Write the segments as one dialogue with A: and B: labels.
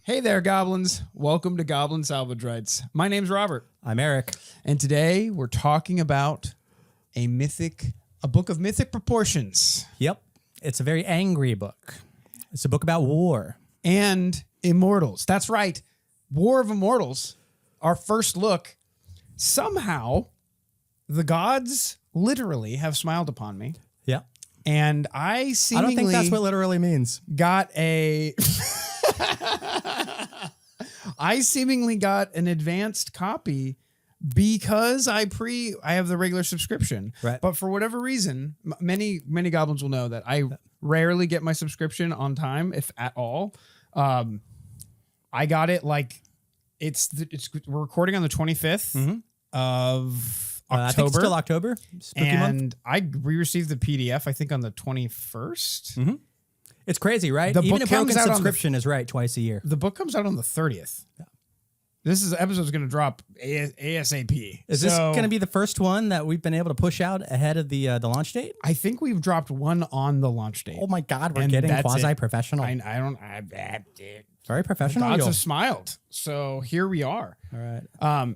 A: Hey there, goblins. Welcome to Goblin Salvage Rights. My name's Robert.
B: I'm Erik.
A: And today we're talking about a book of mythic proportions.
B: Yep. It's a very angry book. It's a book about war.
A: And immortals. That's right. War of Immortals. Our first look. Somehow, the gods literally have smiled upon me.
B: Yeah.
A: And I
B: don't think that's what literally means.
A: got a... I seemingly got an advanced copy because I have the regular subscription.
B: Right.
A: But for whatever reason, many goblins will know that I rarely get my subscription on time, if at all. I got it like we're recording on the 25th of October.
B: I think it's still October. Spooky month.
A: We received the PDF, I think, on the 21st.
B: It's crazy, right?
A: The
B: Even
A: book
B: a broken
A: comes out
B: subscription is right twice a year.
A: The book comes out on the 30th.
B: Yeah.
A: This episode's going to drop ASAP.
B: Is this going to be the first one that we've been able to push out ahead of the launch date?
A: I think we've dropped one on the launch date.
B: Oh my God, we're
A: And
B: getting
A: that's
B: quasi-professional.
A: Very
B: Very professional.
A: gods have smiled. So here we are.
B: All right.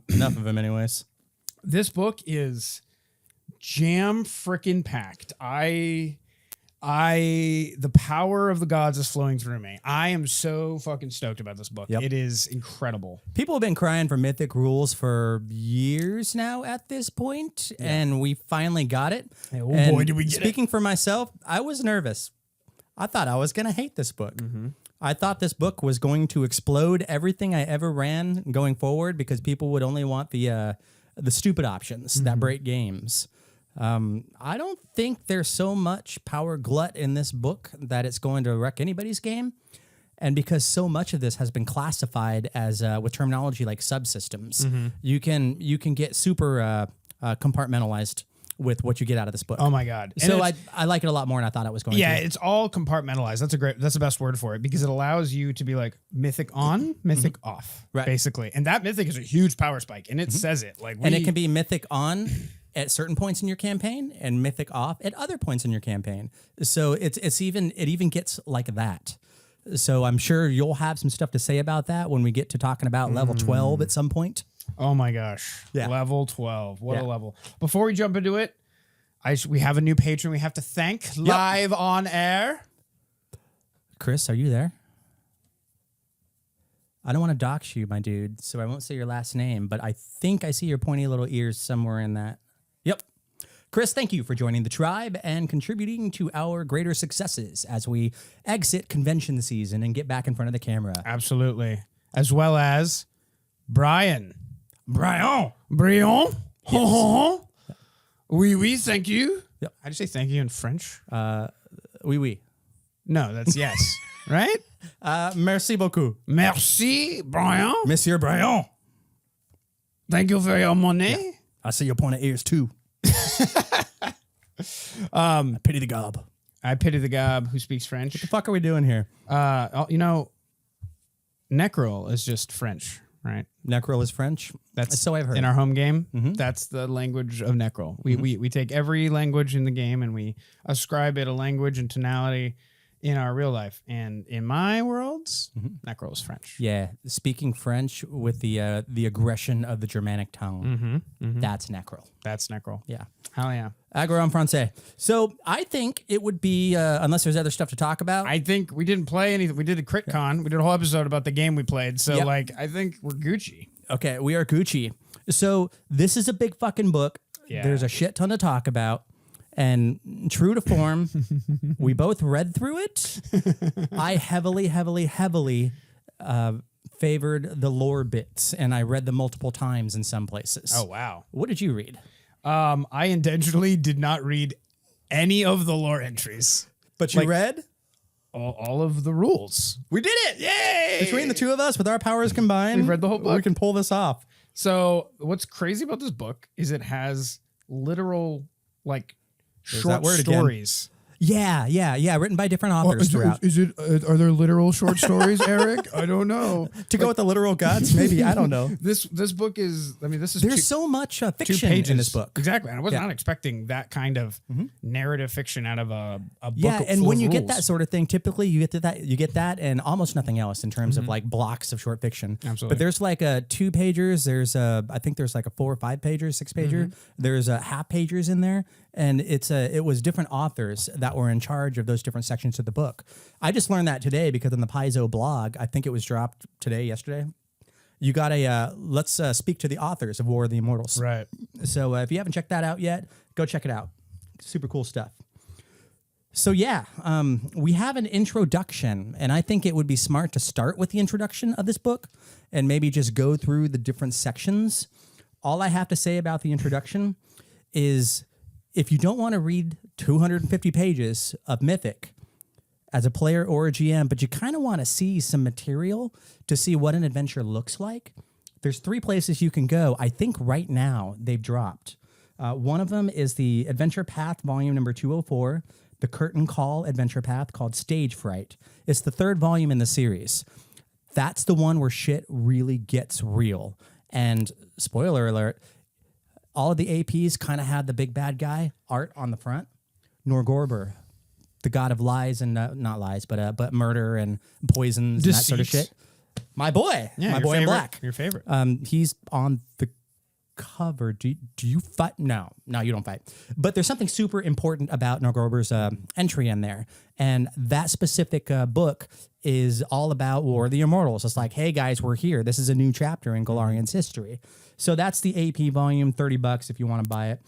B: Enough of them anyways.
A: This book is jam frickin' packed. The power of the gods is flowing through me. I am so fucking stoked about this book.
B: Yep.
A: It is incredible.
B: People have been crying for Mythic rules for years now at this point, and we finally got it.
A: Oh
B: And
A: boy, did we get it.
B: Speaking for myself, I was nervous. I thought I was going to hate this book. I thought this book was going to explode everything I ever ran going forward because people would only want the stupid options that break games. I don't think there's so much power glut in this book that it's going to wreck anybody's game. And because so much of this has been classified as with terminology like subsystems, you can get super compartmentalized with what you get out of this book.
A: Oh my God. And
B: So I like it a lot more than I thought I was going to.
A: Yeah, it's all compartmentalized. That's the best word for it because it allows you to be like mythic on, mythic off,
B: Right.
A: basically. And that mythic is a huge power spike, and it says it.
B: And it can be mythic on at certain points in your campaign and mythic off at other points in your campaign. So it even gets like that. So I'm sure you'll have some stuff to say about that when we get to talking about level 12 at some point.
A: Oh my gosh.
B: Yeah.
A: Level 12. What a
B: Yeah.
A: level. Before we jump into it, we have a new patron we have to thank live on air.
B: Chris, are you there? I don't want to dox you, my dude, so I won't say your last name, but I think I see your pointy little ears somewhere in that. Yep. Chris, thank you for joining the tribe and contributing to our greater successes as we exit convention season and get back in front of the camera.
A: Absolutely. As well as Brian.
B: Brian.
A: Brian? Yes. Oui, thank you.
B: Yep.
A: How do you say thank you in French?
B: Oui.
A: No, that's yes. Right?
B: Merci beaucoup.
A: Merci, Brian.
B: Monsieur Brian.
A: Thank you for your money.
B: Yeah. I see your pointed ears too. I pity the gob.
A: I pity the gob who speaks French.
B: What the fuck are we doing here?
A: Necrol is just French, right?
B: Necrol is French.
A: That's
B: so I've heard.
A: In our home game, that's the language of Necrol. We take every language in the game and we ascribe it a language and tonality in our real life. And in my worlds, Necrol is French.
B: Yeah, speaking French with the aggression of the Germanic tongue. That's Necrol.
A: That's Necrol.
B: Yeah.
A: Hell yeah.
B: Agro en français. So I think it would be, unless there's other stuff to talk about.
A: I think we didn't play anything. We did a crit con. We did a whole episode about the game we played. So
B: Yep.
A: I think we're Gucci.
B: Okay, we are Gucci. So this is a big fucking book.
A: Yeah.
B: There's a shit ton to talk about. And true to form, we both read through it. I heavily favored the lore bits, and I read them multiple times in some places.
A: Oh, wow.
B: What did you read?
A: I intentionally did not read any of the lore entries.
B: But you read?
A: All of the rules. We did it! Yay!
B: Between the two of us, with our powers combined,
A: We've read the whole book.
B: We can pull this off.
A: So what's crazy about this book is it has literal,
B: There's
A: short
B: that word again.
A: stories.
B: Yeah. Written by different authors throughout.
A: Are there literal short stories, Erik? I don't know.
B: To go with the literal gods, maybe. I don't know.
A: This book is. I mean, this is.
B: There's so much fiction
A: 2 pages
B: in this book.
A: Exactly, and I was not expecting that kind of narrative fiction out of a book.
B: Yeah, and
A: full
B: when
A: of
B: you
A: rules.
B: get that sort of thing, typically you get that and almost nothing else in terms of like blocks of short fiction.
A: Absolutely.
B: But there's like 2 pagers. There's I think there's like a 4 or 5 pager, 6 pager. There's half pagers in there, and it was different authors that were in charge of those different sections of the book. I just learned that today because on the Paizo blog, I think it was dropped yesterday. You got a let's speak to the authors of War of the Immortals.
A: Right.
B: So if you haven't checked that out yet, go check it out. Super cool stuff. So yeah, we have an introduction, and I think it would be smart to start with the introduction of this book and maybe just go through the different sections. All I have to say about the introduction is if you don't want to read 250 pages of Mythic as a player or a GM, but you kind of want to see some material to see what an adventure looks like, there's 3 places you can go. I think right now they've dropped. One of them is the Adventure Path volume number 204, the Curtain Call Adventure Path called Stage Fright. It's the 3rd volume in the series. That's the one where shit really gets real. And spoiler alert, all of the APs kind of had the big bad guy art on the front. Norgorber, the god of lies and not lies, but murder and poisons and that sort of shit. My boy, my boy in black.
A: Your favorite.
B: He's on the cover. Do you fight? No, you don't fight. But there's something super important about Norgorber's entry in there. And that specific book is all about War of the Immortals. It's like, hey guys, we're here. This is a new chapter in Golarian's history. So that's the AP volume, $30 if you want to buy it.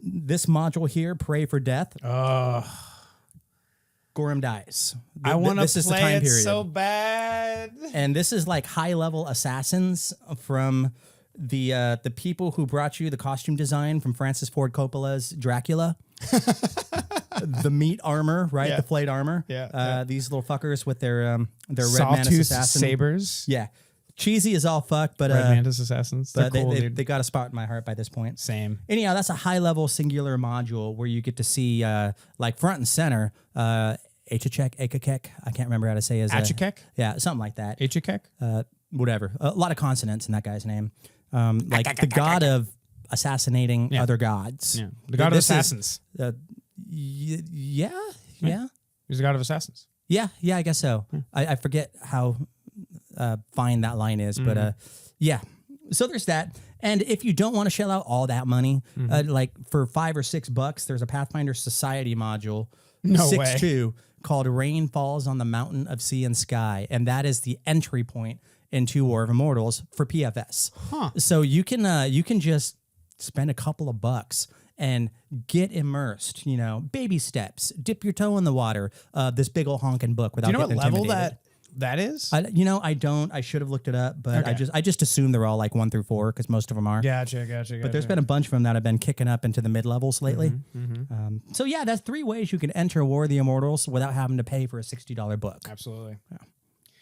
B: This module here, Pray for Death. Gorum dies.
A: I want to play
B: the time
A: it
B: period.
A: so bad.
B: And this is like high-level assassins from the people who brought you the costume design from Francis Ford Coppola's Dracula. The meat armor, right?
A: Yeah.
B: The plate armor.
A: Yeah.
B: These little fuckers with their red mantis
A: Sawtooth
B: assassin
A: sabers.
B: Yeah. Cheesy as all fuck, but
A: Red mantis assassons. They're
B: but
A: cool,
B: they
A: dude.
B: got a spot in my heart by this point.
A: Same.
B: Anyhow, that's a high-level singular module where you get to see, like front and center, Achakek, I can't remember how to say his
A: Achakek?
B: Yeah, something like that.
A: Achakek?
B: Whatever. A lot of consonants in that guy's name. Like the god of assassinating other gods.
A: Yeah. The god of assassins.
B: Yeah.
A: He's the god of assassins.
B: Yeah, I guess so. I forget how fine that line is, but yeah. So there's that. And if you don't want to shell out all that money, like for $5 or $6, there's a Pathfinder Society module,
A: No
B: 6.2, called Rain Falls on the Mountain of Sea and Sky. And that is the entry point into War of Immortals for PFS. So you can just spend a couple of bucks and get immersed, baby steps, dip your toe in the water, this big old honking book without
A: Do you know what
B: getting
A: level
B: intimidated.
A: that is?
B: I don't. I should have looked it up, but
A: Okay.
B: I just assume they're all like 1 through 4 because most of them are.
A: Gotcha.
B: But there's been a bunch of them that have been kicking up into the mid levels lately. So yeah, that's 3 ways you can enter War of the Immortals without having to pay for a $60 book.
A: Absolutely.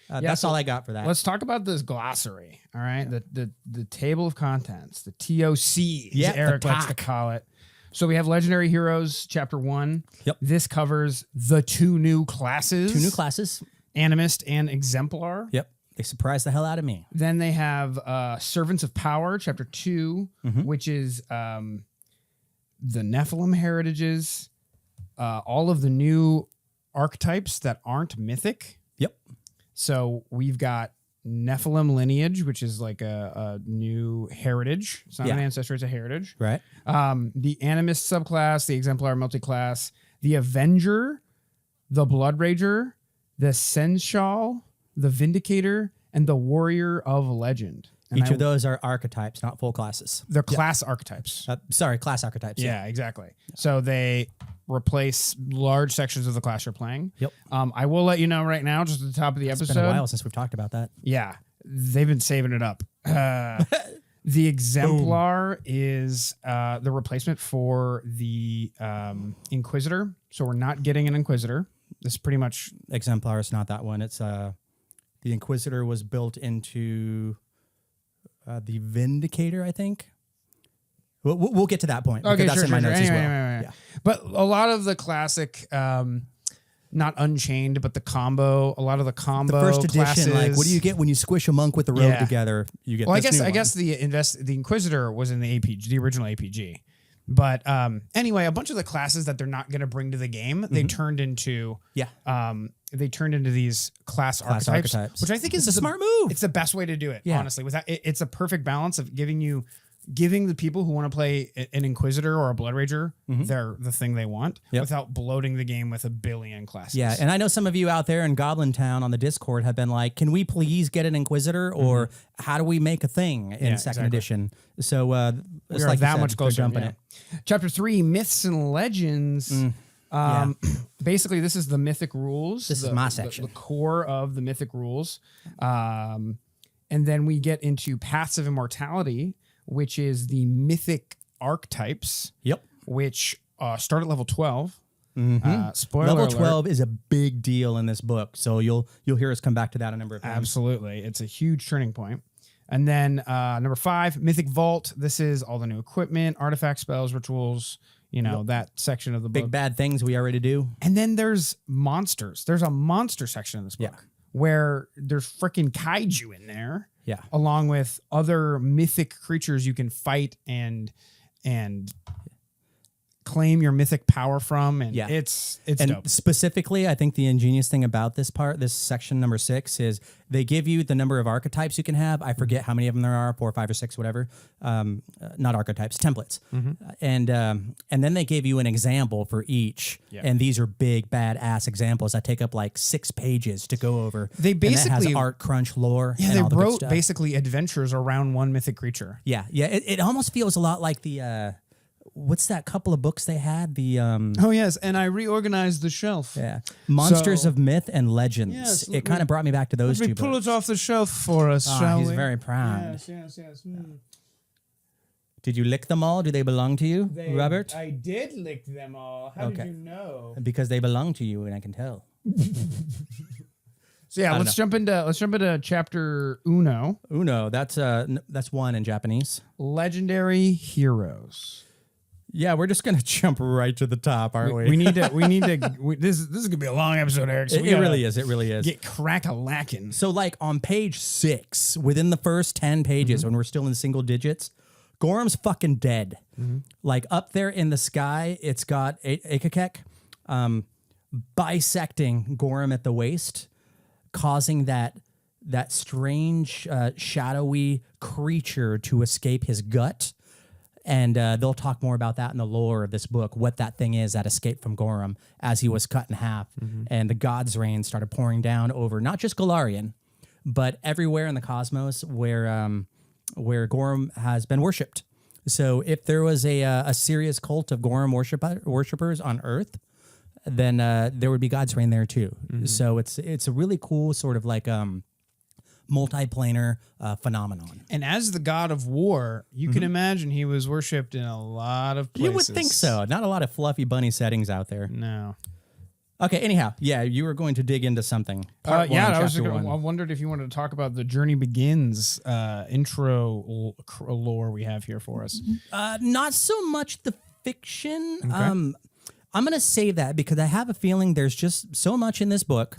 B: That's all I got for that.
A: Let's talk about this glossary. All right, the table of contents, the TOC,
B: Yeah,
A: as Erik
B: the
A: likes to
B: TOC.
A: call it. So we have Legendary Heroes, Chapter 1.
B: Yep.
A: This covers the 2 new classes.
B: 2 new classes.
A: Animist and Exemplar.
B: Yep. They surprised the hell out of me.
A: Then they have Servants of Power, Chapter 2, which is the Nephilim heritages, all of the new archetypes that aren't mythic.
B: Yep.
A: So we've got Nephilim lineage, which is like a new heritage. It's not an ancestor, it's a heritage.
B: Right.
A: The Animist subclass, the Exemplar multiclass, the Avenger, the Blood Rager, the Senshal, the Vindicator, and the Warrior of Legend. And
B: Each of those are archetypes, not full classes.
A: They're class archetypes.
B: Class archetypes.
A: Yeah, exactly. So they replace large sections of the class you're playing.
B: Yep.
A: I will let you know right now, just at the top of the episode.
B: It's been a while since we've talked about that.
A: Yeah, they've been saving it up. The Exemplar is the replacement for the Inquisitor. So we're not getting an Inquisitor. This is pretty much...
B: Exemplar is not that one. It's the Inquisitor was built into the Vindicator, I think. We'll get to that point.
A: Okay,
B: That's
A: sure,
B: in my
A: sure,
B: notes as well.
A: anyway.
B: Yeah.
A: But a lot of the classic, not Unchained, but the combo. A lot of the combo.
B: The first edition,
A: classes,
B: like, what do you get when you squish a monk with the rogue together? You get.
A: Well,
B: this new
A: I
B: one.
A: guess the Inquisitor was in the APG, the original APG. But anyway, a bunch of the classes that they're not going to bring to the game, they turned into these class archetypes, which I think is
B: a smart move.
A: It's the best way to do it, honestly. It's a perfect balance of giving the people who want to play an Inquisitor or a Blood Rager the thing they want without bloating the game with a billion classes.
B: Yeah, and I know some of you out there in Goblin Town on the Discord have been like, can we please get an Inquisitor, or how do we make a thing in second edition? So it's like
A: that much closer. Jumping it. Chapter 3, Myths and Legends. Basically, this is the Mythic rules.
B: This is my section.
A: The core of the Mythic rules. And then we get into Paths of Immortality, which is the Mythic archetypes.
B: Yep.
A: Which start at level 12. Spoiler
B: level
A: alert.
B: 12 is a big deal in this book, so you'll hear us come back to that a number of times.
A: Absolutely. It's a huge turning point. And then number 5, Mythic Vault. This is all the new equipment, artifacts, spells, rituals, that section of the book.
B: Big bad things we already do.
A: And then there's monsters. There's a monster section in this book where there's freaking kaiju in there.
B: Yeah.
A: Along with other mythic creatures you can fight and claim your mythic power from, and it's dope.
B: Specifically, I think the ingenious thing about this section number 6, is they give you the number of archetypes you can have. I forget how many of them there are, 4, 5, or 6, whatever. Not archetypes, templates. And then they give you an example for each. And these are big badass examples that take up like 6 pages to go over.
A: They basically
B: and that has art crunch lore.
A: Yeah,
B: and
A: they
B: all the good
A: wrote
B: stuff.
A: basically adventures around one mythic creature.
B: Yeah. It almost feels a lot like the what's that couple of books they had? The
A: oh yes, and I reorganized the shelf.
B: Yeah, Monsters of Myth and Legends.
A: Yes,
B: it kind of brought me back to those two.
A: Let me pull it off the shelf for us, shall
B: he's
A: we?
B: very proud.
A: Yes.
B: Did you lick them all? Do they belong to you, Robert?
A: I did lick them all. How did you know?
B: Because they belong to you, and I can tell.
A: So yeah, let's jump into chapter Uno.
B: Uno, that's 1 in Japanese.
A: Legendary heroes.
B: Yeah, we're just gonna jump right to the top, aren't we?
A: We need to. This is gonna be a long episode, Eric. So
B: it really is. It really is.
A: Get crack-a-lackin'.
B: So, like on page 6, within the first 10 pages, when we're still in single digits, Gorham's fucking dead. Like up there in the sky, it's got Akakek bisecting Gorham at the waist, causing that strange shadowy creature to escape his gut. And they'll talk more about that in the lore of this book, what that thing is that escaped from Gorham as he was cut in half. And the God's Rain started pouring down over not just Golarion, but everywhere in the cosmos where Gorham has been worshipped. So if there was a serious cult of Gorham worshippers on Earth, then there would be God's Rain there too. So it's a really cool sort of like multiplanar phenomenon.
A: And as the god of war, you can imagine he was worshipped in a lot of places.
B: You would think so. Not a lot of fluffy bunny settings out there.
A: No.
B: Okay, anyhow, you were going to dig into something.
A: I wondered if you wanted to talk about the Journey Begins intro lore we have here for us.
B: Not so much the fiction.
A: Okay.
B: I'm going to save that because I have a feeling there's just so much in this book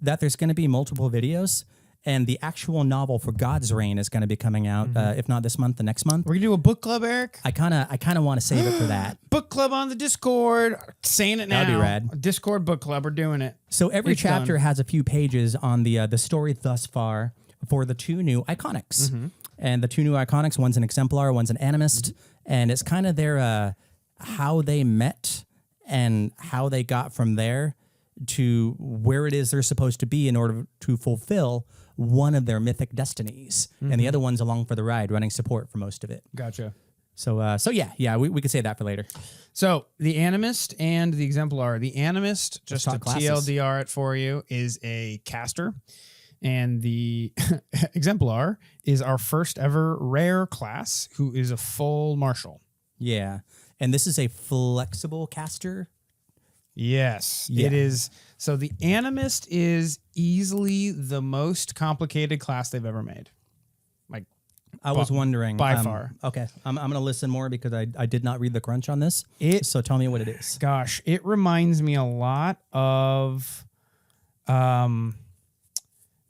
B: that there's going to be multiple videos. And the actual novel for God's Reign is going to be coming out, if not this month, the next month.
A: We're gonna do a book club, Eric.
B: I kind of want to save it for that.
A: Book club on the Discord. Saying it now.
B: That'd be rad.
A: Discord book club. We're doing it.
B: So every chapter has a few pages on the story thus far for the 2 new iconics. And the 2 new iconics, one's an Exemplar, one's an Animist, and it's kind of their how they met and how they got from there to where it is they're supposed to be in order to fulfill one of their mythic destinies, and the other one's along for the ride, running support for most of it.
A: Gotcha.
B: So we could say that for later.
A: So the Animist and the Exemplar. The Animist, just to
B: classes.
A: TLDR it for you, is a caster, and the Exemplar is our first ever rare class, who is a full martial.
B: Yeah, and this is a flexible caster.
A: Yes,
B: Yeah.
A: it is. So the Animist is easily the most complicated class they've ever made. Like
B: I was wondering.
A: By far.
B: Okay. I'm going to listen more because I did not read the crunch on this. So tell me what it is.
A: Gosh, it reminds me a lot of...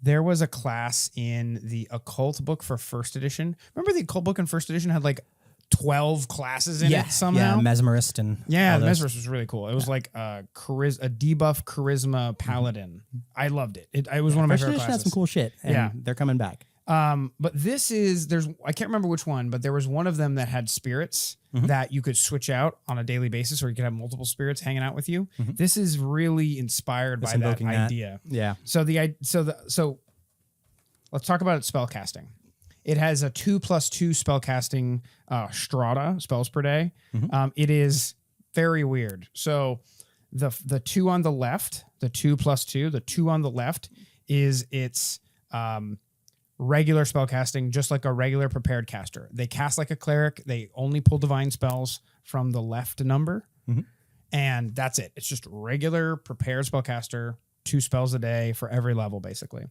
A: there was a class in the occult book for first edition. Remember the occult book in first edition had like 12 classes in it somehow?
B: Yeah, mesmerist and
A: yeah, the mesmerist was really cool. It was like a debuff charisma paladin. I loved it. It was one of my favorite classes.
B: Had some cool shit. And they're coming back.
A: But this is I can't remember which one, but there was one of them that had spirits that you could switch out on a daily basis, or you could have multiple spirits hanging out with you. This is really inspired by that idea.
B: Yeah.
A: So let's talk about its spell casting. It has a 2+2 spell casting strata, spells per day. It is very weird. So the 2 on the left, the 2+2, the 2 on the left is its regular spell casting, just like a regular prepared caster. They cast like a cleric. They only pull divine spells from the left number. And that's it. It's just regular prepared spellcaster, 2 spells a day for every level, basically.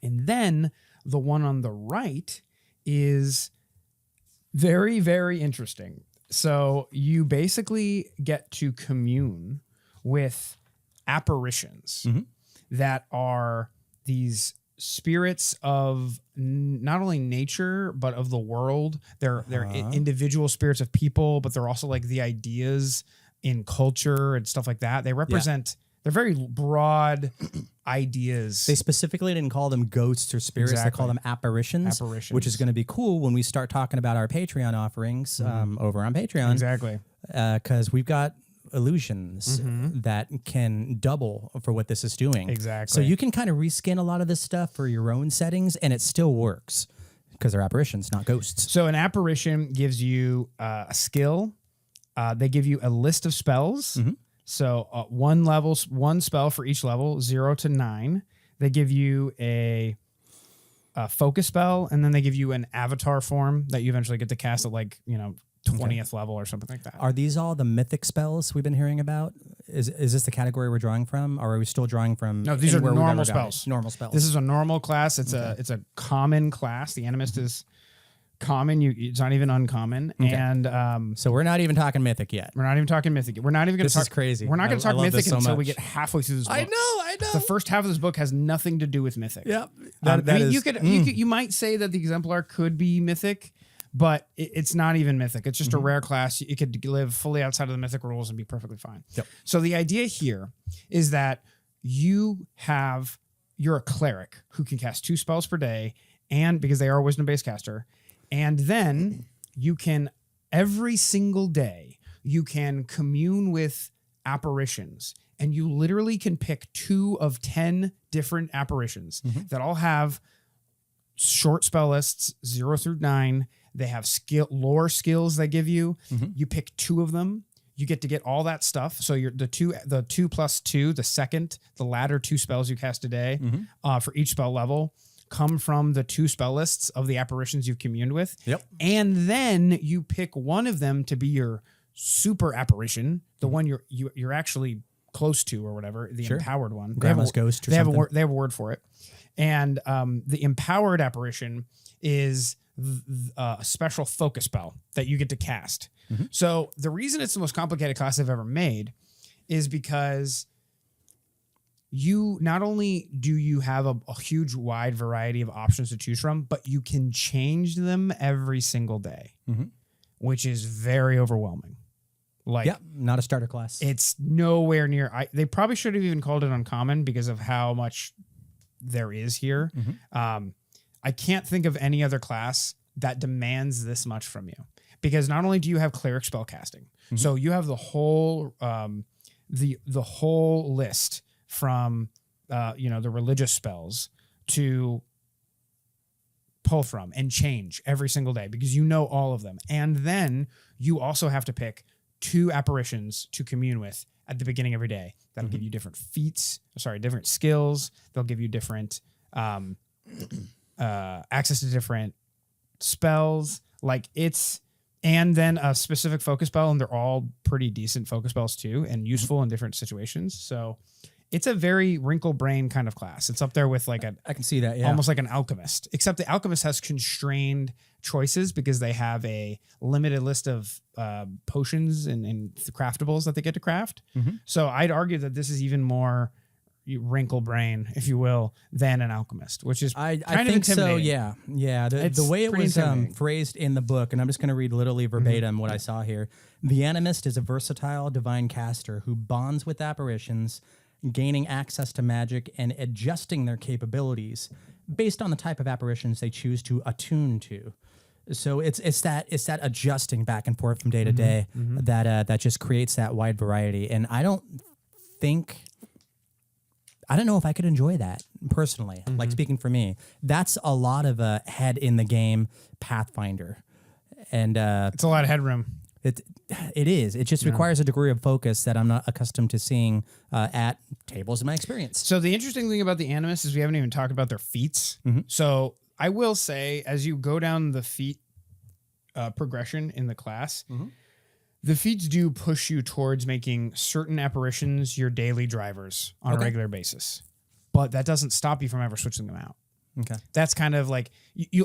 A: And then the one on the right is very, very interesting. So you basically get to commune with apparitions that are these spirits of not only nature, but of the world. They're individual spirits of people, but they're also like the ideas in culture and stuff like that. They represent... They're very broad ideas.
B: They specifically didn't call them ghosts or spirits. They call them apparitions, which is going to be cool when we start talking about our Patreon offerings over on Patreon.
A: Exactly.
B: Because we've got illusions that can double for what this is doing.
A: Exactly.
B: So you can kind of reskin a lot of this stuff for your own settings, and it still works because they're apparitions, not ghosts.
A: So an apparition gives you a skill. They give you a list of spells. So one spell for each level, 0 to 9. They give you a focus spell, and then they give you an avatar form that you eventually get to cast at 20th level or something like that.
B: Are these all the mythic spells we've been hearing about? Is this the category we're drawing from, or are we still drawing from?
A: No, these are normal spells.
B: Normal spells.
A: This is a normal class. It's a common class. The Animist is common. It's not even uncommon. And
B: so we're not even talking mythic yet.
A: We're not even talking mythic. We're not even going to talk.
B: This is crazy.
A: We're not going to talk mythic until we get halfway through this book.
B: I know.
A: The first half of this book has nothing to do with mythic.
B: Yeah.
A: You might say that the Exemplar could be mythic, but it's not even mythic. It's just a rare class. It could live fully outside of the mythic rules and be perfectly fine.
B: Yep.
A: So the idea here is that you're a cleric who can cast 2 spells per day, and because they are a wisdom-based caster, and then you can, every single day, you can commune with apparitions, and you literally can pick 2 of 10 different apparitions that all have short spell lists, 0 through 9. They have lore skills they give you. You pick 2 of them. You get to get all that stuff. So you're the 2+2, the latter 2 spells you cast a day for each spell level come from the 2 spell lists of the apparitions you've communed with.
B: Yep.
A: And then you pick one of them to be your super apparition, the one you're actually close to or whatever, the empowered one.
B: Grandma's ghost or something.
A: They have a word for it. And the empowered apparition is a special focus spell that you get to cast. So the reason it's the most complicated class I've ever made is because you not only do you have a huge wide variety of options to choose from, but you can change them every single day, which is very overwhelming.
B: Not a starter class.
A: It's nowhere near. They probably should have even called it uncommon because of how much there is here. I can't think of any other class that demands this much from you, because not only do you have cleric spell casting, so you have the whole the whole list from the religious spells to pull from and change every single day because you know all of them. And then you also have to pick 2 apparitions to commune with at the beginning of every day. That'll give you different different skills. They'll give you different access to different spells. And then a specific focus spell, and they're all pretty decent focus spells too, and useful in different situations. So it's a very wrinkle brain kind of class. It's up there with like
B: I can see that. Yeah.
A: almost like an alchemist, except the alchemist has constrained choices because they have a limited list of potions and craftables that they get to craft. So I'd argue that this is even more wrinkle brain, if you will, than an alchemist, which is
B: I
A: kind of
B: think so.
A: intimidating.
B: Yeah. The
A: It's
B: way it
A: pretty
B: was
A: intimidating.
B: phrased in the book, and I'm just going to read literally verbatim what I saw here. The Animist is a versatile divine caster who bonds with apparitions, gaining access to magic and adjusting their capabilities based on the type of apparitions they choose to attune to. So it's that adjusting back and forth from day to day that just creates that wide variety. And I don't know if I could enjoy that personally. Like speaking for me, that's a lot of head in the game Pathfinder, and
A: It's a lot of headroom.
B: it is. It just requires a degree of focus that I'm not accustomed to seeing at tables in my experience.
A: So the interesting thing about the Animist is we haven't even talked about their feats. So I will say, as you go down the feat progression in the class, the feats do push you towards making certain apparitions your daily drivers on a regular basis. But that doesn't stop you from ever switching them out.
B: Okay.
A: That's kind of like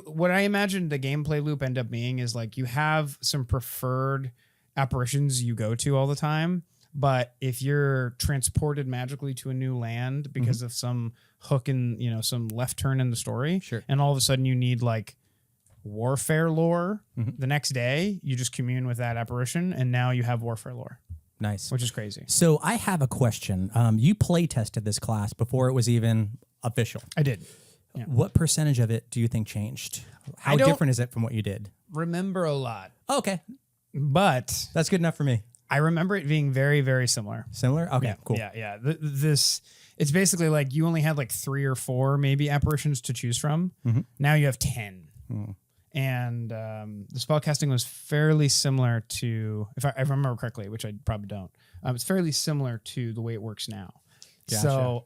A: what I imagine the gameplay loop end up being is like you have some preferred apparitions you go to all the time. But if you're transported magically to a new land because of some hook in, some left turn in the story, and all of a sudden you need like warfare lore the next day, you just commune with that apparition and now you have warfare lore.
B: Nice.
A: Which is crazy.
B: So I have a question. You play tested this class before it was even official.
A: I did. Yeah.
B: What percentage of it do you think changed? How different is it from what you did?
A: Remember a lot.
B: Oh, okay.
A: But
B: That's good enough for me.
A: I remember it being very, very similar.
B: Similar? Okay, cool.
A: Yeah. It's basically like you only had like 3 or 4 maybe apparitions to choose from. Now you have 10. And the spellcasting was fairly similar to, if I remember correctly, which I probably don't, it's fairly similar to the way it works now.
B: Gotcha.
A: So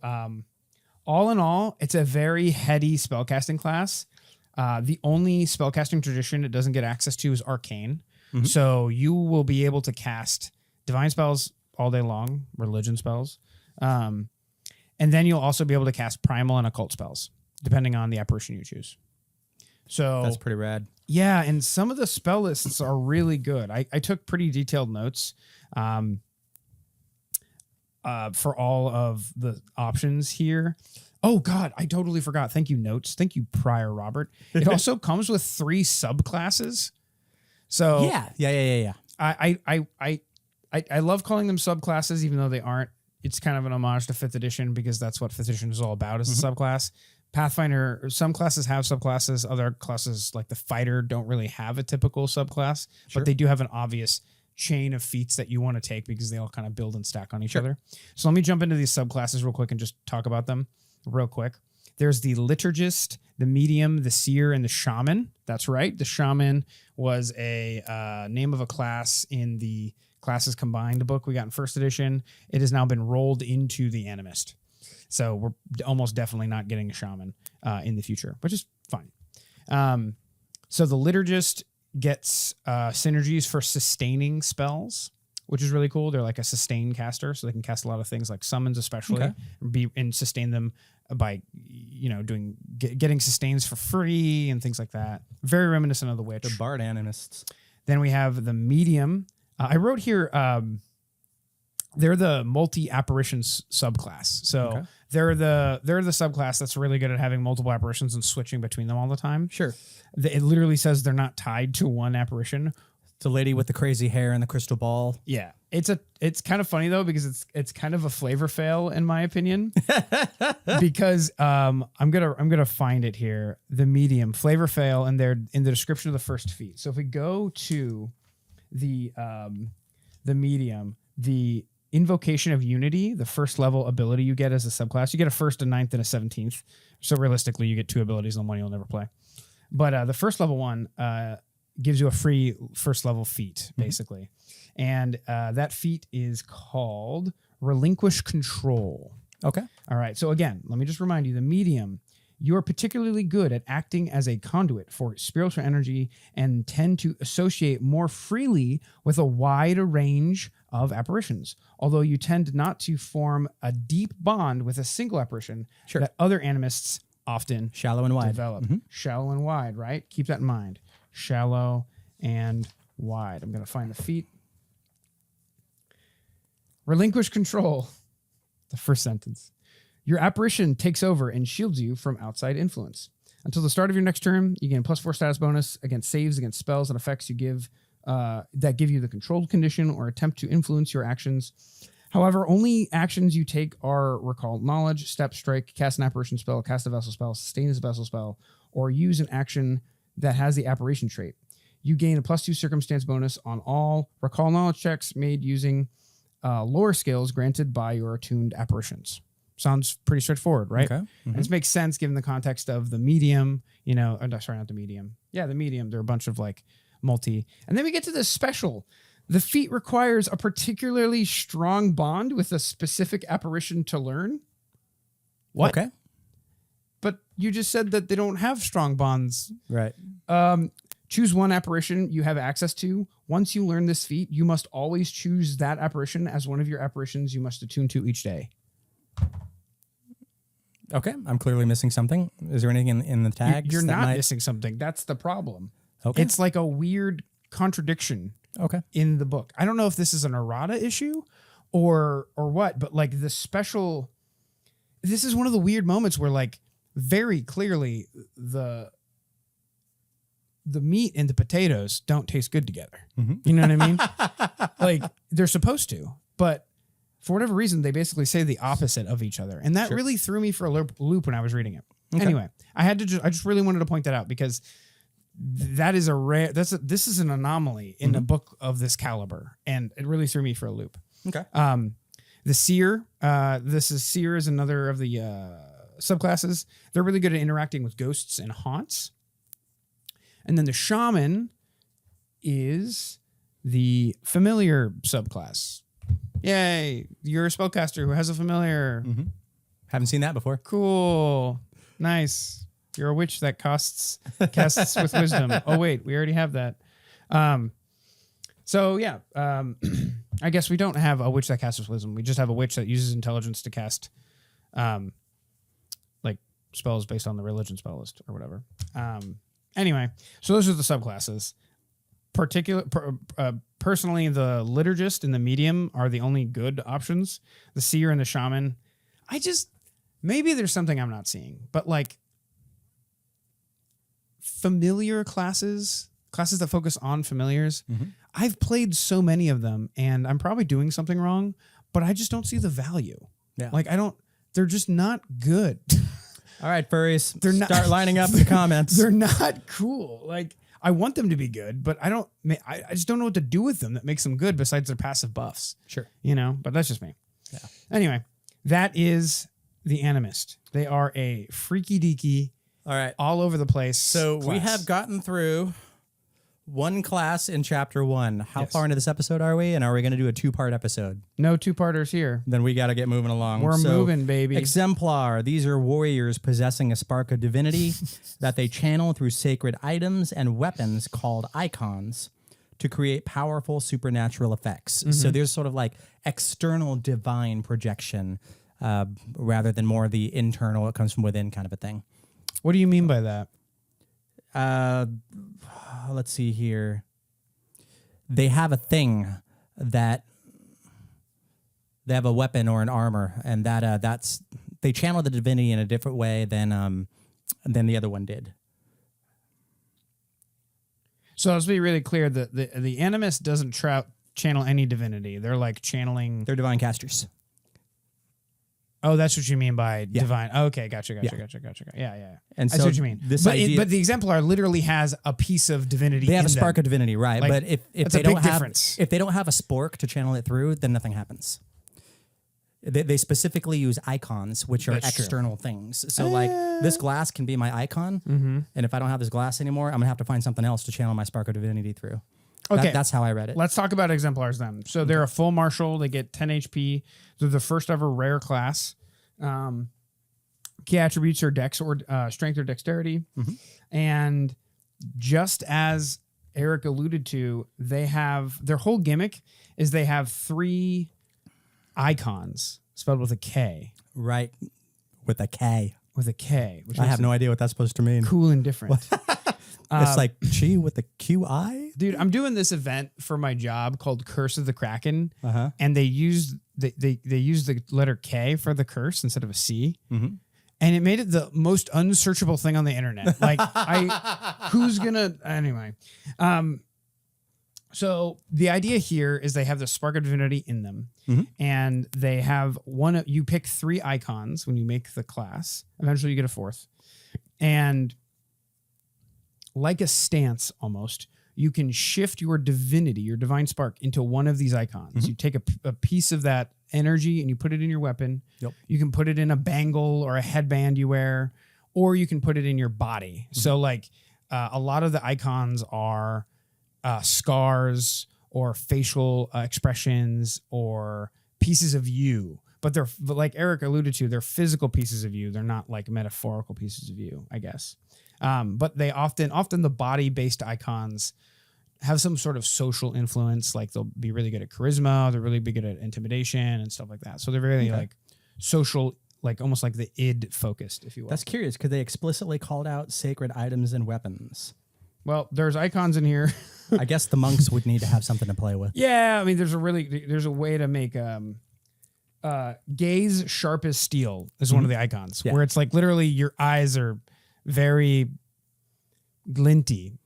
A: all in all, it's a very heady spellcasting class. The only spellcasting tradition it doesn't get access to is arcane. So you will be able to cast divine spells all day long, religion spells. And then you'll also be able to cast primal and occult spells, depending on the apparition you choose. So
B: That's pretty rad.
A: Yeah, and some of the spell lists are really good. I took pretty detailed notes for all of the options here. Oh, God, I totally forgot. Thank you, notes. Thank you, Prior Robert. It also comes with 3 subclasses. So
B: Yeah.
A: I love calling them subclasses, even though they aren't. It's kind of an homage to 5th edition because that's what 5th edition is all about, is a subclass. Pathfinder, some classes have subclasses. Other classes, like the fighter, don't really have a typical subclass, but they do have an obvious chain of feats that you want to take because they all kind of build and stack on each other. So let me jump into these subclasses real quick and just talk about them real quick. There's the liturgist, the medium, the seer, and the shaman. That's right. The shaman was a name of a class in the Classes Combined book we got in 1st edition. It has now been rolled into the Animist. So we're almost definitely not getting a shaman in the future, which is fine. So the liturgist gets synergies for sustaining spells, which is really cool. They're like a sustain caster, so they can cast a lot of things like summons, especially, and sustain them by getting sustains for free and things like that. Very reminiscent of the witch.
B: The bard animists.
A: Then we have the medium. I wrote here. They're the multi-apparitions subclass. So they're the subclass that's really good at having multiple apparitions and switching between them all the time.
B: Sure.
A: It literally says they're not tied to one apparition.
B: The lady with the crazy hair and the crystal ball.
A: Yeah. It's kind of funny though, because it's kind of a flavor fail in my opinion. Because I'm gonna find it here. The medium flavor fail, and they're in the description of the first feat. So if we go to the medium, the Invocation of Unity, the first level ability you get as a subclass, you get a 1st, a 9th, and a 17th. So realistically, you get 2 abilities and one you'll never play. But the first level one gives you a free 1st level feat, basically. And that feat is called Relinquish Control.
B: Okay.
A: All right. So again, let me just remind you, the medium, you are particularly good at acting as a conduit for spiritual energy and tend to associate more freely with a wide range of apparitions, although you tend not to form a deep bond with a single apparition that other animists often
B: shallow and wide.
A: develop. Shallow and wide, right? Keep that in mind. Shallow and wide. I'm going to find the feat. Relinquish control. The first sentence. Your apparition takes over and shields you from outside influence. Until the start of your next turn, you gain +4 status bonus against saves, against spells and effects you give that give you the controlled condition or attempt to influence your actions. However, only actions you take are recall knowledge, step, strike, cast an apparition spell, cast a vessel spell, sustain a vessel spell, or use an action that has the apparition trait. You gain a +2 circumstance bonus on all recall knowledge checks made using lore skills granted by your attuned apparitions. Sounds pretty straightforward, right?
B: Okay.
A: And this makes sense given the context of the medium, you know, sorry, not the medium. Yeah, the medium. There are a bunch of like multi. And then we get to the special. The feat requires a particularly strong bond with a specific apparition to learn. What?
B: Okay.
A: But you just said that they don't have strong bonds.
B: Right.
A: Choose one apparition you have access to. Once you learn this feat, you must always choose that apparition as one of your apparitions you must attune to each day.
B: Okay. I'm clearly missing something. Is there anything in the tags?
A: You're
B: that
A: not
B: might...
A: missing something. That's the problem.
B: Okay.
A: It's like a weird contradiction in the book. I don't know if this is an errata issue or what, but like the special, this is one of the weird moments where like very clearly the meat and the potatoes don't taste good together. You know what I mean? Like they're supposed to, but for whatever reason, they basically say the opposite of each other. And that really threw me for a loop when I was reading it. Okay. Anyway, I just really wanted to point that out because that is this is an anomaly in a book of this caliber. And it really threw me for a loop.
B: Okay.
A: The seer, seer is another of the subclasses. They're really good at interacting with ghosts and haunts. And then the shaman is the familiar subclass. Yay, you're a spellcaster who has a familiar.
B: Haven't seen that before.
A: Cool. Nice. You're a witch that casts with wisdom. Oh, wait, we already have that. So, yeah, I guess we don't have a witch that casts with wisdom. We just have a witch that uses intelligence to cast like spells based on the religion spell list or whatever. Anyway, so those are the subclasses. Personally, the liturgist and the medium are the only good options. The seer and the shaman, maybe there's something I'm not seeing, but like familiar classes that focus on familiars. I've played so many of them and I'm probably doing something wrong, but I just don't see the value. Yeah. Like they're just not good.
B: All right, furries, start lining up in the comments.
A: They're not cool. Like I want them to be good, but I just don't know what to do with them that makes them good besides their passive buffs.
B: Sure.
A: You know, but that's just me.
B: Yeah.
A: Anyway, that is the Animist. They are a freaky deaky, all over the place.
B: So we have gotten through one class in chapter 1. How far into this episode are we? And are we going to do a 2-part episode?
A: No 2-parters here.
B: Then we got to get moving along.
A: We're moving, baby.
B: Exemplar. These are warriors possessing a spark of divinity that they channel through sacred items and weapons called icons to create powerful supernatural effects. So there's sort of like external divine projection rather than more the internal, it comes from within kind of a thing.
A: What do you mean by that?
B: Let's see here. They have a thing that they have a weapon or an armor, and that's they channel the divinity in a different way than the other one did.
A: So let's be really clear that the Animist doesn't channel any divinity. They're like channeling.
B: They're divine casters.
A: Oh, that's what you mean by divine. Okay, gotcha. Yeah.
B: And
A: I
B: so
A: see what you mean. But the Exemplar literally has a piece of divinity.
B: They have a spark of divinity, right?
A: Like,
B: but if they don't have a spork to channel it through, then nothing happens. They specifically use icons, which are external things. So like this glass can be my icon, and if I don't have this glass anymore, I'm gonna have to find something else to channel my spark of divinity through. Okay, that's how I read it.
A: Let's talk about Exemplars then. So they're a full martial. They get 10 HP. They're the first ever rare class. Key attributes are dex or strength or dexterity. And just as Erik alluded to, they have their whole gimmick is they have 3 icons spelled with a K.
B: Right. With a K.
A: With a K. Which
B: I have no idea what that's supposed to mean.
A: cool and different.
B: It's like chi with a QI?
A: Dude, I'm doing this event for my job called Curse of the Kraken, and they used the letter K for the curse instead of a C, and it made it the most unsearchable thing on the internet. Like, who's gonna anyway? So the idea here is they have the spark of divinity in them, and they have one. You pick 3 icons when you make the class. Eventually, you get a 4th, and like a stance almost, you can shift your divinity, your divine spark, into one of these icons. You take a piece of that energy and you put it in your weapon.
B: Yep.
A: You can put it in a bangle or a headband you wear, or you can put it in your body. So like a lot of the icons are scars or facial expressions or pieces of you. But like Erik alluded to, they're physical pieces of you. They're not like metaphorical pieces of you, I guess. But they often the body-based icons have some sort of social influence. Like they'll be really good at charisma. They're really good at intimidation and stuff like that. So they're very like social, like almost like the id focused, if you will.
B: That's curious because they explicitly called out sacred items and weapons.
A: Well, there's icons in here.
B: I guess the monks would need to have something to play with.
A: Yeah, I mean, there's a way to make gaze sharp as steel is one of the icons, where it's like literally your eyes are very glinty.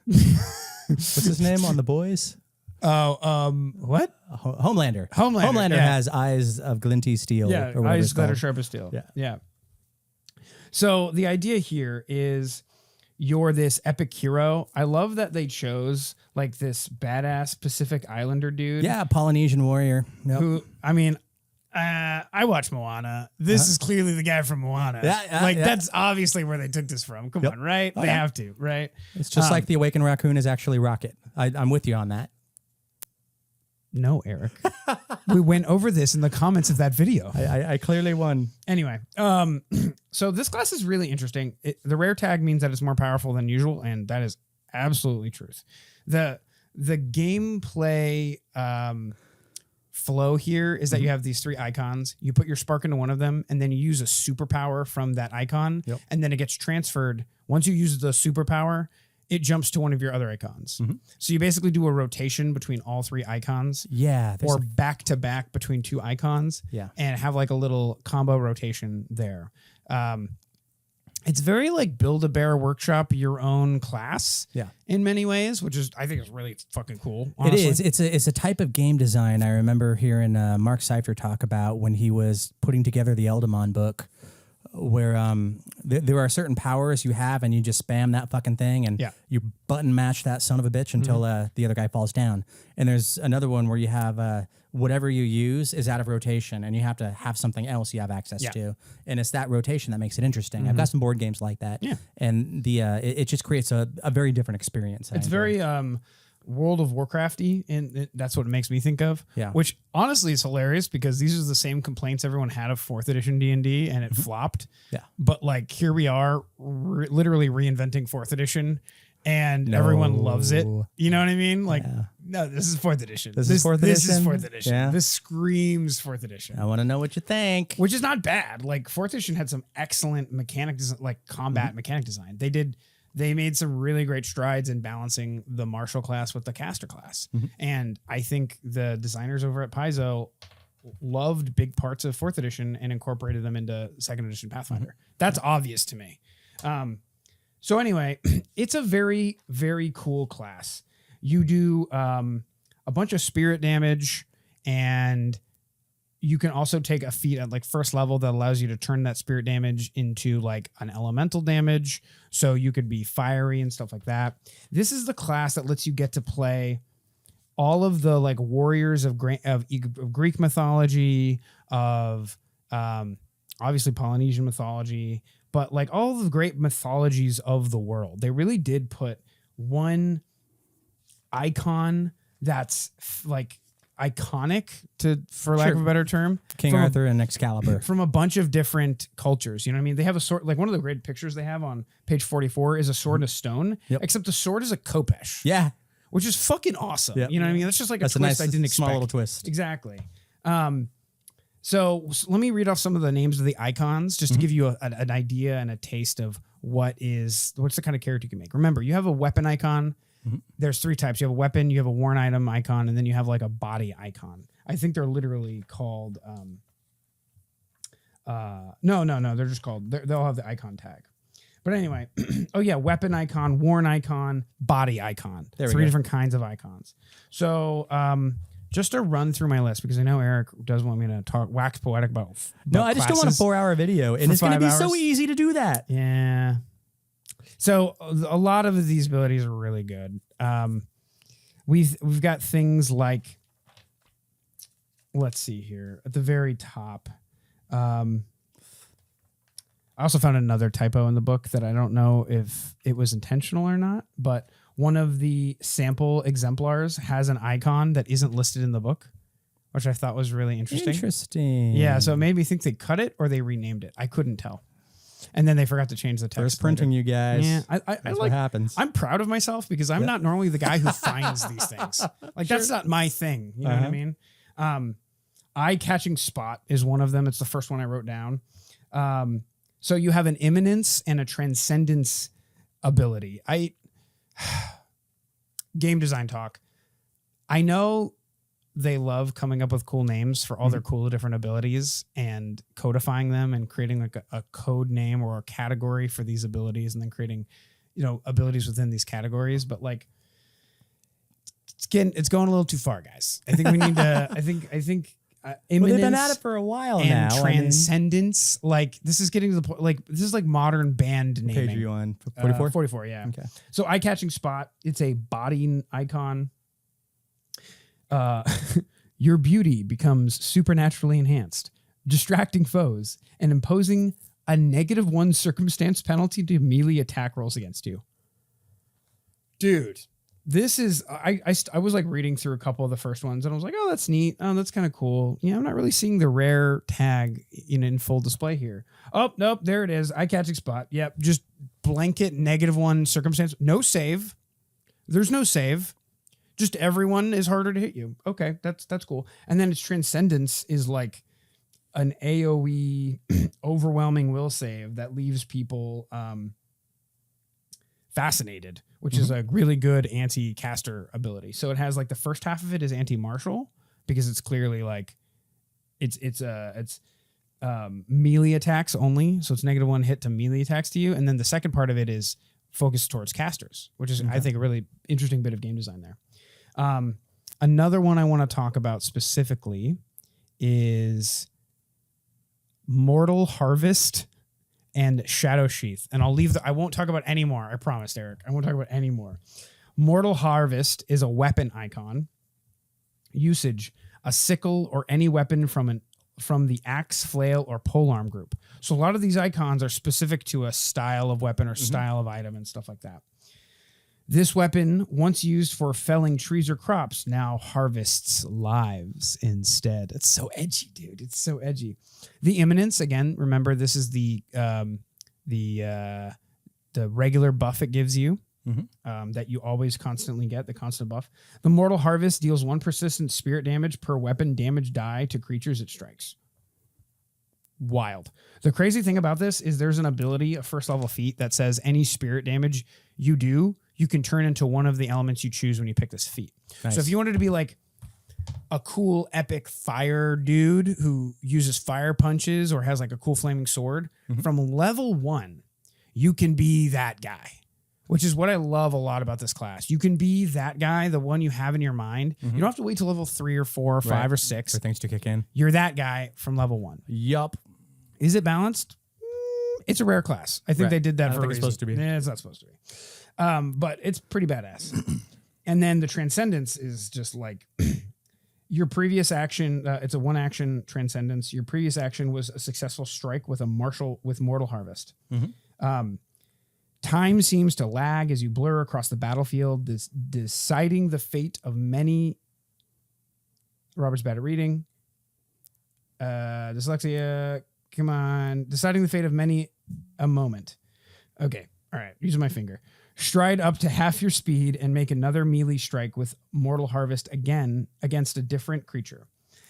B: What's his name on The Boys?
A: Oh, what?
B: Homelander.
A: Homelander
B: has eyes of glinty steel.
A: Yeah,
B: or
A: eyes that are sharp as steel. Yeah. So the idea here is you're this epic hero. I love that they chose like this badass Pacific Islander dude.
B: Yeah, Polynesian warrior. Yep.
A: Who, I mean, I watched Moana. This is clearly the guy from Moana. That's obviously where they took this from. Come on, right? They have to, right?
B: It's just like the awakened raccoon is actually Rocket. I'm with you on that.
A: No, Erik. We went over this in the comments of that video.
B: I clearly won.
A: Anyway, so this class is really interesting. The rare tag means that it's more powerful than usual, and that is absolutely truth. The gameplay flow here is that you have these 3 icons. You put your spark into one of them, and then you use a superpower from that icon, and then it gets transferred. Once you use the superpower, it jumps to one of your other icons. So you basically do a rotation between all 3 icons.
B: Yeah.
A: Or back to back between 2 icons.
B: Yeah.
A: And have like a little combo rotation there. It's very like Build-A-Bear Workshop your own class in many ways, which is, I think is really fucking cool. Honestly.
B: It is. It's a type of game design I remember hearing Mark Seifert talk about when he was putting together the Eldamon book, where there are certain powers you have and you just spam that fucking thing and you button mash that son of a bitch until the other guy falls down. And there's another one where you have whatever you use is out of rotation and you have to have something else you have access to. And it's that rotation that makes it interesting. I've got some board games like that. Yeah. And it just creates a very different experience.
A: It's very World of Warcrafty, and that's what it makes me think of. Yeah. Which honestly is hilarious because these are the same complaints everyone had of 4th edition D&D, and it flopped. Yeah. But like here we are, literally reinventing 4th edition, and everyone loves it. You know what I mean? Like, no, this is 4th edition. This is 4th edition. This is 4th edition. Yeah. This screams 4th edition.
B: I want to know what you think.
A: Which is not bad. Like 4th edition had some excellent mechanic design, like combat mechanic design. They made some really great strides in balancing the martial class with the caster class. And I think the designers over at Paizo loved big parts of 4th edition and incorporated them into 2nd edition Pathfinder. That's obvious to me. So anyway, it's a very, very cool class. You do a bunch of spirit damage, and you can also take a feat at like 1st level that allows you to turn that spirit damage into like an elemental damage. So you could be fiery and stuff like that. This is the class that lets you get to play all of the like warriors of Greek mythology, of obviously Polynesian mythology, but like all of the great mythologies of the world. They really did put one icon that's like iconic for lack of a better term.
B: King Arthur and Excalibur.
A: From a bunch of different cultures. You know what I mean? They have a sword, like one of the great pictures they have on page 44 is a sword and a stone, except the sword is a khopesh.
B: Yeah.
A: Which is fucking awesome. Yep. You know what I mean? That's just like a twist
B: nice,
A: I didn't expect.
B: Small little twist.
A: Exactly. So let me read off some of the names of the icons just to give you an idea and a taste of what's the kind of character you can make. Remember, you have a weapon icon. There's 3 types. You have a weapon, you have a worn item icon, and then you have like a body icon. I think they're literally called no, they're just called, they'll have the icon tag. But anyway, weapon icon, worn icon, body icon. 3 different kinds of icons. So just to run through my list, because I know Erik does want me to wax poetic about
B: no, I just don't want a 4-hour video, and it's going to be so easy to do that.
A: Yeah. So a lot of these abilities are really good. We've got things like, let's see here at the very top. I also found another typo in the book that I don't know if it was intentional or not, but one of the sample exemplars has an icon that isn't listed in the book, which I thought was really interesting.
B: Interesting.
A: Yeah, so it made me think they cut it or they renamed it. I couldn't tell. And then they forgot to change the text.
B: First printing, you guys.
A: Yeah,
B: That's what happens.
A: I'm proud of myself because I'm not normally the guy who finds these things. Like that's not my thing. You know what I mean? Eye-catching spot is one of them. It's the first one I wrote down. So you have an imminence and a transcendence ability. Game design talk. I know they love coming up with cool names for all their cool different abilities and codifying them and creating like a code name or a category for these abilities and then creating, abilities within these categories. But like, it's going a little too far, guys. I think we need to, I think imminence
B: they've been at it for a while
A: and
B: now.
A: transcendence. Like this is getting to the point, like this is like modern band naming.
B: What page are you on? 44?
A: 44, yeah.
B: Okay.
A: So eye-catching spot, it's a body icon. Your beauty becomes supernaturally enhanced, distracting foes, and imposing a -1 circumstance penalty to melee attack rolls against you. Dude, this is I was like reading through a couple of the first ones and I was like, oh, that's neat. Oh, that's kind of cool. Yeah, I'm not really seeing the rare tag in full display here. Oh, nope, there it is. Eye-catching spot. Yep, just blanket -1 circumstance. No save. There's no save. Just everyone is harder to hit you. Okay, that's cool. And then its transcendence is like an AoE overwhelming will save that leaves people fascinated, which is a really good anti-caster ability. So it has like the first half of it is anti-martial because it's clearly like it's melee attacks only. So it's -1 hit to melee attacks to you. And then the second part of it is focused towards casters, which is I think a really interesting bit of game design there. Another one I want to talk about specifically is Mortal Harvest and Shadow Sheath. And I won't talk about any more. I promised, Erik. I won't talk about any more. Mortal Harvest is a weapon icon. Usage, a sickle or any weapon from the axe, flail, or polearm group. So a lot of these icons are specific to a style of weapon or style of item and stuff like that. This weapon, once used for felling trees or crops, now harvests lives instead. It's so edgy, dude. It's so edgy. The imminence, again, remember this is the regular buff it gives you that you always constantly get, the constant buff. The Mortal Harvest deals 1 persistent spirit damage per weapon damage die to creatures it strikes. Wild. The crazy thing about this is there's an ability, a first level feat that says any spirit damage you do, you can turn into one of the elements you choose when you pick this feat. Nice. So if you wanted to be like a cool epic fire dude who uses fire punches or has like a cool flaming sword, from level 1, you can be that guy, which is what I love a lot about this class. You can be that guy, the one you have in your mind. You don't have to wait till level 3 or 4 or 5 or 6
B: for things to kick in.
A: You're that guy from level 1.
B: Yup.
A: Is it balanced? It's a rare class. I think they did that for a reason.
B: It's supposed to be.
A: Yeah, it's not supposed to be. But it's pretty badass. And then the transcendence is just like your previous action. It's a 1-action transcendence. Your previous action was a successful strike with Mortal Harvest. Time seems to lag as you blur across the battlefield, deciding the fate of many Robert's bad at reading. Dyslexia. Come on. Deciding the fate of many a moment. Okay. All right. Using my finger. Stride up to half your speed and make another melee strike with Mortal Harvest again against a different creature.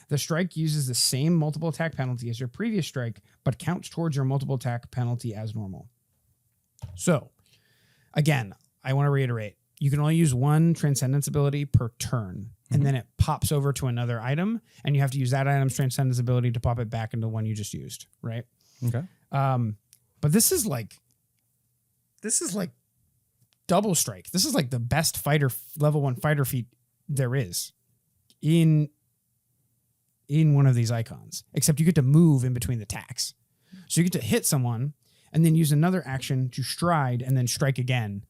A: The strike uses the same multiple attack penalty as your previous strike, but counts towards your multiple attack penalty as normal. So, again, I want to reiterate. You can only use one Transcendence ability per turn, and then it pops over to another item, and you have to use that item's Transcendence ability to pop it back into the one you just used, right?
B: Okay.
A: But this is like double strike. This is like the best level 1 fighter feat there is in one of these icons, except you get to move in between the attacks. So you get to hit someone and then use another action to stride and then strike again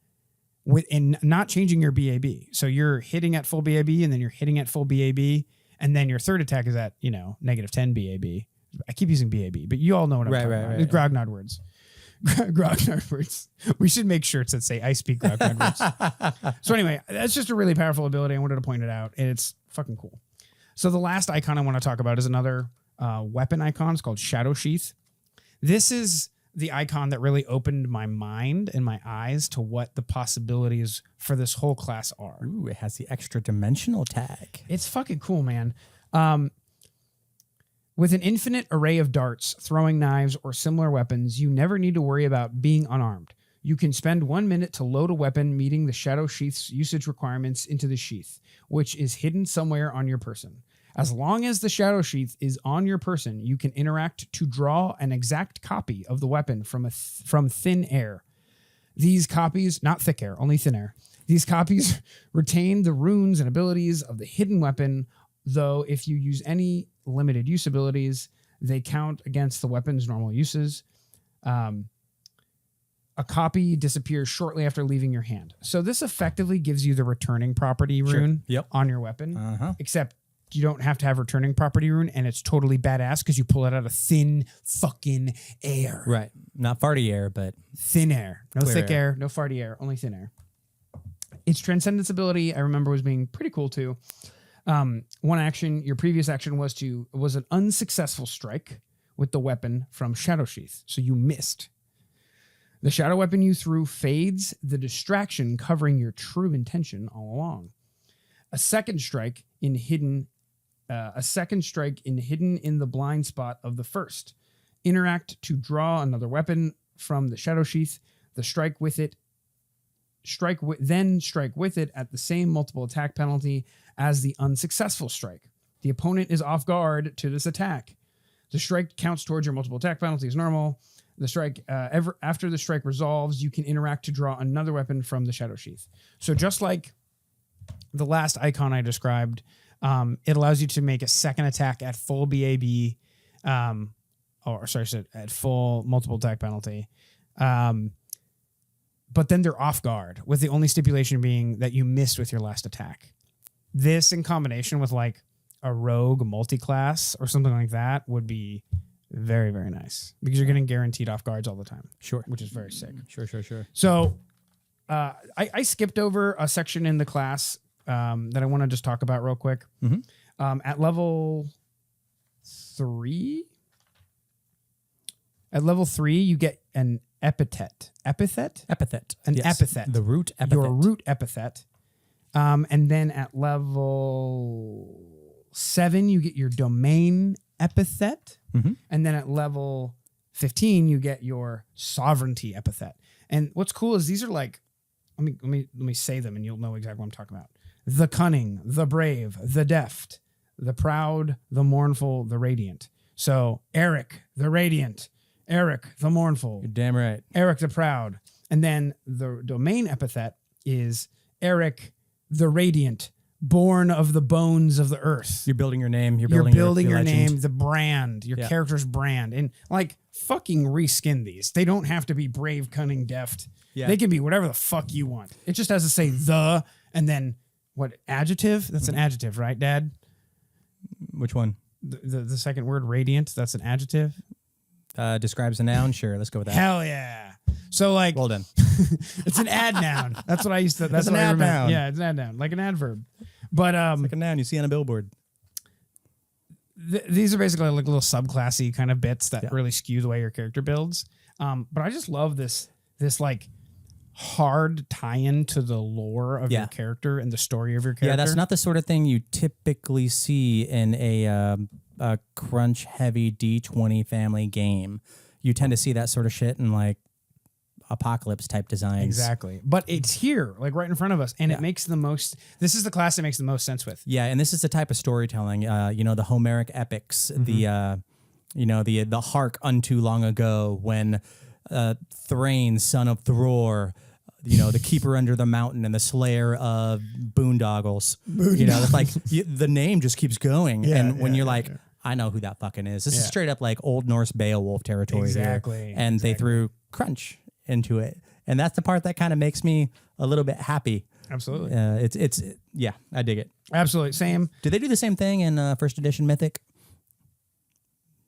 A: and not changing your BAB. So you're hitting at full BAB and then you're hitting at full BAB. And then your third attack is at, -10 BAB. I keep using BAB, but you all know what I'm talking about.
B: Right.
A: It's grognard words. Grognard words. We should make shirts that say I speak grognard words. So anyway, that's just a really powerful ability. I wanted to point it out, and it's fucking cool. So the last icon I want to talk about is another weapon icon. It's called Shadow Sheath. This is the icon that really opened my mind and my eyes to what the possibilities for this whole class are.
B: Ooh, it has the extra dimensional tag.
A: It's fucking cool, man. With an infinite array of darts, throwing knives, or similar weapons, you never need to worry about being unarmed. You can spend 1 minute to load a weapon meeting the Shadow Sheath's usage requirements into the sheath, which is hidden somewhere on your person. As long as the Shadow Sheath is on your person, you can interact to draw an exact copy of the weapon from thin air. These copies, not thick air, only thin air. These copies retain the runes and abilities of the hidden weapon, though if you use any limited use abilities, they count against the weapon's normal uses. A copy disappears shortly after leaving your hand. So this effectively gives you the returning property rune on your weapon, except you don't have to have returning property rune, and it's totally badass because you pull it out of thin fucking air.
B: Right. Not farty air, but
A: thin air. No
B: clear
A: thick air, no farty air, only thin air. Its Transcendence ability, I remember, was being pretty cool too. One action, your previous action was an unsuccessful strike with the weapon from Shadow Sheath. So you missed. The shadow weapon you threw fades the distraction covering your true intention all along. A second strike hidden in the blind spot of the first. Interact to draw another weapon from the Shadow Sheath. Strike with it at the same multiple attack penalty as the unsuccessful strike. The opponent is off guard to this attack. The strike counts towards your multiple attack penalty as normal. The strike after the strike resolves, you can interact to draw another weapon from the Shadow Sheath. So just like the last icon I described, it allows you to make a second attack at full BAB, at full multiple attack penalty. But then they're off guard, with the only stipulation being that you missed with your last attack. This, in combination with like a rogue multi-class or something like that, would be very, very nice, because you're getting guaranteed off guards all the time. Sure. Which is very sick.
B: Sure.
A: So I skipped over a section in the class that I want to just talk about real quick. At level 3, you get an epithet. Epithet? An epithet.
B: The root epithet.
A: Your root epithet. And then at level 7, you get your domain epithet. And then at level 15, you get your sovereignty epithet. And what's cool is these are like, let me say them and you'll know exactly what I'm talking about. The cunning, the brave, the deft, the proud, the mournful, the radiant. So Erik, the radiant, Erik, the mournful.
B: You're damn right.
A: Erik, the proud. And then the domain epithet is Erik, the radiant, born of the bones of the earth.
B: You're building your name. You're
A: building your
B: legend.
A: name, the brand, your character's brand. And like, fucking reskin these. They don't have to be brave, cunning, deft. Yeah. They can be whatever the fuck you want. It just has to say the, and then what, adjective? That's an adjective, right, Dad?
B: Which one?
A: The second word, radiant, that's an adjective.
B: Describes a noun. Sure, let's go with that.
A: Hell yeah. So like,
B: well done.
A: It's an adnoun. That's what I used to. That's
B: an
A: what I remember.
B: adnoun.
A: Yeah, it's an adnoun, like an adverb. But
B: it's like a noun you see on a billboard.
A: these are basically like little subclassy kind of bits that really skew the way your character builds. But I just love this like hard tie-in to the lore of your character and the story of your character.
B: Yeah, that's not the sort of thing you typically see in a crunch-heavy D20 family game. You tend to see that sort of shit in like apocalypse type designs.
A: Exactly. But it's here, like right in front of us, and it makes the most. This is the class that makes the most sense with.
B: Yeah, and this is the type of storytelling. The Homeric epics, the hark unto long ago when Thrain, son of Thror, the keeper under the mountain and the slayer of boondoggles. It's like the name just keeps going. And when you're like, I know who that fucking is. This is straight up like Old Norse Beowulf territory here. And they threw crunch into it. And that's the part that kind of makes me a little bit happy.
A: Absolutely.
B: I dig it.
A: Absolutely. Same.
B: Did they do the same thing in first edition Mythic?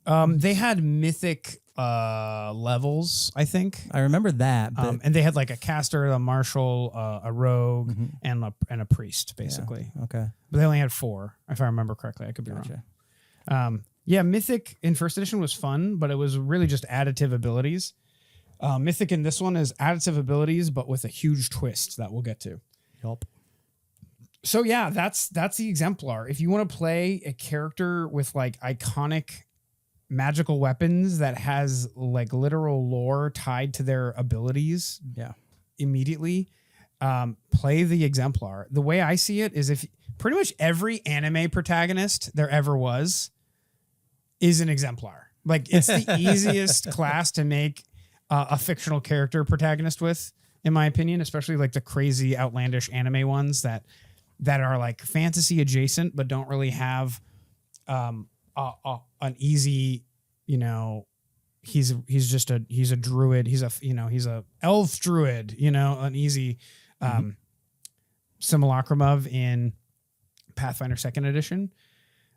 A: They had Mythic levels, I think.
B: I remember that. But
A: and they had like a caster, a marshal, a rogue, and a priest, basically.
B: Yeah, okay.
A: But they only had 4, if I remember correctly. I could be wrong. Mythic in first edition was fun, but it was really just additive abilities. Mythic in this one is additive abilities, but with a huge twist that we'll get to.
B: Yup.
A: So yeah, that's the Exemplar. If you want to play a character with like iconic magical weapons that has like literal lore tied to their abilities immediately, play the Exemplar. The way I see it is if pretty much every anime protagonist there ever was is an Exemplar. Like it's the easiest class to make a fictional character protagonist with, in my opinion, especially like the crazy outlandish anime ones that are like fantasy adjacent, but don't really have an easy, he's a druid. He's a elf druid, an easy simulacrum of in Pathfinder 2nd edition.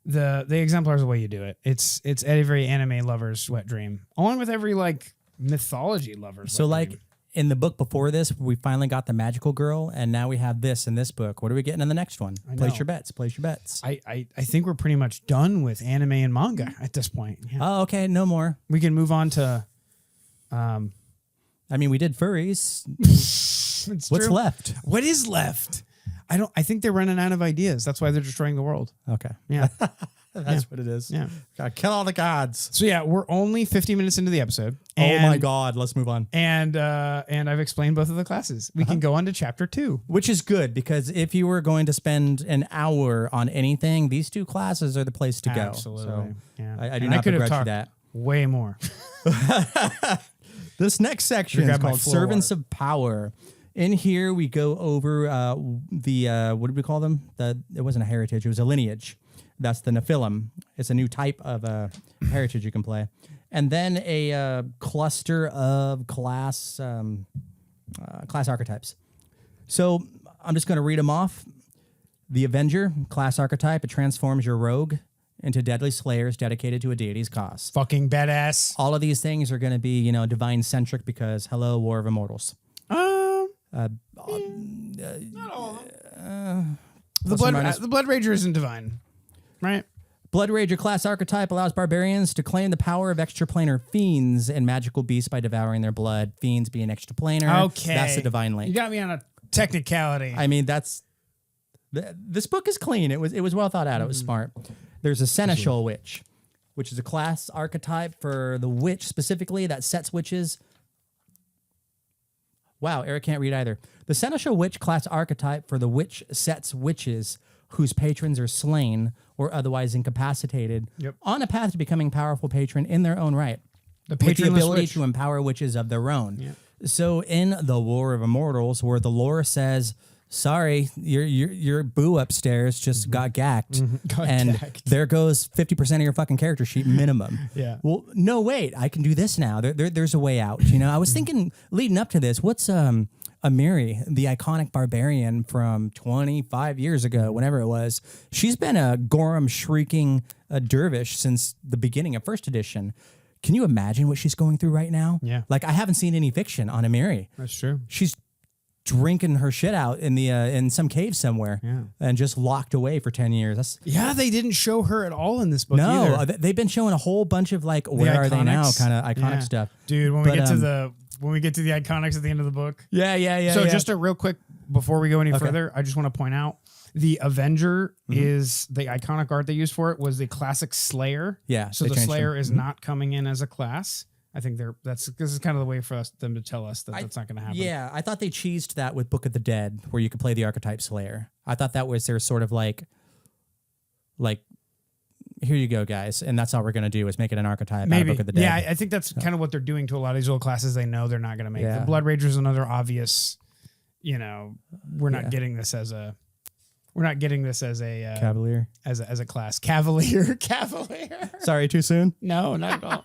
A: The Exemplar is the way you do it. It's every anime lover's wet dream, along with every like mythology lover's
B: so
A: wet
B: like
A: dream.
B: In the book before this, we finally got the magical girl, and now we have this in this book. What are we getting in the next one? Place your bets.
A: I think we're pretty much done with anime and manga at this point. Yeah.
B: Oh, okay. No more.
A: We can move on to.
B: We did furries. What's
A: true.
B: left?
A: What is left? I think they're running out of ideas. That's why they're destroying the world.
B: Okay.
A: Yeah.
B: That's what it is.
A: Yeah.
B: Gotta kill all the gods.
A: So yeah, we're only 50 minutes into the episode.
B: Oh my God. Let's move on.
A: And I've explained both of the classes. We can go on to chapter 2.
B: Which is good because if you were going to spend an hour on anything, these 2 classes are the place to go.
A: Absolutely.
B: So
A: yeah.
B: I do not begrudge you that.
A: Way more.
B: This next section is called Servants of Power. In here, we go over what did we call them? It wasn't a heritage. It was a lineage. That's the Nephilim. It's a new type of heritage you can play. And then a cluster of class archetypes. So I'm just going to read them off. The Avenger, class archetype. It transforms your rogue into deadly slayers dedicated to a deity's cause.
A: Fucking badass.
B: All of these things are going to be, divine-centric because, hello, War of Immortals.
A: Not all of them. The Blood Rager isn't divine, right?
B: Blood Rager class archetype allows barbarians to claim the power of extraplanar fiends and magical beasts by devouring their blood. Fiends being extraplanar.
A: Okay.
B: That's the divine link.
A: You got me on a technicality.
B: This book is clean. It was well thought out. It was smart. There's a Seneschal Witch, which is a class archetype for the witch specifically that sets witches. Wow, Erik can't read either. The Seneschal Witch class archetype for the witch sets witches whose patrons are slain or otherwise incapacitated on a path to becoming powerful patron in their own right. With the ability to empower witches of their own. Yep. So in the War of Immortals, where the lore says, sorry, your boo upstairs just got gacked. There goes 50% of your fucking character sheet minimum.
A: Yeah.
B: Well, no, wait, I can do this now. There's a way out. I was thinking leading up to this, what's Amiri, the iconic barbarian from 25 years ago, whenever it was, she's been a Gorham shrieking dervish since the beginning of first edition. Can you imagine what she's going through right now?
A: Yeah.
B: Like, I haven't seen any fiction on Amiri.
A: That's true.
B: She's drinking her shit out in the in some cave somewhere, and just locked away for 10 years.
A: They didn't show her at all in this book.
B: No,
A: either.
B: they've been showing a whole bunch of like where are they now kind of iconic stuff,
A: dude. When we get to the iconics at the end of the book, So just a real quick before we go any further, I just want to point out the Avenger is the iconic art they used for it was the classic Slayer.
B: Yeah,
A: so the Slayer is not coming in as a class. I think this is kind of the way for them to tell us that that's not going to happen.
B: Yeah, I thought they cheesed that with Book of the Dead, where you could play the archetype Slayer. I thought that was their sort of like, here you go, guys, and that's all we're going to do is make it an archetype out of Book of the Dead.
A: Yeah, I think that's kind of what they're doing to a lot of these old classes. They know they're not going to make. The Blood Rager is another obvious. We're not getting this as a. We're not getting this as a
B: Cavalier
A: as a class. Cavalier.
B: Sorry, too soon.
A: No, not at all.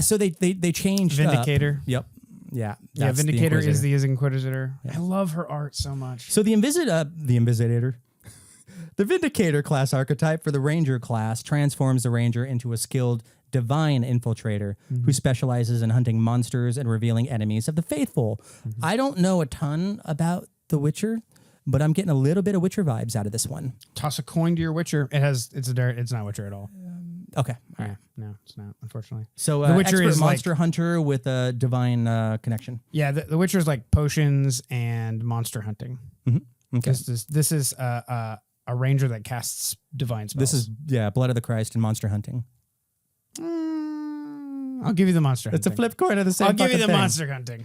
B: So they changed
A: Vindicator.
B: Yep. Yeah.
A: Vindicator is the Inquisitor. Yeah. I love her art so much.
B: So the Invisitator. The Vindicator class archetype for the Ranger class transforms the Ranger into a skilled divine infiltrator who specializes in hunting monsters and revealing enemies of the faithful. I don't know a ton about The Witcher, but I'm getting a little bit of Witcher vibes out of this one.
A: Toss a coin to your Witcher. It's not Witcher at all.
B: Okay. All right.
A: No, it's not, unfortunately.
B: So
A: the Witcher is
B: monster hunter with a divine connection.
A: Yeah, the Witcher is like potions and monster hunting.
B: Okay.
A: This is a ranger that casts divine spells.
B: This is Blood of the Christ and monster hunting.
A: I'll give you the monster hunting.
B: It's a flip coin of the same
A: I'll give you the
B: thing.
A: monster hunting.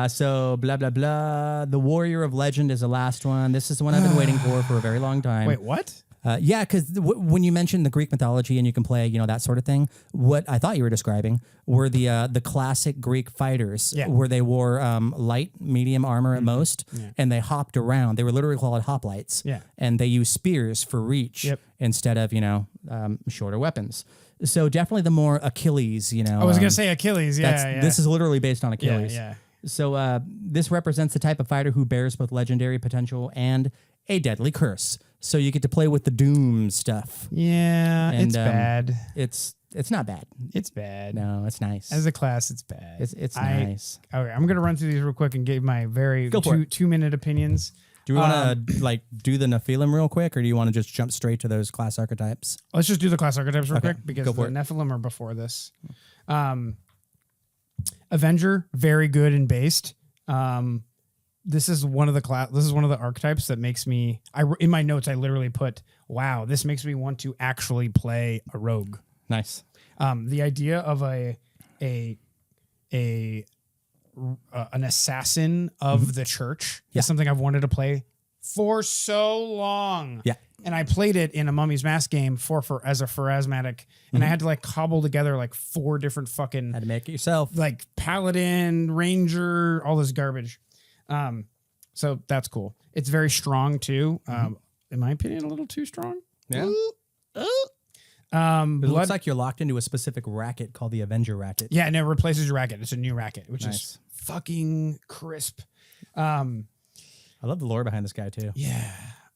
B: So blah, blah, blah. The Warrior of Legend is the last one. This is the one I've been waiting for a very long time.
A: Wait, what?
B: Because when you mentioned the Greek mythology and you can play, that sort of thing, what I thought you were describing were the classic Greek fighters where they wore light, medium armor at most, and they hopped around. They were literally called hoplites. Yeah. And they used spears for reach instead of, shorter weapons. So definitely the more Achilles, I
A: was going to say Achilles,
B: This is literally based on Achilles.
A: Yeah.
B: So this represents the type of fighter who bears both legendary potential and a deadly curse. So you get to play with the doom stuff.
A: Yeah, and, it's bad.
B: It's not bad.
A: It's bad.
B: No, it's nice.
A: As a class, it's bad.
B: It's nice.
A: Okay, I'm going to run through these real quick and give my very 2-minute opinions.
B: Do we want to do the Nephilim real quick, or do you want to just jump straight to those class archetypes?
A: Let's just do the class archetypes real quick because the Nephilim are before this. Avenger, very good and based. This is one of the archetypes that makes me. In my notes, I literally put, "Wow, this makes me want to actually play a rogue."
B: Nice.
A: The idea of an assassin of the church is something I've wanted to play for so long. Yeah. And I played it in a Mummy's Mask game as a pharasmatic, and I had to cobble together 4 different fucking.
B: Had to make it yourself.
A: Paladin, Ranger, all this garbage. So that's cool. It's very strong too. In my opinion, a little too strong.
B: Yeah. It looks like you're locked into a specific racket called the Avenger racket.
A: Yeah, and it replaces your racket. It's a new racket, which is fucking crisp.
B: I love the lore behind this guy too.
A: Yeah.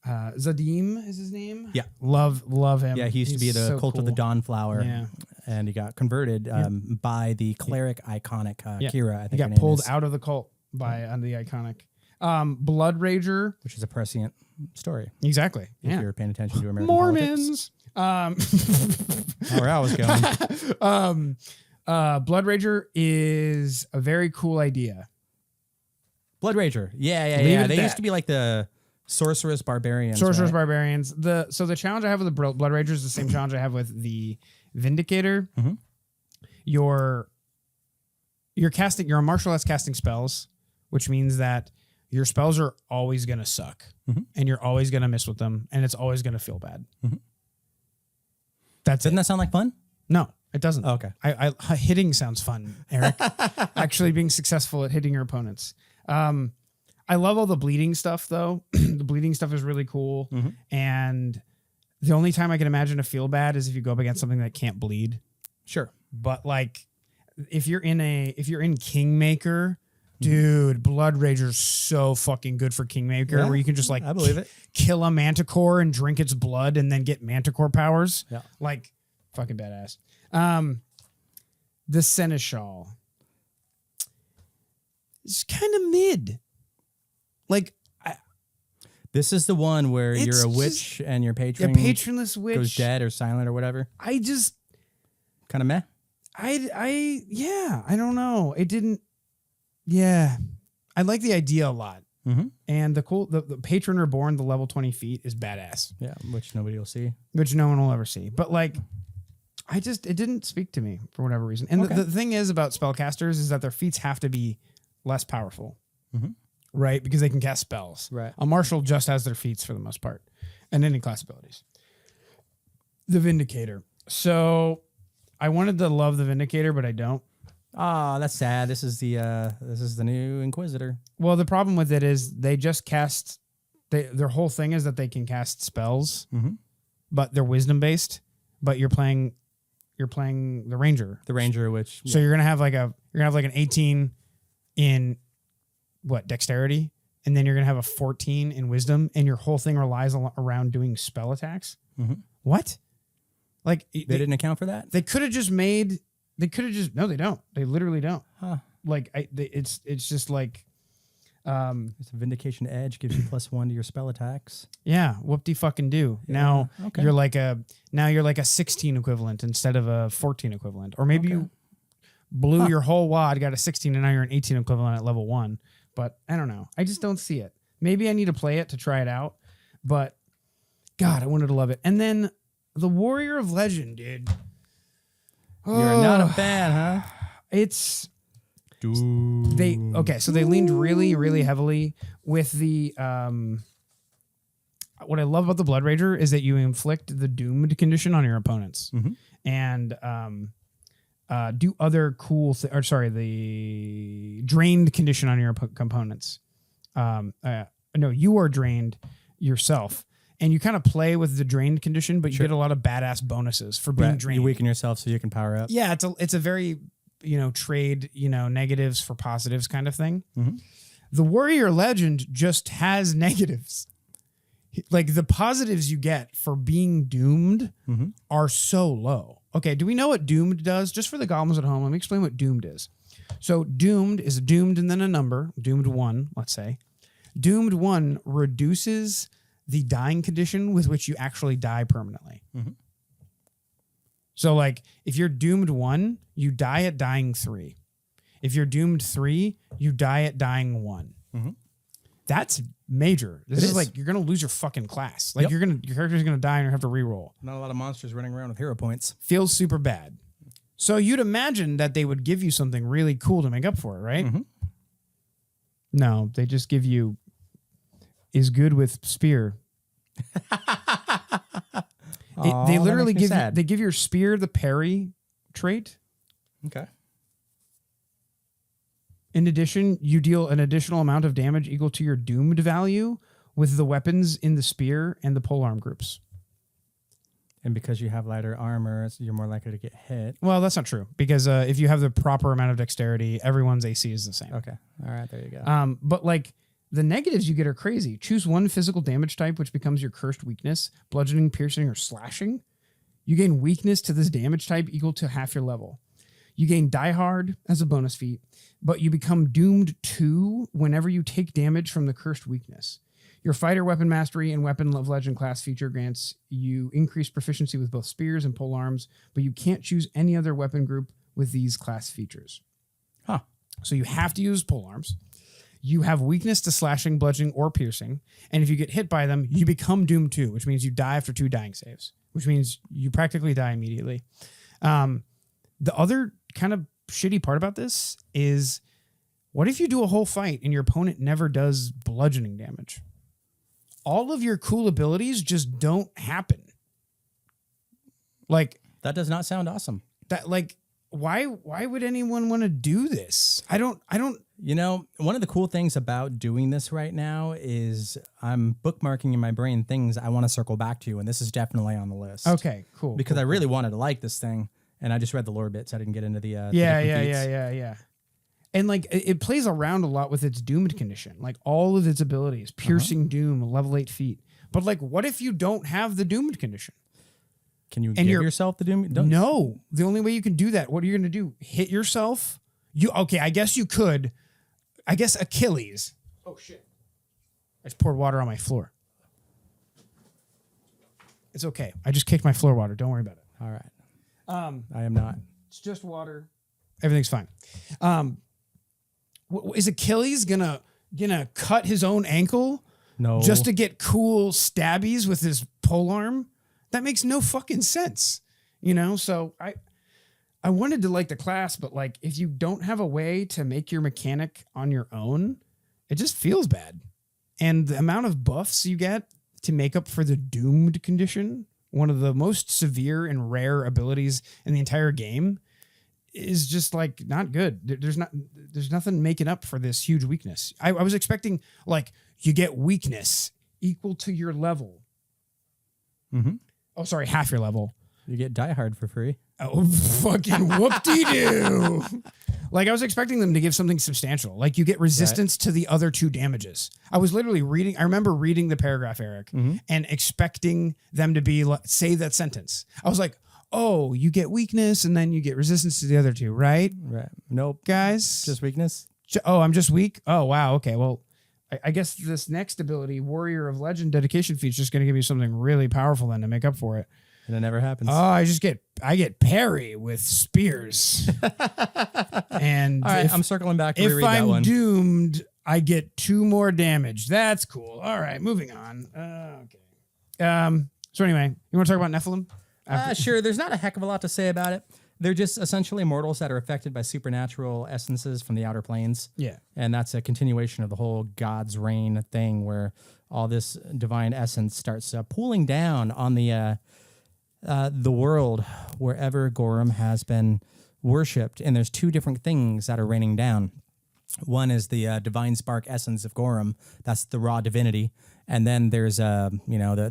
A: Zadim is his name.
B: Yeah.
A: Love him.
B: Yeah, he used to be the Cult of the Dawnflower.
A: Yeah.
B: And he got converted by the cleric iconic Kira, I think.
A: He got pulled out of the cult by the iconic. Blood Rager.
B: Which is a prescient story.
A: Exactly.
B: If you're paying attention to American
A: Mormons.
B: Politics. Where I was going.
A: Blood Rager is a very cool idea.
B: Blood Rager. Yeah. They used to be like the Sorceress Barbarians.
A: Barbarians. So the challenge I have with the Blood Rager is the same challenge I have with the Vindicator. You're a martial arts casting spells, which means that your spells are always going to suck and you're always going to miss with them and it's always going to feel bad.
B: Doesn't that sound like fun?
A: No, it doesn't.
B: Oh, okay.
A: Hitting sounds fun, Eric. Actually being successful at hitting your opponents. I love all the bleeding stuff though. The bleeding stuff is really cool. And the only time I can imagine to feel bad is if you go up against something that can't bleed.
B: Sure.
A: But if you're in Kingmaker, dude, Blood Rager's so fucking good for Kingmaker, where you can just
B: I believe it.
A: Kill a manticore and drink its blood and then get manticore powers.
B: Yeah.
A: Fucking badass. The Seneschal. is kind of mid. Like,
B: This is the one where
A: It's
B: you're a
A: just-
B: witch and your patron
A: patronless witch
B: goes dead or silent or whatever.
A: I just,
B: Kind of meh.
A: I don't know. It didn't. Yeah, I like the idea a lot.
B: Mm-hmm.
A: And the patron reborn, the level 20 feet is badass,
B: Yeah, which nobody will see.
A: which no one will ever see. But like, it didn't speak to me for whatever reason. And
B: Okay.
A: the thing is about spellcasters is that their feats have to be less powerful,
B: Mhm.
A: right? Because they can cast spells.
B: Right.
A: A marshal just has their feats for the most part, and any class abilities. The Vindicator. So I wanted to love the Vindicator, but I don't.
B: Ah, that's sad. This is the new Inquisitor.
A: Well, the problem with it is they just cast. Their whole thing is that they can cast spells,
B: Mm-hmm.
A: but they're wisdom based. But you're playing the ranger.
B: The Ranger, which
A: So you're gonna have like an 18 in what dexterity, and then you're gonna have a 14 in wisdom, and your whole thing relies around doing spell attacks.
B: Mhm.
A: What? Like
B: they didn't account for that.
A: They could have just made. They could have just no. They don't. They literally don't.
B: Huh.
A: Like it's just like.
B: It's a Vindication Edge, gives you +1 to your spell attacks.
A: Yeah, whoop-de fucking do.
B: Yeah,
A: Now
B: okay.
A: you're like a 16 equivalent instead of a 14 equivalent, or maybe you blew your whole wad, got a 16, and now you're an 18 equivalent at level 1. But I don't know. I just don't see it. Maybe I need to play it to try it out. But God, I wanted to love it. And then the Warrior of Legend, dude.
B: You're not a fan, huh?
A: It's. So they leaned really, really heavily with the what I love about the Blood Rager is that you inflict the doomed condition on your opponents and do other cool the drained condition on your components. No, you are drained yourself, and you kind of play with the drained condition, but you get a lot of badass bonuses for being drained.
B: You weaken yourself so you can power up.
A: Yeah, it's a very trade, negatives for positives kind of thing.
B: Mm-hmm.
A: The Warrior Legend just has negatives. Like the positives you get for being doomed are so low. Okay, do we know what doomed does? Just for the goblins at home, let me explain what doomed is. So doomed is doomed and then a number, doomed 1, let's say. Doomed 1 reduces the dying condition with which you actually die permanently.
B: Mm-hmm.
A: So like if you're doomed 1, you die at dying 3. If you're doomed 3, you die at dying 1.
B: Mm-hmm.
A: That's major. This is
B: is.
A: like you're gonna lose your fucking class. Like
B: Yep.
A: your character's gonna die and you have to reroll.
B: Not a lot of monsters running around with hero points.
A: Feels super bad. So you'd imagine that they would give you something really cool to make up for it, right?
B: Mhm.
A: No, they just give you is good with spear. They literally give your spear the parry trait.
B: Okay.
A: In addition, you deal an additional amount of damage equal to your doomed value with the weapons in the spear and the polearm groups.
B: And because you have lighter armor, you're more likely to get hit.
A: Well, that's not true because if you have the proper amount of dexterity, everyone's AC is the same.
B: Okay. All right. There you go.
A: But like the negatives you get are crazy. Choose one physical damage type, which becomes your cursed weakness: bludgeoning, piercing, or slashing. You gain weakness to this damage type equal to half your level. You gain Die Hard as a bonus feat, but you become doomed 2 whenever you take damage from the cursed weakness. Your fighter weapon mastery and weapon of legend class feature grants you increased proficiency with both spears and polearms, but you can't choose any other weapon group with these class features.
B: Huh.
A: So you have to use polearms. You have weakness to slashing, bludgeoning, or piercing, and if you get hit by them, you become doomed 2, which means you die after 2 dying saves, which means you practically die immediately. The other kind of shitty part about this is, what if you do a whole fight and your opponent never does bludgeoning damage? All of your cool abilities just don't happen. Like
B: That does not sound awesome.
A: that. Like why would anyone want to do this? I don't.
B: You know, one of the cool things about doing this right now is I'm bookmarking in my brain things I want to circle back to, and this is definitely on the list.
A: Okay, cool.
B: Because I really wanted to like this thing, and I just read the lore bits. I didn't get into the
A: Yeah. And like it plays around a lot with its doomed condition, like all of its abilities, piercing doom, level 8 feet. But like, what if you don't have the doomed condition?
B: Can you
A: And
B: give
A: you're-
B: yourself the doom?
A: No, the only way you can do that, what are you going to do? Hit yourself? I guess you could. I guess Achilles. Oh shit! I just poured water on my floor. It's okay. I just kicked my floor water. Don't worry about it.
B: All right. I am not.
A: It's just water. Everything's fine. Is Achilles gonna cut his own ankle?
B: No.
A: Just to get cool stabbies with his polearm? That makes no fucking sense. You know, so I wanted to like the class, but like if you don't have a way to make your mechanic on your own, it just feels bad. And the amount of buffs you get to make up for the doomed condition, one of the most severe and rare abilities in the entire game, is just like not good. There's nothing making up for this huge weakness. I was expecting like you get weakness equal to your level.
B: Mm-hmm.
A: Oh, sorry, half your level.
B: You get Die Hard for free.
A: Oh, fucking whoop-de-doo. Like, I was expecting them to give something substantial. Like, you get resistance to the other 2 damages. I was literally reading, I remember reading the paragraph, Erik, and expecting them to be, say that sentence. I was like, oh, you get weakness, and then you get resistance to the other 2, right?
B: Right. Nope.
A: Guys?
B: Just weakness?
A: Oh, I'm just weak? Oh, wow, okay, well, I guess this next ability, Warrior of Legend Dedication Feat, is just going to give me something really powerful then to make up for it.
B: And it never happens.
A: Oh, I get parry with spears. And
B: all right, I'm circling back to
A: if
B: reread that
A: I'm
B: one.
A: doomed, I get 2 more damage. That's cool. All right, moving on. Okay. So anyway, you want to talk about Nephilim?
B: Sure. There's not a heck of a lot to say about it. They're just essentially mortals that are affected by supernatural essences from the outer planes.
A: Yeah.
B: And that's a continuation of the whole God's reign thing where all this divine essence starts pooling down on the world wherever Gorum has been worshipped. And there's 2 different things that are raining down. One is the divine spark essence of Gorum. That's the raw divinity. And then there's, the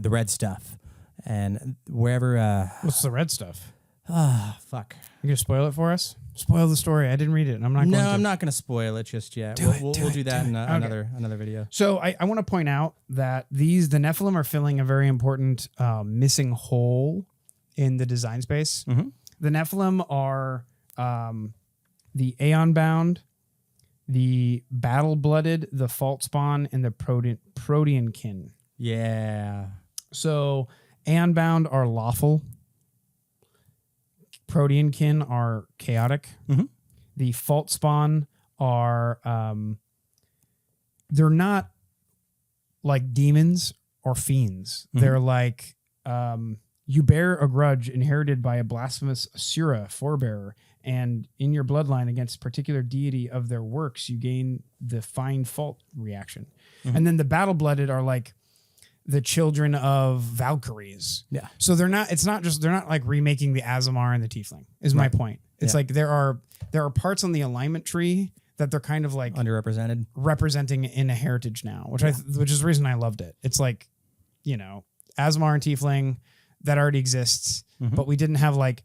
B: red stuff. And wherever...
A: What's the red stuff?
B: Fuck.
A: You gonna spoil it for us? Spoil the story. I didn't read it, and I'm not going to.
B: No, I'm not going to spoil it just yet. We'll do that in another video.
A: So I want to point out that the Nephilim are filling a very important missing hole in the design space.
B: Mm-hmm.
A: The Nephilim are the Aeon Bound, the Battle Blooded, the Fault Spawn, and the Protean Kin.
B: Yeah.
A: So Aeon Bound are lawful. Protean Kin are chaotic.
B: Mm-hmm.
A: The Fault Spawn are they're not like demons or fiends. Mm-hmm. They're like you bear a grudge inherited by a blasphemous Asura forebearer, and in your bloodline against particular deity of their works, you gain the Find Fault reaction. Mm-hmm. And then the Battle Blooded are like the children of Valkyries.
B: Yeah.
A: So they're not like remaking the Azamar and the Tiefling is my point. It's like there are parts on the alignment tree that they're kind of like
B: underrepresented,
A: representing in a heritage now, which is the reason I loved it. It's like, Azamar and Tiefling that already exists, but we didn't have like,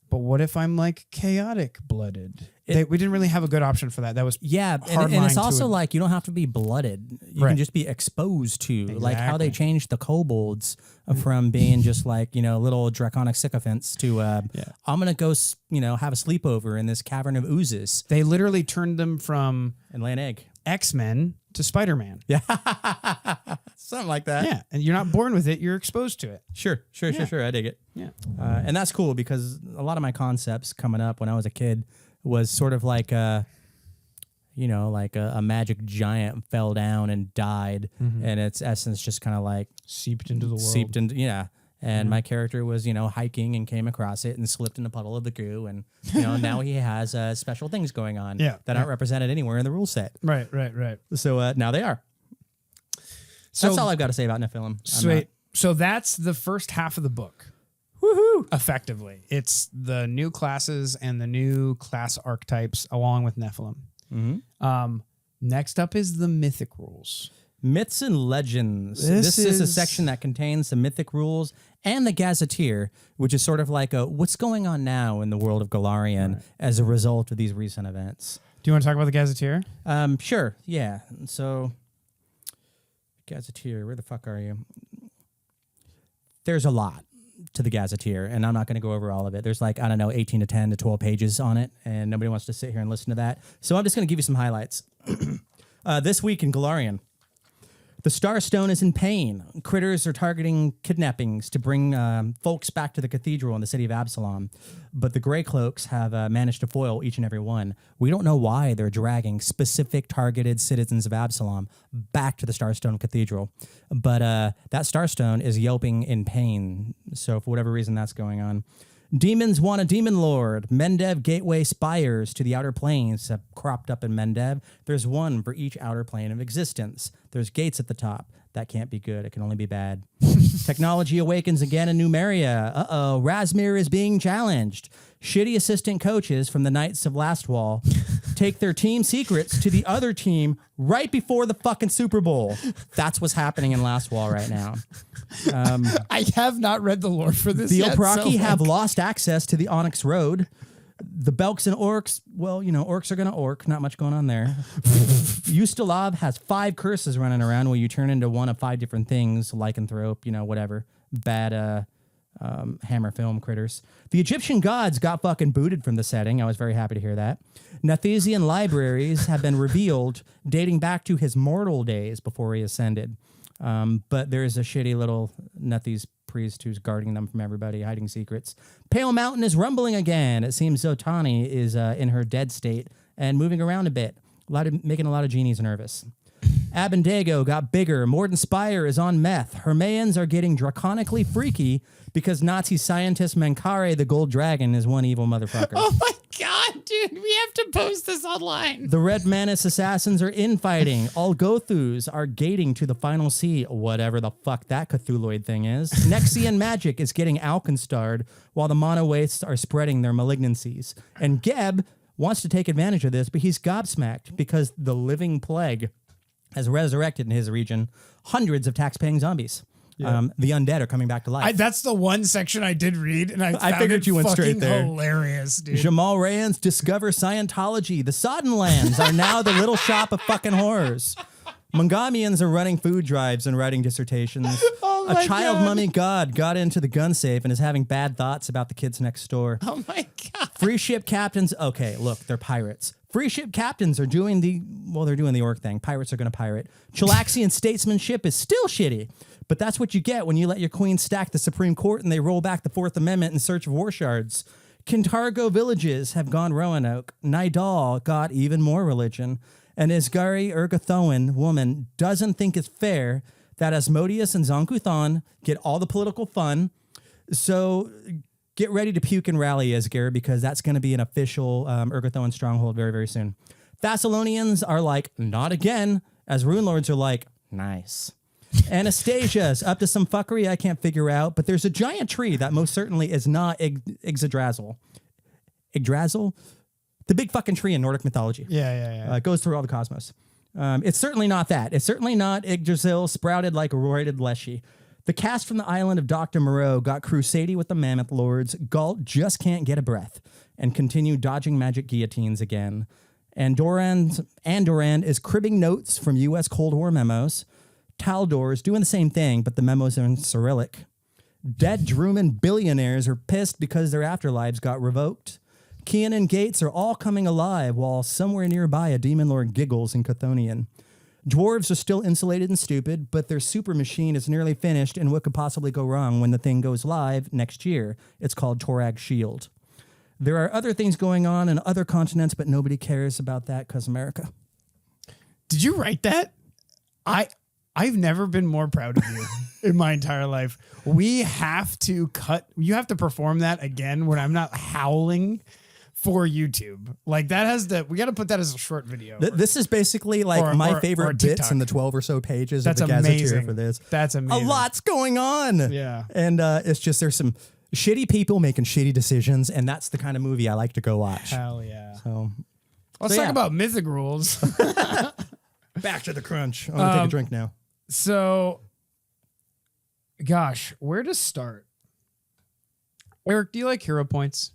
A: but what if I'm like chaotic blooded? We didn't really have a good option for that. That was
B: and it's also like you don't have to be blooded. You can just be exposed to like how they changed the kobolds from being just like little draconic sycophants to I'm gonna go have a sleepover in this cavern of oozes.
A: They literally turned them from
B: and lay an egg
A: X-Men to Spider-Man.
B: Yeah, something like that.
A: Yeah, and you're not born with it; you're exposed to it.
B: Sure. I dig it.
A: Yeah,
B: and that's cool because a lot of my concepts coming up when I was a kid was sort of like a magic giant fell down and died, and its essence just kind of like
A: seeped into the world.
B: And my character was hiking and came across it and slipped in a puddle of the goo, and now he has special things going on that aren't represented anywhere in the rule set.
A: Right.
B: So now they are. So that's all I've got to say about Nephilim.
A: Sweet. So that's the first half of the book.
B: Woohoo!
A: Effectively, it's the new classes and the new class archetypes along with Nephilim.
B: Mm-hmm.
A: Next up is the mythic rules.
B: Myths and legends. This is a section that contains the mythic rules and the Gazetteer, which is sort of like what's going on now in the world of Golarion as a result of these recent events.
A: Do you want to talk about the Gazetteer?
B: Sure. Yeah. So, Gazetteer, where the fuck are you? There's a lot. to the Gazetteer, and I'm not going to go over all of it. There's like, I don't know, 18 to 10 to 12 pages on it, and nobody wants to sit here and listen to that. So I'm just going to give you some highlights. This week in Golarion, the Starstone is in pain. Critters are targeting kidnappings to bring folks back to the cathedral in the city of Absalom. But the Grey Cloaks have managed to foil each and every one. We don't know why they're dragging specific targeted citizens of Absalom back to the Starstone Cathedral. But that Starstone is yelping in pain. So for whatever reason, that's going on. Demons want a demon lord. Mendev gateway spires to the outer planes have cropped up in Mendev. There's one for each outer plane of existence. There's gates at the top. That can't be good. It can only be bad. Technology awakens again in Numeria. Uh-oh, Razmir is being challenged. Shitty assistant coaches from the Knights of Lastwall take their team secrets to the other team right before the fucking Super Bowl. That's what's happening in Lastwall right now.
A: I have not read the lore for this
B: The
A: yet.
B: Opraki have lost access to the Onyx Road. The Belks and Orcs, well, you know, Orcs are going to Orc. Not much going on there. Ustalav has 5 curses running around where you turn into one of 5 different things, lycanthrope, you know, whatever. Bad hammer film critters. The Egyptian gods got fucking booted from the setting. I was very happy to hear that. Nethesian libraries have been revealed dating back to his mortal days before he ascended. But there is a shitty little Nethes priest who's guarding them from everybody, hiding secrets. Pale Mountain is rumbling again. It seems Zotani is in her dead state and moving around a bit, making a lot of genies nervous. Abendego got bigger. Morden Spire is on meth. Hermayans are getting draconically freaky because Nazi scientist Mankare the Gold Dragon is one evil motherfucker.
A: Oh my god, dude, we have to post this online.
B: The Red Manus assassins are infighting. All Gothus are gating to the final sea, whatever the fuck that Cthulhuid thing is. Nexian magic is getting Alkenstarred while the Monowastes are spreading their malignancies. And Geb wants to take advantage of this, but he's gobsmacked because the living plague has resurrected in his region hundreds of tax-paying zombies. Yeah. The undead are coming back to life.
A: That's the one section I did read, and I
B: figured you went straight there.
A: Hilarious, dude.
B: Jamal Rayans discover Scientology. The Sodden lands are now the little shop of fucking horrors. Mongamians are running food drives and writing dissertations.
A: Oh
B: a child mummy god got into the gun safe and is having bad thoughts about the kids next door.
A: Oh my god.
B: Free ship captains. Okay, look, they're pirates. Free ship captains are doing they're doing the orc thing. Pirates are going to pirate. Chilaxian statesmanship is still shitty. But that's what you get when you let your queen stack the Supreme Court and they roll back the 4th Amendment in search of war shards. Kintargo villages have gone Roanoke. Nidal got even more religion. And Isgari Ergothoan woman doesn't think it's fair that Asmodeus and Zonkuthon get all the political fun. So get ready to puke and rally, Isgar, because that's going to be an official Ergothoan stronghold very, very soon. Thessalonians are like, not again, as Rune Lords are like, nice. Anastasia's up to some fuckery I can't figure out, but there's a giant tree that most certainly is not Yggdrasil. Yggdrasil? The big fucking tree in Nordic mythology.
A: Yeah.
B: It goes through all the cosmos. It's certainly not that. It's certainly not Yggdrasil sprouted like a roided leshy. The cast from the island of Dr. Moreau got crusadey with the Mammoth Lords. Galt just can't get a breath and continue dodging magic guillotines again. And Andorand is cribbing notes from U.S. Cold War memos. Taldor is doing the same thing, but the memos are in Cyrillic. Dead Druman billionaires are pissed because their afterlives got revoked. Kian and Gates are all coming alive, while somewhere nearby a demon lord giggles in Chthonian. Dwarves are still insulated and stupid, but their super machine is nearly finished, and what could possibly go wrong when the thing goes live next year? It's called Torag Shield. There are other things going on in other continents, but nobody cares about that because America.
A: Did you write that? I've never been more proud of you in my entire life. You have to perform that again when I'm not howling for YouTube. Like we got to put that as a short video.
B: This is basically like my favorite bits in the 12 or so pages of the Gazetteer for this.
A: That's amazing.
B: A lot's going on.
A: Yeah.
B: And it's just, there's some shitty people making shitty decisions, and that's the kind of movie I like to go watch.
A: Hell yeah.
B: So
A: let's talk about Mythic rules.
B: Back to the crunch. I'm going to take a drink now.
A: So, gosh, where to start? Erik, do you like hero points?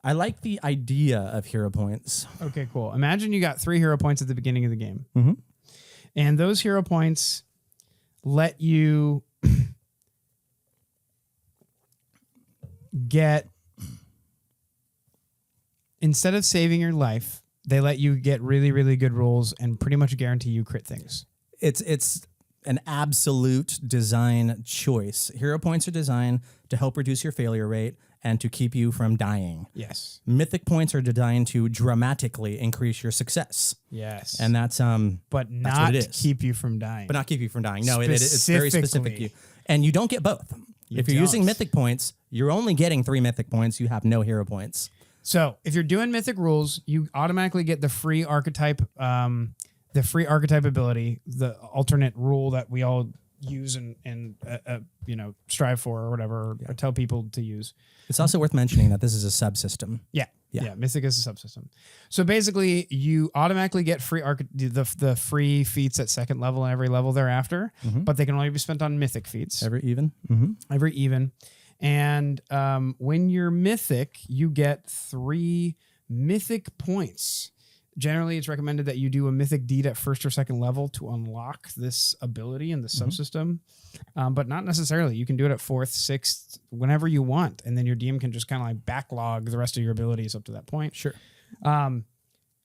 B: I like the idea of hero points.
A: Okay, cool. Imagine you got 3 hero points at the beginning of the game.
B: Mm-hmm.
A: And those hero points let you get, instead of saving your life, they let you get really, really good rolls and pretty much guarantee you crit things.
B: It's an absolute design choice. Hero points are designed to help reduce your failure rate and to keep you from dying.
A: Yes.
B: Mythic points are designed to dramatically increase your success.
A: Yes.
B: And that's
A: but
B: that's
A: not
B: what it is.
A: keep you from dying.
B: But not keep you from dying. No, it's very specific. And you don't get both. If you're using mythic points, you're only getting 3 mythic points. You have no hero points.
A: So if you're doing mythic rules, you automatically get the free archetype ability, the alternate rule that we all use and strive for or whatever, or tell people to use.
B: It's also worth mentioning that this is a subsystem.
A: Yeah. Mythic is a subsystem. So basically, you automatically get free the free feats at second level and every level thereafter, but they can only be spent on mythic feats.
B: Every even.
A: Every even. And when you're mythic, you get 3 mythic points. Generally, it's recommended that you do a mythic deed at first or second level to unlock this ability in the subsystem, but not necessarily. You can do it at 4th, 6th, whenever you want, and then your DM can just kind of like backlog the rest of your abilities up to that point.
B: Sure.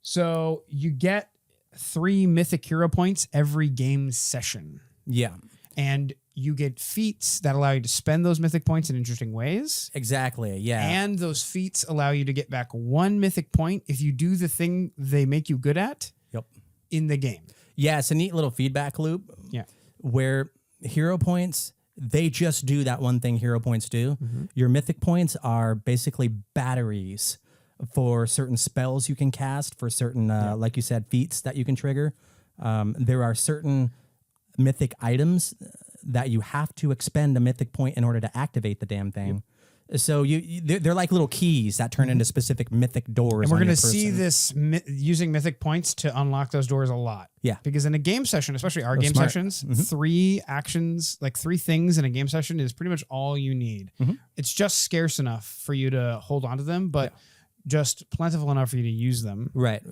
A: So you get 3 mythic hero points every game session.
B: Yeah.
A: And you get feats that allow you to spend those mythic points in interesting ways.
B: Exactly, yeah.
A: And those feats allow you to get back 1 mythic point if you do the thing they make you good at in the game.
B: Yeah, it's a neat little feedback loop.
A: Yeah.
B: Where hero points, they just do that one thing hero points do. Your mythic points are basically batteries for certain spells you can cast, for certain, like you said, feats that you can trigger. There are certain mythic items that you have to expend a mythic point in order to activate the damn thing. So they're like little keys that turn into specific mythic doors.
A: And we're going to see this using mythic points to unlock those doors a lot.
B: Yeah.
A: Because in a game session, especially our game sessions, 3 actions, like 3 things in a game session is pretty much all you need. It's just scarce enough for you to hold on to them, but just plentiful enough for you to use them.
B: Right.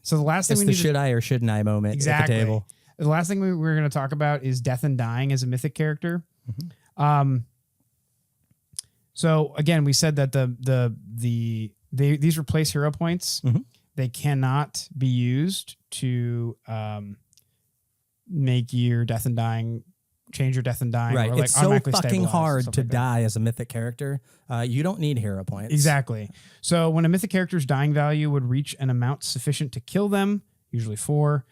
A: So the last thing
B: it's
A: we
B: the
A: need
B: should I or shouldn't I moment at the table.
A: The last thing we're going to talk about is death and dying as a mythic character. So again, we said that these replace hero points. They cannot be used to make your death and dying, change your death and dying.
B: Right.
A: Or like
B: it's so fucking hard to die as a mythic character. You don't need hero points.
A: Exactly. So when a mythic character's dying value would reach an amount sufficient to kill them, usually 4,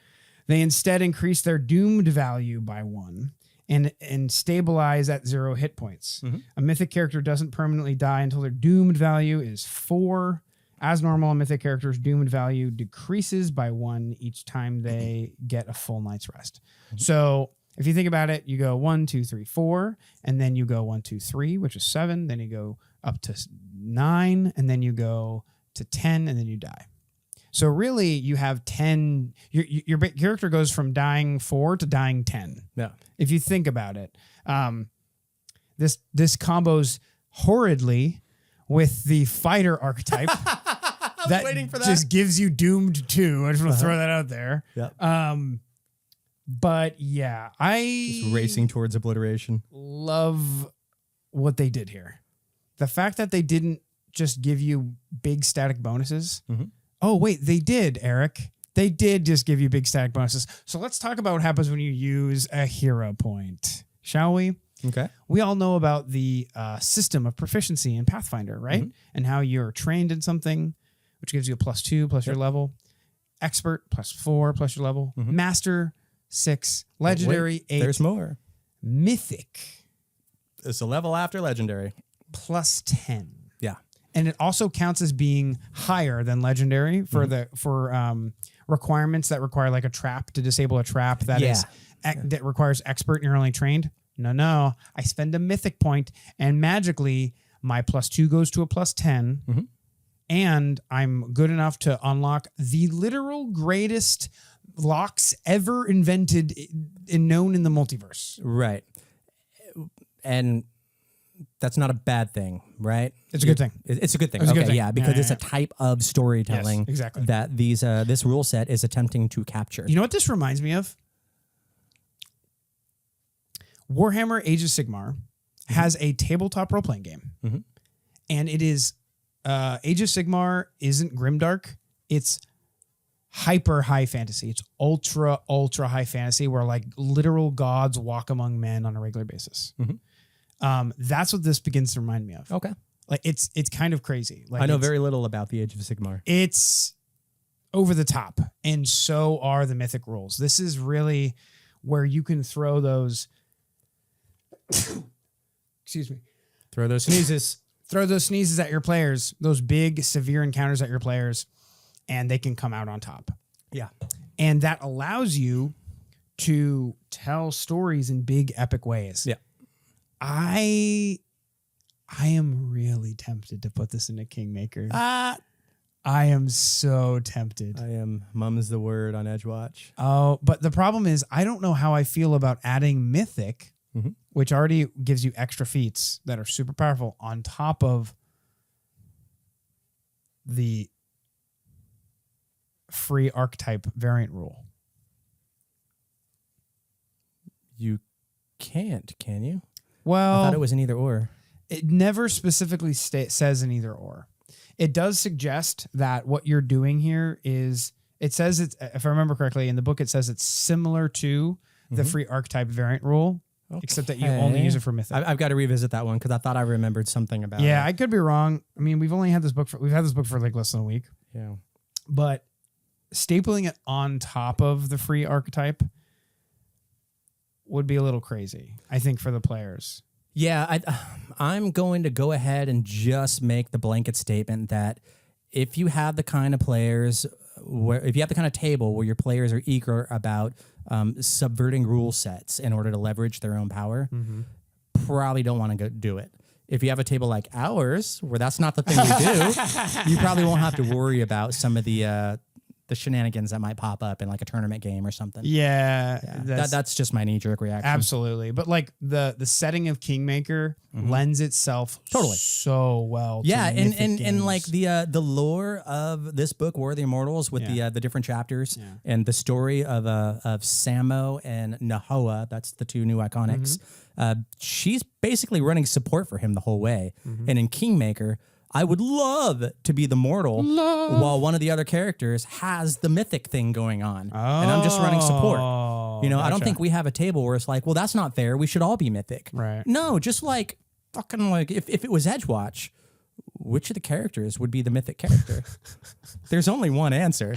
A: they instead increase their doomed value by 1 and stabilize at 0 hit points. A mythic character doesn't permanently die until their doomed value is 4. As normal, a mythic character's doomed value decreases by 1 each time they get a full night's rest. So if you think about it, you go 1, 2, 3, 4, and then you go 1, 2, 3, which is 7. Then you go up to 9, and then you go to 10, and then you die. So really, you have 10. Your character goes from dying 4 to dying 10.
B: Yeah.
A: If you think about it, this combos horridly with the fighter archetype.
B: was waiting for that.
A: Just gives you doomed 2. I just want to throw that out there.
B: Yeah.
A: But yeah,
B: just racing towards obliteration.
A: Love what they did here. The fact that they didn't just give you big static bonuses. Oh, wait, they did, Erik. They did just give you big static bonuses. So let's talk about what happens when you use a hero point, shall we?
B: Okay.
A: We all know about the system of proficiency in Pathfinder, right? And how you're trained in something, which gives you a +2 plus your level. Expert +4 plus your level. Master 6. Legendary 8.
B: There's more.
A: Mythic.
B: It's a level after legendary.
A: +10.
B: Yeah.
A: And it also counts as being higher than legendary for requirements that require like a trap to disable a trap that that requires expert and you're only trained. No. I spend a mythic point and magically my +2 goes to a +10 and I'm good enough to unlock the literal greatest locks ever invented and known in the multiverse.
B: Right. And that's not a bad thing, right?
A: It's a good thing.
B: It's a good thing.
A: It's a good thing.
B: Yeah, because it's a type of storytelling
A: Yes, exactly.
B: that this rule set is attempting to capture.
A: You know what this reminds me of? Warhammer Age of Sigmar has a tabletop role-playing game. And it is Age of Sigmar isn't grimdark. It's hyper high fantasy. It's ultra high fantasy where like literal gods walk among men on a regular basis. That's what this begins to remind me of.
B: Okay.
A: Like it's kind of crazy. Like
B: I know very little about the Age of Sigmar.
A: It's over the top, and so are the Mythic rules. This is really where you can throw those excuse me.
B: Throw those sneezes.
A: Throw those sneezes at your players, those big severe encounters at your players, and they can come out on top.
B: Yeah.
A: And that allows you to tell stories in big epic ways.
B: Yeah.
A: I am really tempted to put this into Kingmaker. I am so tempted.
B: I am mum's the word on Edgewatch.
A: Oh, but the problem is I don't know how I feel about adding Mythic, which already gives you extra feats that are super powerful on top of the free archetype variant rule.
B: You can't, can you?
A: Well,
B: I thought it was an either or.
A: It never specifically says an either or. It does suggest that what you're doing here is, it says it's, if I remember correctly, in the book it says it's similar to the free archetype variant rule, except that you only use it for Mythic.
B: I've got to revisit that one because I thought I remembered something about it.
A: Yeah, I could be wrong. I mean, we've had this book for like less than a week.
B: Yeah.
A: But stapling it on top of the free archetype would be a little crazy, I think, for the players.
B: Yeah, I'm going to go ahead and just make the blanket statement that if you have the kind of players if you have the kind of table where your players are eager about subverting rule sets in order to leverage their own power, probably don't want to go do it. If you have a table like ours, where that's not the thing we do, you probably won't have to worry about some of the shenanigans that might pop up in like a tournament game or something.
A: Yeah.
B: That's just my knee-jerk reaction.
A: Absolutely. But like the setting of Kingmaker lends itself so well to Mythic
B: and
A: games.
B: like the lore of this book, War of the Immortals, with the different chapters and the story of Samo and Nahoa, that's the two new iconics. She's basically running support for him the whole way. And in Kingmaker, I would love to be the mortal while one of the other characters has the mythic thing going on. And I'm just running support. You know, I don't think we have a table where it's like, well, that's not fair. We should all be mythic.
A: Right.
B: No, just like fucking like if it was Edgewatch, which of the characters would be the mythic character? There's only one answer.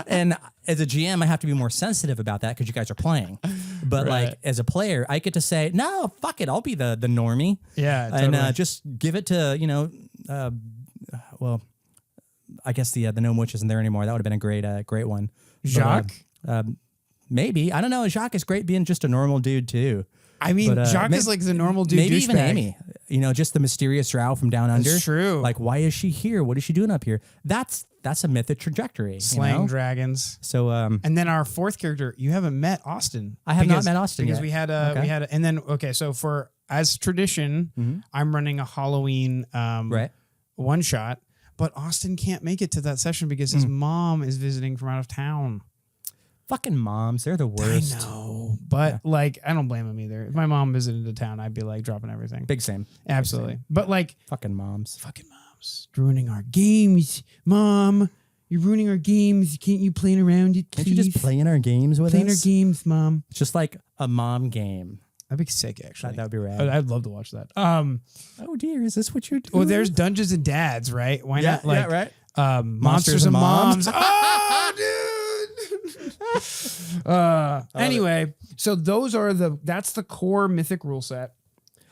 B: And as a GM, I have to be more sensitive about that because you guys are playing. But like as a player, I get to say, no, fuck it. I'll be the normie.
A: Yeah. Totally.
B: And just give it to, you know, well, I guess the gnome witch isn't there anymore. That would have been a great one.
A: Jacques?
B: But, maybe. I don't know. Jacques is great being just a normal dude too.
A: I mean,
B: But,
A: Jacques is like the normal dude.
B: Maybe even
A: douchebag.
B: Amy. You know, just the mysterious drow from down under.
A: That's true.
B: Like, why is she here? What is she doing up here? That's a mythic trajectory.
A: Slaying
B: you know?
A: dragons.
B: So,
A: And then our fourth character, you haven't met Austin.
B: I have not met Austin
A: because
B: yet.
A: we had and then so for as tradition, I'm running a Halloween one shot, but Austin can't make it to that session because his mom is visiting from out of town.
B: fucking moms, they're the worst.
A: I know, but like I don't blame him either. If my mom visited the town, I'd be like dropping everything.
B: Big same.
A: Absolutely.
B: Big same.
A: But like
B: fucking moms.
A: Ruining our games, Mom. You're ruining our games. Can't you play around it, please?
B: Can't you just play in our games with us?
A: Playing our games, Mom.
B: It's just like a mom game.
A: That'd be sick, actually.
B: That would be rad.
A: I'd love to watch that.
B: Oh dear, is this what you're doing?
A: Well, there's Dungeons and Dads, right? Why not? Like,
B: right.
A: Monsters and Moms. Oh, dude. Anyway, so that's the core Mythic rule set.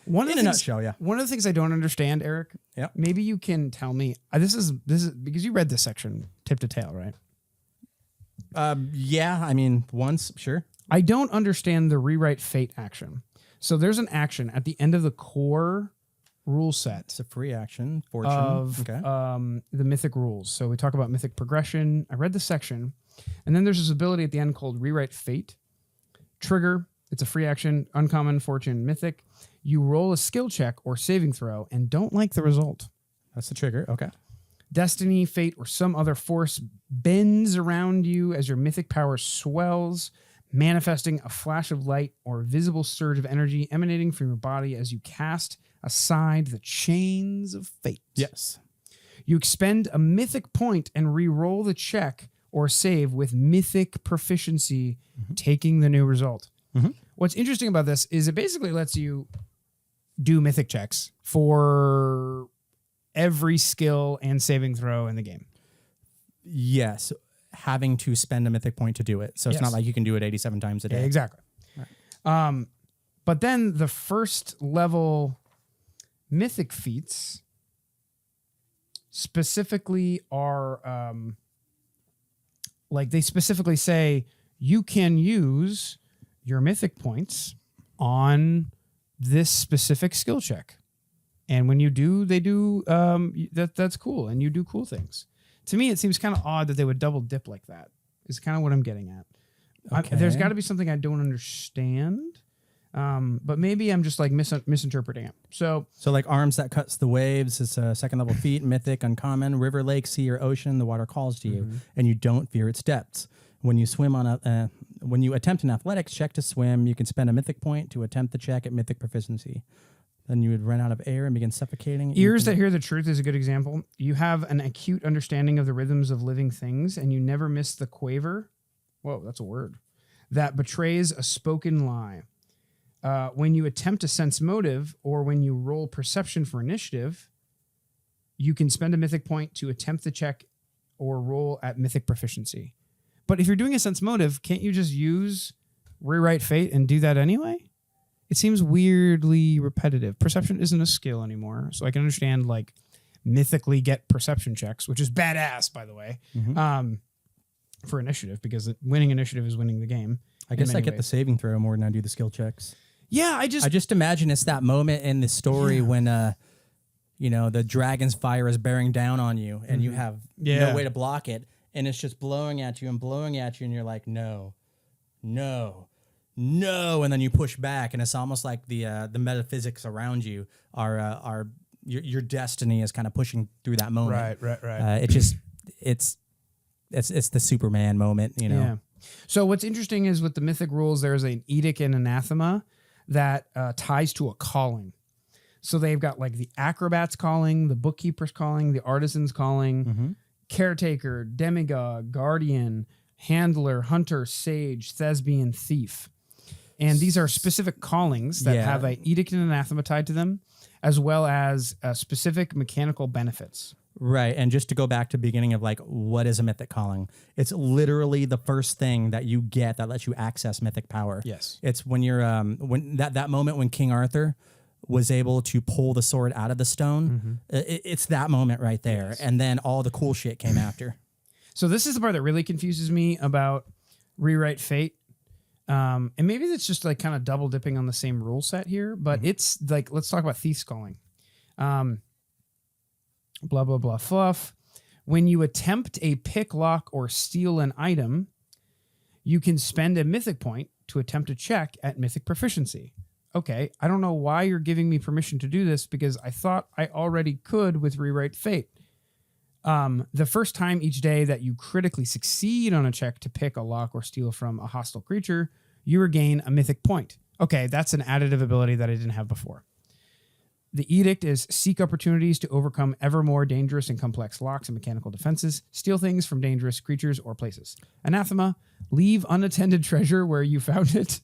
B: In a nutshell, yeah.
A: One of the things I don't understand, Eric.
B: Yeah.
A: Maybe you can tell me. This is because you read this section tip to tail, right?
B: Yeah. I mean, once, sure.
A: I don't understand the rewrite fate action. So there's an action at the end of the core rule set.
B: It's a free action. Fortune.
A: Of the Mythic rules. So we talk about Mythic progression. I read the section. And then there's this ability at the end called Rewrite Fate. Trigger. It's a free action. Uncommon, Fortune, Mythic. You roll a skill check or saving throw and don't like the result.
B: That's the trigger. Okay.
A: Destiny, fate, or some other force bends around you as your mythic power swells, manifesting a flash of light or visible surge of energy emanating from your body as you cast aside the chains of fate.
B: Yes.
A: You expend a mythic point and re-roll the check or save with mythic proficiency, taking the new result. What's interesting about this is it basically lets you do mythic checks for every skill and saving throw in the game.
B: Yes. Having to spend a mythic point to do it. So it's not like you can do it 87 times a day.
A: Yeah, exactly.
B: Right.
A: But then the first level mythic feats specifically are they specifically say you can use your mythic points on this specific skill check. And when you do, they do that's cool, and you do cool things. To me, it seems kind of odd that they would double dip like that. Is kind of what I'm getting at.
B: Okay.
A: There's got to be something I don't understand, but maybe I'm just like misinterpreting it. So
B: like arms that cuts the waves is a second level feat, mythic, uncommon, river, lake, sea, or ocean. The water calls to you, and you don't fear its depths. When you swim on when you attempt an athletics check to swim, you can spend a mythic point to attempt the check at mythic proficiency. Then you would run out of air and begin suffocating.
A: Ears that hear the truth is a good example. You have an acute understanding of the rhythms of living things, and you never miss the quaver. Whoa, that's a word. That betrays a spoken lie. When you attempt to sense motive, or when you roll perception for initiative, you can spend a mythic point to attempt the check or roll at mythic proficiency. But if you're doing a sense motive, can't you just use Rewrite Fate and do that anyway? It seems weirdly repetitive. Perception isn't a skill anymore, so I can understand like mythically get perception checks, which is badass, by the way, for initiative, because winning initiative is winning the game.
B: I guess I get the saving throw more than I do the skill checks.
A: Yeah, I just
B: imagine it's that moment in the story when the dragon's fire is bearing down on you, and you have no way to block it, and it's just blowing at you, and you're like, no, and then you push back, and it's almost like the metaphysics around you are your destiny is kind of pushing through that moment. Right. It's the Superman moment,
A: Yeah. So what's interesting is with the mythic rules, there's an edict and anathema that ties to a calling. So they've got like the acrobat's calling, the bookkeeper's calling, the artisan's calling, caretaker, demigod, guardian, handler, hunter, sage, thespian, thief. And these are specific callings that have an edict and anathema tied to them, as well as specific mechanical benefits.
B: Right. And just to go back to the beginning of like, what is a mythic calling? It's literally the first thing that you get that lets you access mythic power.
A: Yes.
B: It's when you're, when that moment when King Arthur was able to pull the sword out of the stone. It's that moment right there. Yes. And then all the cool shit came after.
A: So this is the part that really confuses me about Rewrite Fate. And maybe it's just like kind of double dipping on the same rule set here, but it's like, let's talk about Thief's Calling. Blah, blah, blah, fluff. When you attempt a pick, lock, or steal an item, you can spend a mythic point to attempt a check at mythic proficiency. Okay, I don't know why you're giving me permission to do this, because I thought I already could with Rewrite Fate. The first time each day that you critically succeed on a check to pick a lock or steal from a hostile creature, you regain a mythic point. Okay, that's an additive ability that I didn't have before. The edict is seek opportunities to overcome ever more dangerous and complex locks and mechanical defenses, steal things from dangerous creatures or places. Anathema, leave unattended treasure where you found it.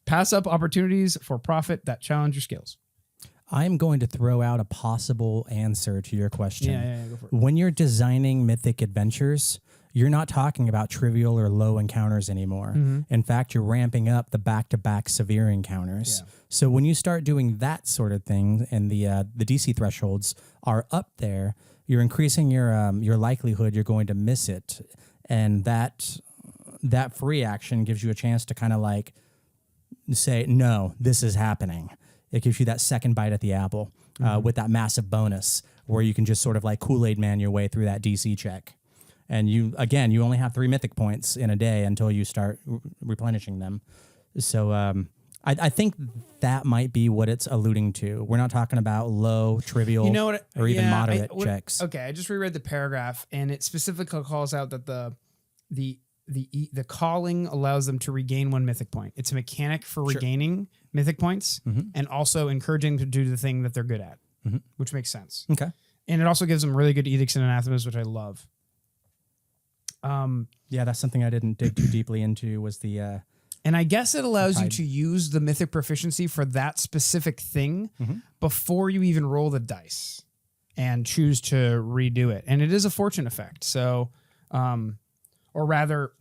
A: Pass up opportunities for profit that challenge your skills.
B: I'm going to throw out a possible answer to your question.
A: Yeah, go for it.
B: When you're designing mythic adventures, you're not talking about trivial or low encounters anymore. In fact, you're ramping up the back-to-back severe encounters.
A: Yeah.
B: So when you start doing that sort of thing, and the DC thresholds are up there, you're increasing your likelihood you're going to miss it, and that free action gives you a chance to kind of like say, no, this is happening. It gives you that second bite at the apple with that massive bonus where you can just sort of like Kool-Aid man your way through that DC check. And you only have 3 mythic points in a day until you start replenishing them. So I think that might be what it's alluding to. We're not talking about low, trivial, or even moderate checks.
A: Okay, I just reread the paragraph, and it specifically calls out that the the calling allows them to regain 1 mythic point. It's a mechanic for regaining mythic points and also encouraging them to do the thing that they're good at, which makes sense.
B: Okay.
A: And it also gives them really good edicts and anathemas, which I love.
B: Yeah, that's something I didn't dig too deeply into was the...
A: and I guess it allows you to use the mythic proficiency for that specific thing before you even roll the dice and choose to redo it. And it is a fortune effect. So, or rather,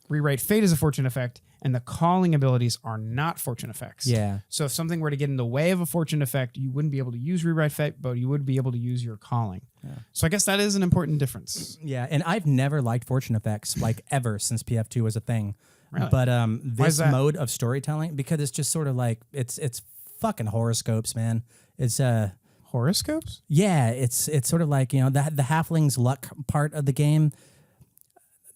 A: rewrite fate is a fortune effect, and the calling abilities are not fortune effects.
B: Yeah.
A: So if something were to get in the way of a fortune effect, you wouldn't be able to use rewrite fate, but you would be able to use your calling. Yeah. So I guess that is an important difference.
B: Yeah, and I've never liked fortune effects like ever since PF2 was a thing.
A: Really?
B: But this mode of storytelling, because it's just sort of like it's fucking horoscopes, man. It's
A: horoscopes?
B: Yeah, it's sort of like, you know, the halfling's luck part of the game.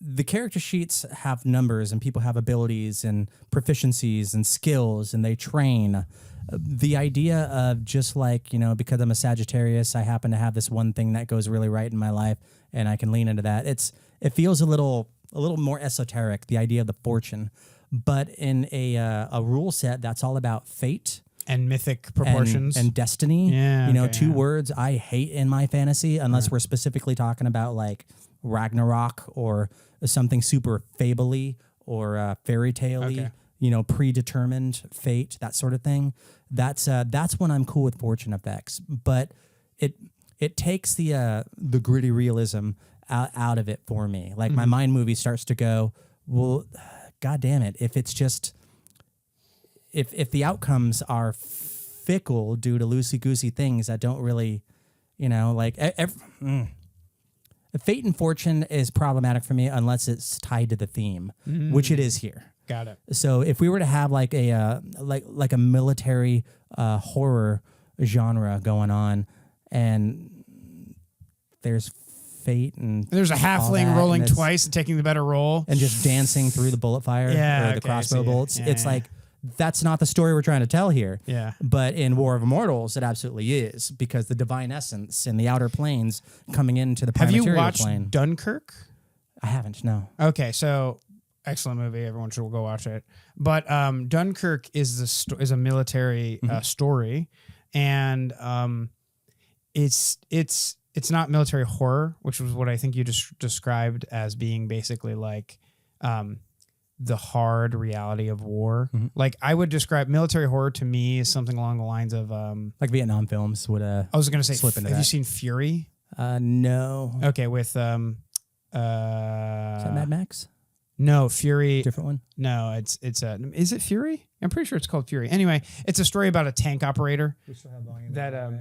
B: The character sheets have numbers and people have abilities and proficiencies and skills and they train. The idea of just like, you know, because I'm a Sagittarius, I happen to have this one thing that goes really right in my life and I can lean into that. It feels a little more esoteric, the idea of the fortune. But in a rule set that's all about fate
A: and mythic proportions
B: and destiny,
A: yeah,
B: you know, two words I hate in my fantasy unless we're specifically talking about like Ragnarok or something super fable-y or fairy tale-y, you know, predetermined fate, that sort of thing. That's when I'm cool with fortune effects. But it takes the gritty realism out of it for me. Like my mind movie starts to go, well, God damn it, if it's just if the outcomes are fickle due to loosey-goosey things that don't really, you know, like fate and fortune is problematic for me unless it's tied to the theme, which it is here.
A: Got it.
B: So if we were to have like a like a military horror genre going on, and there's fate and
A: there's a halfling rolling twice and taking the better roll
B: and just dancing through the bullet fire or the crossbow bolts, it's like that's not the story we're trying to tell here.
A: Yeah.
B: But in War of Immortals, it absolutely is, because the divine essence and the outer planes coming into the prime material plane.
A: Have you watched Dunkirk?
B: I haven't, no.
A: Okay, so excellent movie. Everyone should go watch it. But Dunkirk is a military story, and it's not military horror, which was what I think you just described as being basically like the hard reality of war. Like I would describe military horror to me as something along the lines of
B: like Vietnam films would
A: I was going to say
B: slip into
A: have
B: that.
A: You seen Fury?
B: No.
A: Okay, with
B: is that Mad Max?
A: No, Fury.
B: Different one?
A: No, it's is it Fury? I'm pretty sure it's called Fury. Anyway, it's a story about a tank operator.
B: We still have volume
A: that
B: right?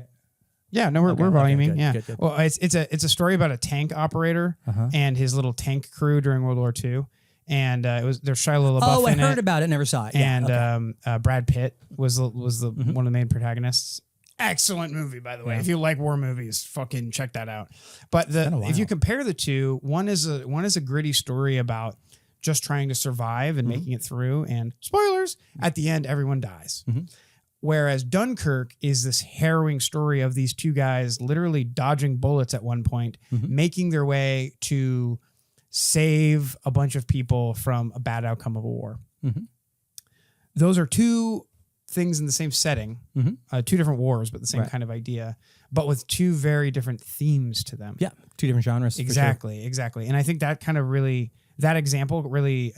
A: Yeah, no, we're voluming.
B: Good, good.
A: Well, it's a story about a tank operator and his little tank crew during World War II. And there's Shia LaBeouf.
B: Oh, I heard about it, never saw it.
A: And Brad Pitt was the one of the main protagonists. Excellent movie, by the way. If you like war movies, fucking check that out. But if you compare the two, one is a gritty story about just trying to survive and making it through. And spoilers, at the end, everyone dies. Whereas Dunkirk is this harrowing story of these two guys literally dodging bullets at one point, making their way to save a bunch of people from a bad outcome of a war. Those are two things in the same setting, two different wars, but the same kind of idea, but with two very different themes to them.
B: Yeah, two different genres.
A: Exactly. And I think that kind of that example really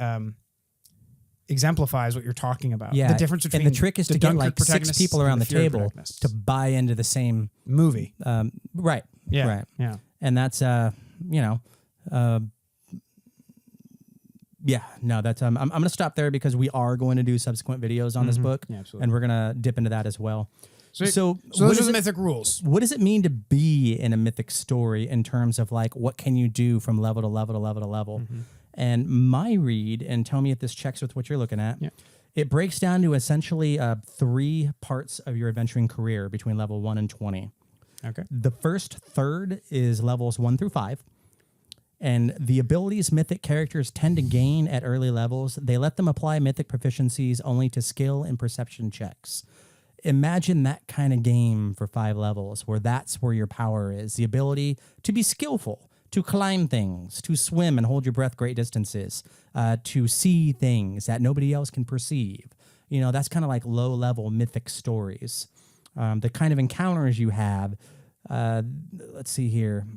A: exemplifies what you're talking about.
B: Yeah,
A: the difference between
B: and the trick is to get like 6 people around the table to buy into the same
A: movie.
B: Right.
A: Yeah.
B: Right.
A: Yeah.
B: And that's yeah, no, that's I'm going to stop there because we are going to do subsequent videos on this book, and we're going to dip into that as well. So
A: those are the mythic rules.
B: What does it mean to be in a mythic story in terms of like what can you do from level to level to level to level? And my read, and tell me if this checks with what you're looking at. It breaks down to essentially 3 parts of your adventuring career between level 1 and 20.
A: Okay.
B: The first third is levels 1 through 5. And the abilities mythic characters tend to gain at early levels, they let them apply mythic proficiencies only to skill and perception checks. Imagine that kind of game for 5 levels, where that's where your power is. The ability to be skillful, to climb things, to swim and hold your breath great distances, to see things that nobody else can perceive. You know, that's kind of like low-level mythic stories. The kind of encounters you have, let's see here.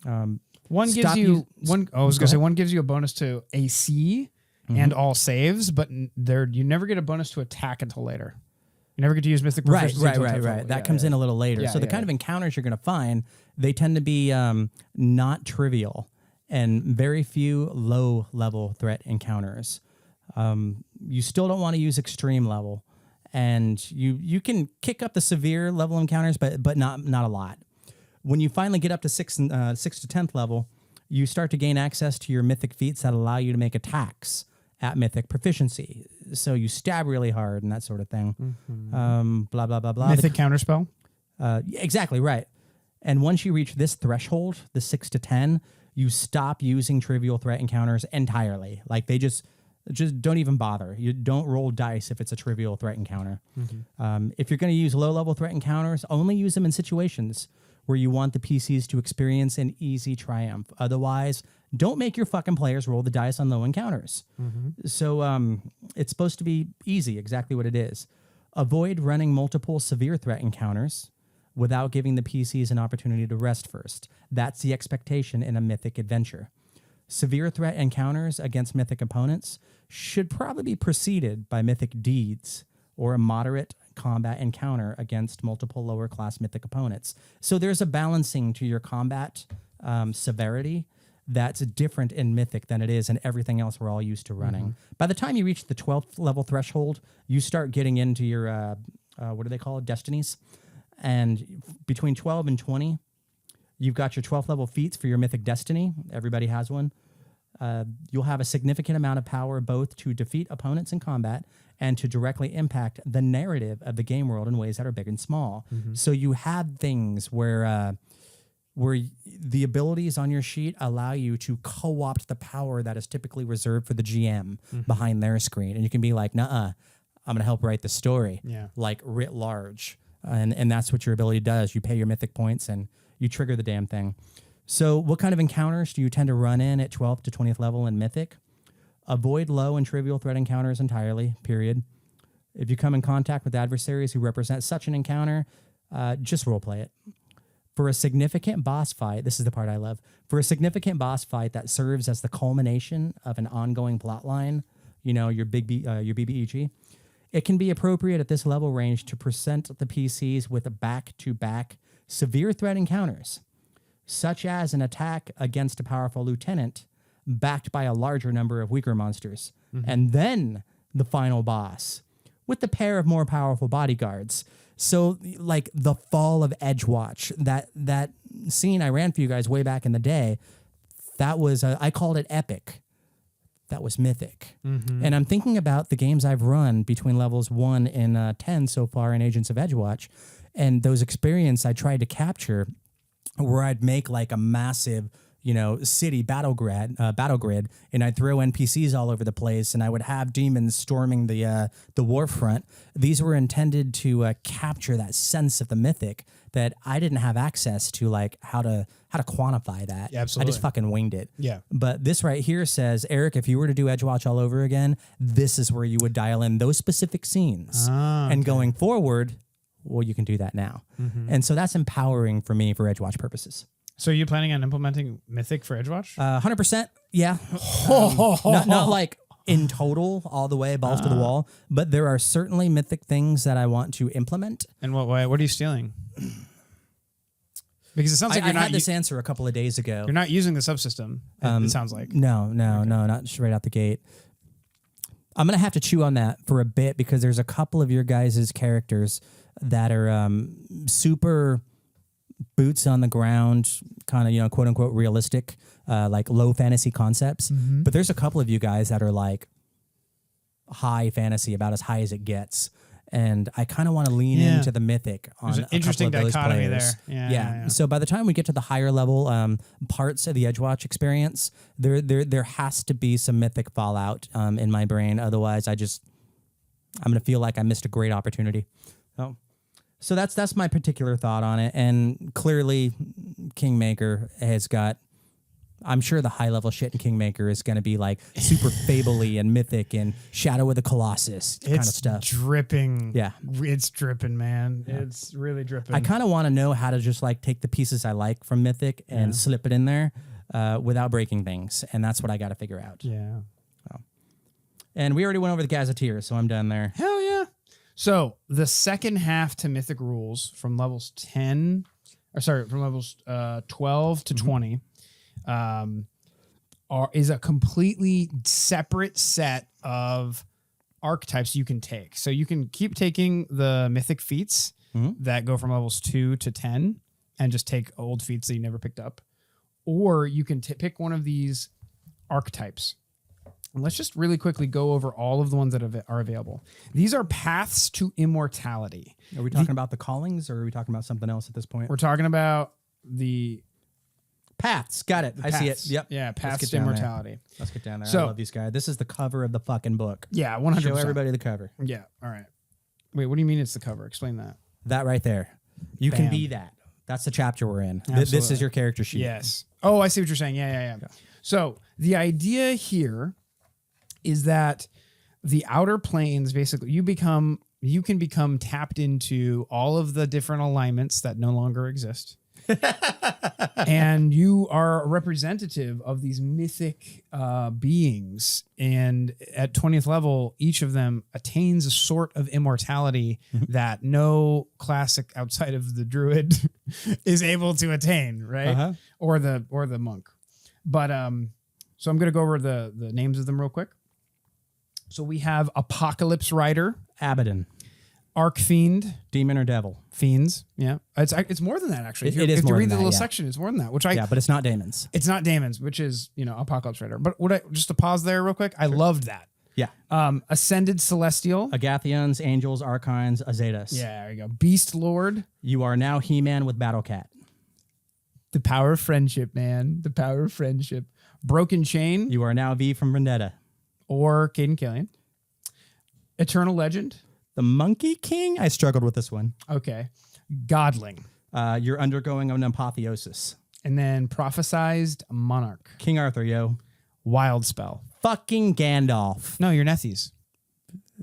A: One gives you one. I was gonna say one gives you a bonus to AC and all saves, but you never get a bonus to attack until later. You never get to use Mythic Proficiency.
B: Right. That comes in a little later. So the kind of encounters you're going to find, they tend to be not trivial and very few low-level threat encounters. You still don't want to use extreme level, and you can kick up the severe level encounters, but not a lot. When you finally get up to 6 to 10th level, you start to gain access to your mythic feats that allow you to make attacks at mythic proficiency. So you stab really hard and that sort of thing. Blah, blah, blah, blah.
A: Mythic counterspell?
B: Exactly, right. And once you reach this threshold, the 6 to 10, you stop using trivial threat encounters entirely. Like they just don't even bother. You don't roll dice if it's a trivial threat encounter. If you're going to use low-level threat encounters, only use them in situations where you want the PCs to experience an easy triumph. Otherwise, don't make your fucking players roll the dice on low encounters. So it's supposed to be easy, exactly what it is. Avoid running multiple severe threat encounters without giving the PCs an opportunity to rest first. That's the expectation in a mythic adventure. Severe threat encounters against mythic opponents should probably be preceded by mythic deeds or a moderate combat encounter against multiple lower class mythic opponents. So there's a balancing to your combat severity that's different in mythic than it is in everything else we're all used to running. By the time you reach the 12th level threshold, you start getting into your, what do they call it? Destinies. And between 12 and 20, you've got your 12th level feats for your mythic destiny. Everybody has one. You'll have a significant amount of power both to defeat opponents in combat and to directly impact the narrative of the game world in ways that are big and small. So you have things where the abilities on your sheet allow you to co-opt the power that is typically reserved for the GM behind their screen. And you can be like, nuh-uh, I'm going to help write the story, like writ large. And that's what your ability does. You pay your mythic points and you trigger the damn thing. So what kind of encounters do you tend to run in at 12th to 20th level in Mythic? Avoid low and trivial threat encounters entirely, period. If you come in contact with adversaries who represent such an encounter, just roleplay it. For a significant boss fight, this is the part I love, for a significant boss fight that serves as the culmination of an ongoing plot line, you know, your BBEG, it can be appropriate at this level range to present the PCs with a back-to-back severe threat encounters, such as an attack against a powerful lieutenant backed by a larger number of weaker monsters, and then the final boss with a pair of more powerful bodyguards. So, like the fall of Edgewatch, that scene I ran for you guys way back in the day, that was, I called it epic. That was Mythic. And I'm thinking about the games I've run between levels 1 and 10 so far in Agents of Edgewatch, and those experiences I tried to capture where I'd make like a massive, you know, city battle grid, and I'd throw NPCs all over the place, and I would have demons storming the war front. These were intended to capture that sense of the mythic that I didn't have access to, like how to quantify that.
A: Yeah, absolutely.
B: I just fucking winged it.
A: Yeah.
B: But this right here says, Eric, if you were to do Edgewatch all over again, this is where you would dial in those specific scenes. And going forward, well, you can do that now. And so that's empowering for me for Edgewatch purposes.
A: So are you planning on implementing Mythic for Edgewatch?
B: 100%, yeah. Not like in total, all the way, balls to the wall, but there are certainly Mythic things that I want to implement.
A: In what way? What are you stealing? Because it sounds like
B: I had this answer a couple of days ago.
A: You're not using the subsystem, it sounds like.
B: No, not straight out the gate. I'm going to have to chew on that for a bit because there's a couple of your guys' characters that are super boots on the ground, kind of, you know, quote unquote realistic, like low fantasy concepts. But there's a couple of you guys that are like high fantasy, about as high as it gets. And I kind of want to lean into the Mythic on
A: an interesting
B: couple of those
A: dichotomy
B: players.
A: there. Yeah.
B: So by the time we get to the higher level parts of the Edgewatch experience, there has to be some Mythic fallout in my brain. Otherwise, I'm going to feel like I missed a great opportunity. So that's my particular thought on it. And clearly, Kingmaker has got. I'm sure the high level shit in Kingmaker is going to be like super Fable-y and Mythic and Shadow of the Colossus kind of stuff.
A: Dripping.
B: Yeah.
A: It's dripping, man. Yeah. It's really dripping.
B: I kind of want to know how to just like take the pieces I like from Mythic and slip it in there without breaking things. And that's what I got to figure out.
A: Yeah.
B: So. And we already went over the Gazetteer, so I'm done there.
A: Hell yeah. So the second half to Mythic rules from levels 10, from levels 12 to 20, is a completely separate set of archetypes you can take. So you can keep taking the Mythic feats that go from levels 2 to 10 and just take old feats that you never picked up. Or you can pick one of these archetypes. And let's just really quickly go over all of the ones that are available. These are paths to immortality.
B: Are we talking about the callings, or are we talking about something else at this point?
A: We're talking about the
B: paths. Got it. I see it. Yep.
A: Yeah, paths to immortality.
B: Let's get down there.
A: So,
B: I love these guys. This is the cover of the fucking book.
A: Yeah, 100%.
B: Show everybody the cover.
A: Yeah. All right. Wait, what do you mean it's the cover? Explain that.
B: That right there. You
A: Bam.
B: can be that. That's the chapter we're in. This
A: Absolutely.
B: is your character sheet.
A: Yes. Oh, I see what you're saying. Yeah. So the idea here is that the outer planes, basically, you can become tapped into all of the different alignments that no longer exist. And you are a representative of these mythic beings. And at 20th level, each of them attains a sort of immortality that no classic outside of the druid is able to attain, right? Or the monk. But so I'm going to go over the names of them real quick. So we have Apocalypse Rider,
B: Abaddon,
A: Archfiend,
B: demon or devil.
A: Fiends, yeah. It's more than that, actually.
B: It is
A: if
B: more
A: you read
B: than
A: the
B: that,
A: little
B: yeah.
A: section, it's more than that,
B: But it's not daemons.
A: It's not daemons, which is, Apocalypse Rider. But just to pause there real quick, I loved that.
B: Yeah.
A: Ascended Celestial.
B: Agathians, angels, archons, Azetas.
A: Yeah, there you go. Beast Lord.
B: You are now He-Man with Battle Cat.
A: The power of friendship, man. The power of friendship. Broken Chain.
B: You are now V from Vendetta.
A: Or Caden Killian. Eternal Legend.
B: The Monkey King? I struggled with this one.
A: Okay. Godling.
B: You're undergoing an apotheosis.
A: And then Prophesized Monarch.
B: King Arthur, yo.
A: Wild Spell.
B: Fucking Gandalf.
A: No, you're Nethies.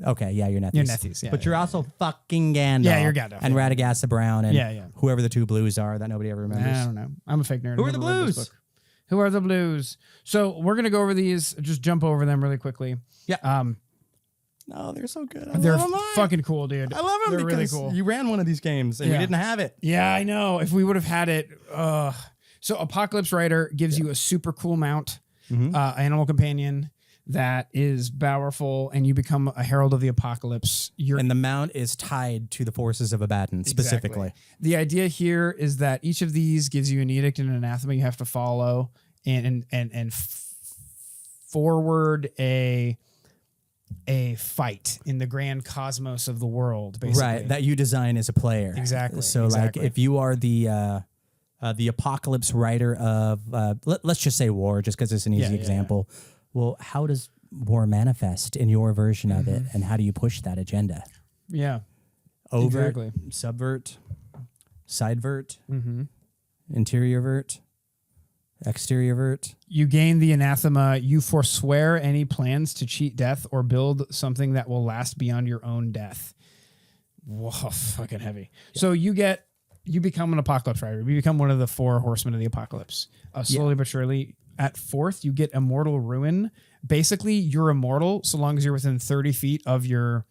B: Okay, yeah, you're Nethies.
A: You're Nethies, yeah.
B: But you're also fucking Gandalf.
A: Yeah, you're Gandalf.
B: And Radagast the Brown and
A: Yeah.
B: whoever the two blues are that nobody ever remembers.
A: I don't know. I'm a fake nerd.
B: Who
A: I
B: are the
A: never read this
B: blues?
A: book. Who are the blues? So we're going to go over these, just jump over them really quickly.
B: Yeah. No, they're so good.
A: They're fucking cool, dude.
B: I love them
A: They're
B: because
A: really cool.
B: you ran one of these games and we didn't have it.
A: Yeah, I know. If we would have had it. So Apocalypse Rider gives you a super cool mount, animal companion that is powerful, and you become a herald of the apocalypse.
B: And the mount is tied to the forces of Abaddon specifically.
A: Exactly. The idea here is that each of these gives you an edict and an anathema you have to follow and forward a fight in the grand cosmos of the world, basically.
B: Right, that you design as a player.
A: Exactly.
B: So
A: exactly.
B: like if you are the apocalypse writer of let's just say war, just because it's an easy example. Well, how does war manifest in your version of it, and how do you push that agenda?
A: Yeah.
B: Overt,
A: Exactly.
B: subvert, sidevert, interior vert, exterior vert.
A: You gain the anathema. You forswear any plans to cheat death or build something that will last beyond your own death. Whoa, fucking heavy. Yeah. So you become an apocalypse rider. You become one of the 4 horsemen of the apocalypse. Slowly but surely. At 4th, you get Immortal Ruin. Basically, you're immortal so long as you're within 30 feet of your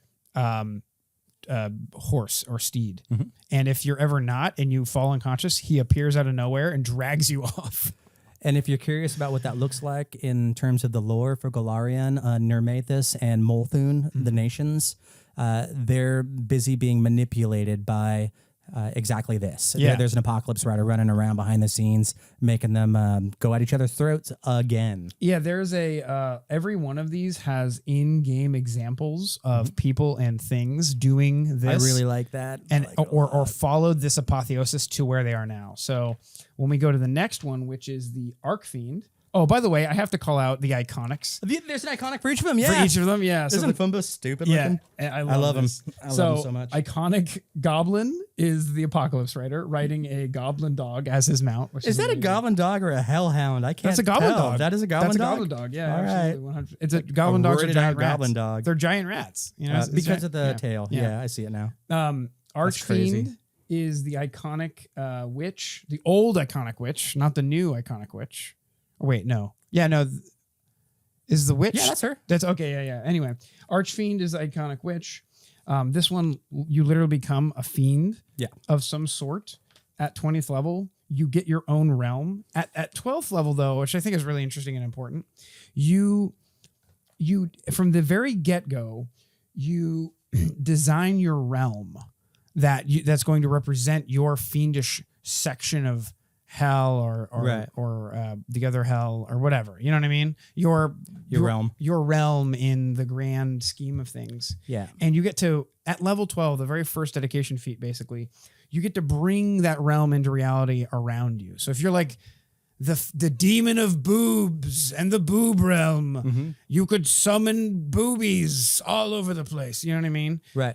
A: horse or steed. And if you're ever not and you fall unconscious, he appears out of nowhere and drags you off.
B: And if you're curious about what that looks like in terms of the lore for Golarion, Nirmathus and Molthun, the nations, they're busy being manipulated by exactly this.
A: Yeah.
B: There's an apocalypse rider running around behind the scenes, making them go at each other's throats again.
A: Yeah, there's every one of these has in-game examples of people and things doing this.
B: I really like that.
A: And or followed this apotheosis to where they are now. So when we go to the next one, which is the Archfiend. Oh, by the way, I have to call out the iconics.
B: There's an iconic for each of them. Yeah.
A: For each of them, yeah.
B: Isn't Fumba stupid looking?
A: I
B: I love him.
A: this.
B: I love him so much.
A: Iconic Goblin is the Apocalypse Rider riding a goblin dog as his mount. Which
B: is that
A: amazing.
B: a goblin dog or a hellhound? I can't
A: That's a goblin
B: tell.
A: dog.
B: That is a goblin
A: That's
B: dog?
A: a goblin dog, yeah.
B: All
A: absolutely,
B: right.
A: 100. It's a goblin dogs are
B: roided
A: giant
B: out
A: rats.
B: goblin dog.
A: They're giant rats. You know,
B: because of the
A: yeah.
B: tail.
A: Yeah.
B: Yeah, I see it now.
A: Archfiend is the iconic witch, the old iconic witch, not the new iconic witch. Oh, wait, no. Yeah, no. Is the witch?
B: Yeah, that's her.
A: That's okay. Yeah. Anyway, Archfiend is the iconic witch. This one, you literally become a fiend of some sort at 20th level. You get your own realm. At 12th level, though, which I think is really interesting and important, you from the very get-go, you design your realm that's going to represent your fiendish section of hell or the other hell or whatever. You know what I mean? Your
B: realm.
A: Your realm in the grand scheme of things.
B: Yeah.
A: And you get to, at level 12, the very first dedication feat, basically, you get to bring that realm into reality around you. So if you're like the demon of boobs and the boob realm, you could summon boobies all over the place. You know what I mean?
B: Right.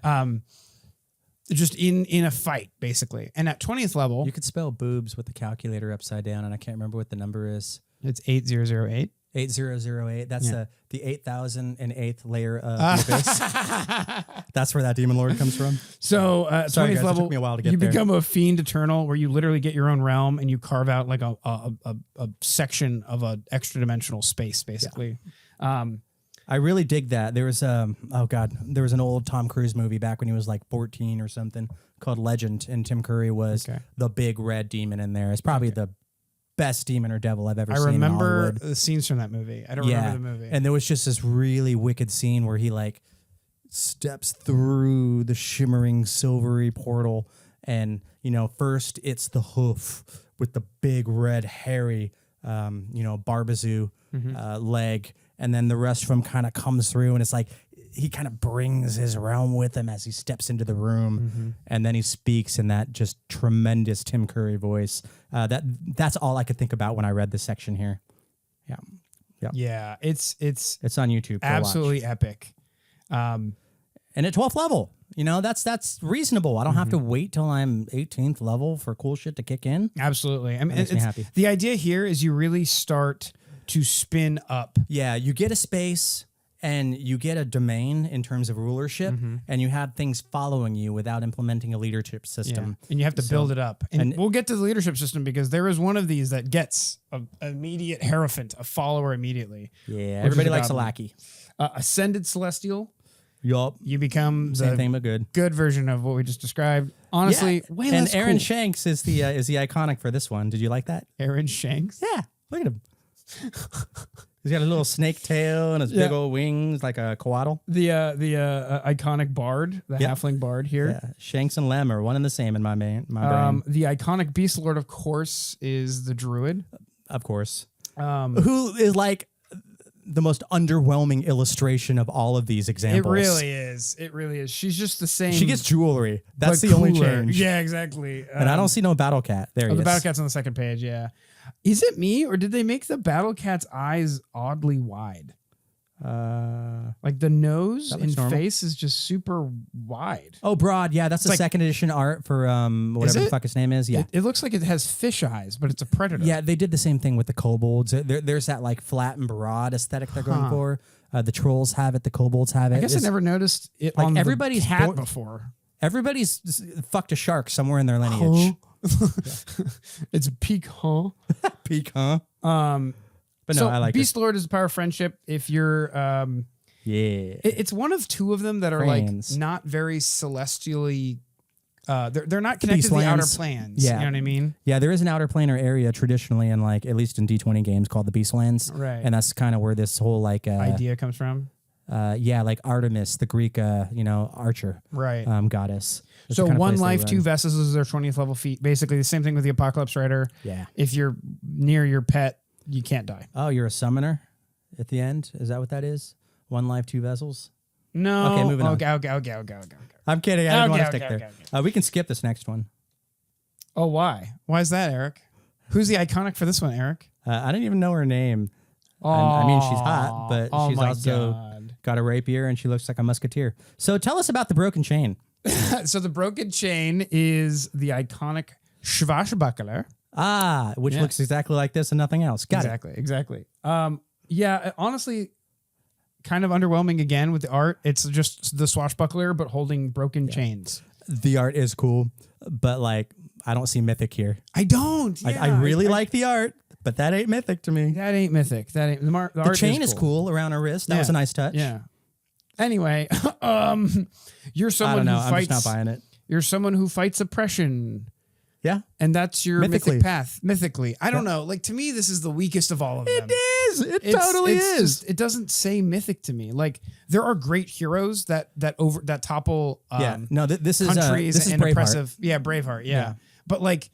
A: Just in a fight, basically. And at 20th level,
B: You could spell boobs with the calculator upside down, and I can't remember what the number is.
A: it's 8008.
B: 8008. That's
A: Yeah.
B: the 8008th layer of the abyss. That's where that demon lord comes from.
A: So
B: Sorry,
A: 20th
B: guys, it
A: level,
B: took me a while to get
A: you
B: there.
A: become a fiend eternal, where you literally get your own realm and you carve out like a section of an extra dimensional space, basically.
B: I really dig that. There was there was an old Tom Cruise movie back when he was like 14 or something called Legend, and Tim Curry was the big red demon in there. It's probably the best demon or devil I've ever seen.
A: I remember
B: in Hollywood.
A: the scenes from that movie. I don't remember the movie.
B: And there was just this really wicked scene where he like steps through the shimmering silvery portal, and first it's the hoof with the big red hairy barbazoo leg, and then the rest of him kind of comes through, and it's like he kind of brings his realm with him as he steps into the room, and then he speaks in that just tremendous Tim Curry voice. That's all I could think about when I read this section here.
A: Yeah, it's
B: on YouTube.
A: absolutely epic.
B: And at 12th level, that's reasonable. I don't have to wait till I'm 18th level for cool shit to kick in.
A: Absolutely. I mean,
B: makes me happy.
A: The idea here is you really start to spin up.
B: Yeah, you get a space and you get a domain in terms of rulership, and you have things following you without implementing a leadership system.
A: And you have to build it up. And we'll get to the leadership system because there is one of these that gets an immediate hierophant, a follower immediately.
B: Yeah, everybody likes a lackey.
A: Ascended Celestial.
B: Yup.
A: You become
B: Same
A: the
B: thing, but good.
A: good version of what we just described. Honestly, way
B: and
A: less
B: Aaron
A: cool.
B: Shanks is the iconic for this one. Did you like that?
A: Aaron Shanks.
B: Yeah, look at him. He's got a little snake tail and his big old wings like a coatl.
A: The iconic bard, the halfling bard here.
B: Yeah, Shanks and Lem are one and the same in my brain.
A: The iconic beast lord, of course, is the druid.
B: Of course. Who is like the most underwhelming illustration of all of these examples.
A: It really is. It really is. She's just the same.
B: She gets jewelry. That's
A: but
B: the only
A: cooler.
B: change.
A: Yeah, exactly.
B: And I don't see no battle cat. There he is.
A: The battle cat's on the second page. Yeah. Is it me or did they make the battle cat's eyes oddly wide? Like the nose and
B: normal.
A: face is just super wide.
B: Oh, broad. Yeah, that's the
A: like-
B: second edition art for whatever the
A: it?
B: fuck his name is. Yeah.
A: It looks like it has fish eyes, but it's a predator.
B: Yeah, they did the same thing with the kobolds. There's that like flat and broad aesthetic they're going for. The trolls have it. The kobolds have it.
A: I guess I never noticed it
B: like
A: on
B: everybody's
A: the cat
B: bo-
A: before.
B: Everybody's fucked a shark somewhere in their lineage.
A: It's peak, huh?
B: Peak, huh? But
A: So
B: no, I like
A: Beast Lord is a power of friendship. If you're
B: Yeah.
A: it's one of two of them that are
B: Planes.
A: like not very celestially they're not connected to the outer
B: Beastlands.
A: planes.
B: Yeah.
A: You know what I mean?
B: Yeah, there is an outer planar area traditionally in like at least in D20 games called the Beastlands.
A: Right.
B: And that's kind of where this whole like
A: Idea comes from.
B: like Artemis, the Greek archer
A: Right.
B: goddess. That's
A: So
B: the kind of
A: one
B: place they
A: life,
B: run.
A: two vessels is their 20th level feat. Basically the same thing with the Apocalypse Rider.
B: Yeah.
A: If you're near your pet, you can't die.
B: Oh, you're a summoner at the end? Is that what that is? One life, two vessels?
A: No.
B: Okay, moving on.
A: Okay.
B: I'm kidding. I didn't want to
A: Okay,
B: stick
A: okay,
B: there. We can skip this next one.
A: Oh, why? Why is that, Eric? Who's the iconic for this one, Eric?
B: I didn't even know her name. I mean, she's hot, but she's also got a rapier and she looks like a musketeer. So tell us about the broken chain.
A: So the broken chain is the iconic Swashbuckler.
B: Which looks exactly like this and nothing else. Got it.
A: Exactly. Yeah, honestly, kind of underwhelming again with the art. It's just the swashbuckler, but holding broken chains.
B: The art is cool, but like, I don't see Mythic here.
A: I don't. Yeah,
B: I really like the art, but that ain't Mythic to me.
A: That ain't Mythic. That ain't the art.
B: The chain is cool around her wrist. That was a nice touch.
A: Yeah. Anyway, you're someone
B: I don't know.
A: who fights.
B: I'm just not buying it.
A: You're someone who fights oppression.
B: Yeah.
A: And that's your
B: Mythically.
A: mythic path. Mythically. I don't know. Like, to me, this is the weakest of all of them.
B: It is. It totally is.
A: Just, it doesn't say mythic to me. Like, there are great heroes that topple
B: No, this is
A: countries and
B: Braveheart.
A: oppressive. Yeah, Braveheart. Yeah. But like,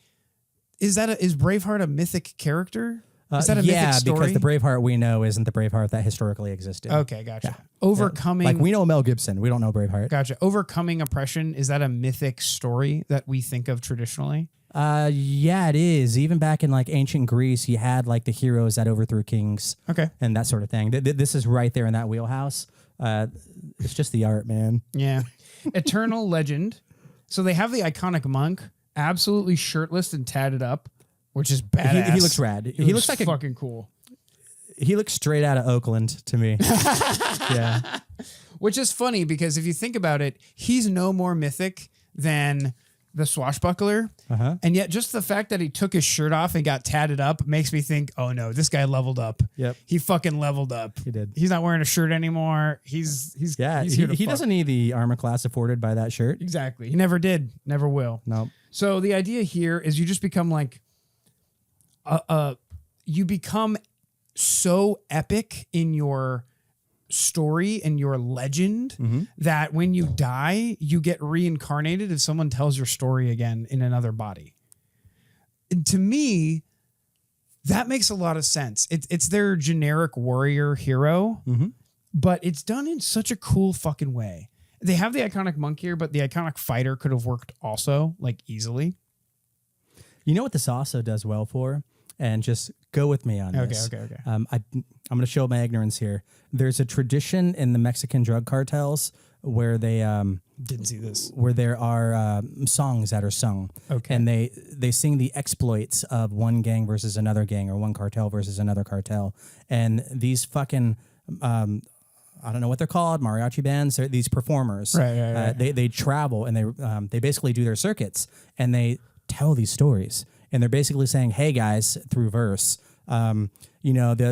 A: is Braveheart a mythic character? Is that a mythic story?
B: Because the Braveheart we know isn't the Braveheart that historically existed.
A: Okay, gotcha. Yeah. Overcoming.
B: Like, we know Mel Gibson. We don't know Braveheart.
A: Gotcha. Overcoming oppression. Is that a mythic story that we think of traditionally?
B: Yeah, it is. Even back in like ancient Greece, you had like the heroes that overthrew kings.
A: Okay.
B: And that sort of thing. This is right there in that wheelhouse. It's just the art, man.
A: Yeah. Eternal legend. So they have the iconic monk, absolutely shirtless and tatted up, which is badass.
B: He looks rad.
A: He looks like fucking cool.
B: He looks straight out of Oakland to me. Yeah.
A: Which is funny because if you think about it, he's no more mythic than the swashbuckler. And yet just the fact that he took his shirt off and got tatted up makes me think, oh no, this guy leveled up.
B: Yep.
A: He fucking leveled up.
B: He did.
A: He's not wearing a shirt anymore. He
B: doesn't need the armor class afforded by that shirt.
A: Exactly. He never did. Never will.
B: Nope.
A: So the idea here is you just become like, you become so epic in your story and your legend that when you die, you get reincarnated if someone tells your story again in another body. And to me, that makes a lot of sense. It's their generic warrior hero, but it's done in such a cool fucking way. They have the iconic monk here, but the iconic fighter could have worked also, like, easily.
B: You know what this also does well for? And just go with me on this.
A: Okay.
B: I'm going to show my ignorance here. There's a tradition in the Mexican drug cartels where they
A: didn't see this,
B: where there are songs that are sung.
A: Okay.
B: And they sing the exploits of one gang versus another gang or one cartel versus another cartel. And these fucking I don't know what they're called, mariachi bands. They're these performers.
A: Right.
B: They travel and they basically do their circuits and they tell these stories. And they're basically saying, hey, guys, through verse, the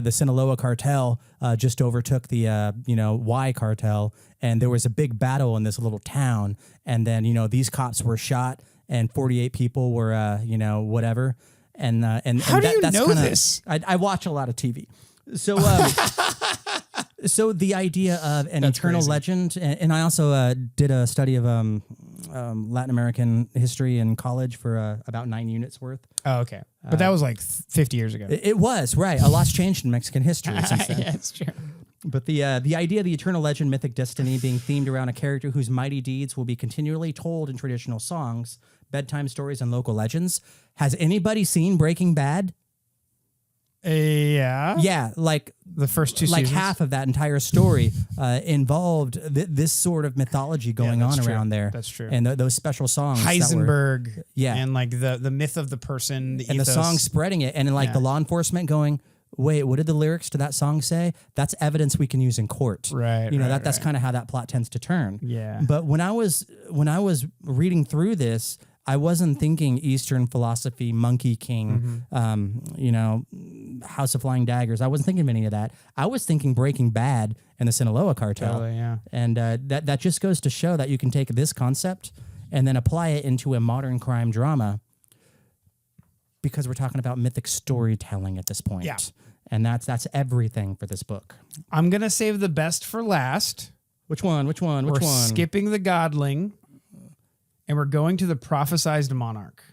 B: Sinaloa cartel just overtook the, Y cartel. And there was a big battle in this little town. And then, these cops were shot and 48 people were, whatever. And
A: how do you know this?
B: I watch a lot of TV. So so the idea of an eternal legend, and I also did a study of Latin American history in college for about 9 units worth.
A: Oh, okay. But that was like 50 years ago.
B: It was, right. A lot's changed in Mexican history since then.
A: Yeah, it's true.
B: But the idea of the eternal legend, mythic destiny being themed around a character whose mighty deeds will be continually told in traditional songs, bedtime stories, and local legends. Has anybody seen Breaking Bad?
A: Yeah.
B: Yeah, like
A: the first two
B: like
A: seasons.
B: half of that entire story involved this sort of mythology going on around there.
A: That's true.
B: And those special songs.
A: Heisenberg.
B: Yeah.
A: And like the myth of the person, the
B: and
A: ethos.
B: the song spreading it. And like the law enforcement going, wait, what did the lyrics to that song say? That's evidence we can use in court.
A: Right.
B: That's kind of how that plot tends to turn.
A: Yeah.
B: But when I was reading through this, I wasn't thinking Eastern philosophy, Monkey King, House of Flying Daggers. I wasn't thinking of any of that. I was thinking Breaking Bad and the Sinaloa cartel.
A: Totally, yeah.
B: And that just goes to show that you can take this concept and then apply it into a modern crime drama because we're talking about mythic storytelling at this point.
A: Yeah.
B: And that's everything for this book.
A: I'm going to save the best for last.
B: Which one?
A: We're skipping the godling. And we're going to the prophesized monarch.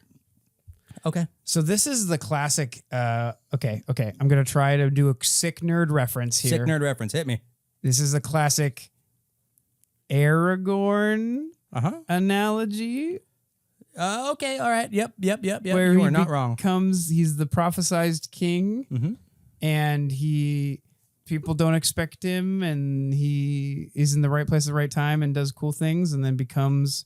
B: Okay.
A: So this is the classic. Okay. I'm going to try to do a sick nerd reference here.
B: Sick nerd reference. Hit me.
A: This is the classic Aragorn analogy.
B: Okay, all right. Yep.
A: Where
B: You are not wrong.
A: He's the prophesized king, and people don't expect him, and he is in the right place at the right time and does cool things, and then becomes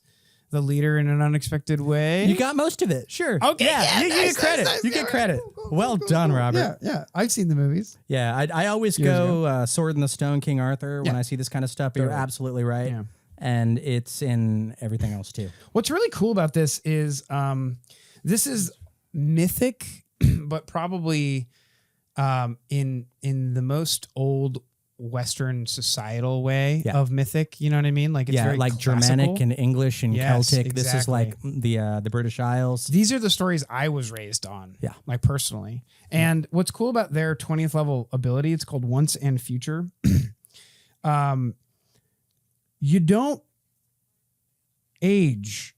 A: the leader in an unexpected way.
B: You got most of it. Sure.
A: Okay.
B: Yeah. You get credit.
A: Nice,
B: you get
A: yeah,
B: credit.
A: cool,
B: Well done, Robert.
A: Yeah. I've seen the movies.
B: Yeah. I always
A: Years
B: go Sword in the Stone, King Arthur when I see this kind of stuff. But you're absolutely right.
A: Yeah.
B: And it's in everything else too.
A: What's really cool about this is this is mythic, but probably in the most old Western societal way of mythic. You know what I mean? Like it's very
B: like
A: classical.
B: Germanic and English and
A: Yes,
B: Celtic. This is
A: exactly.
B: like the British Isles.
A: These are the stories I was raised on.
B: Yeah.
A: Like personally. And what's cool about their 20th level ability, it's called Once and Future. You don't age.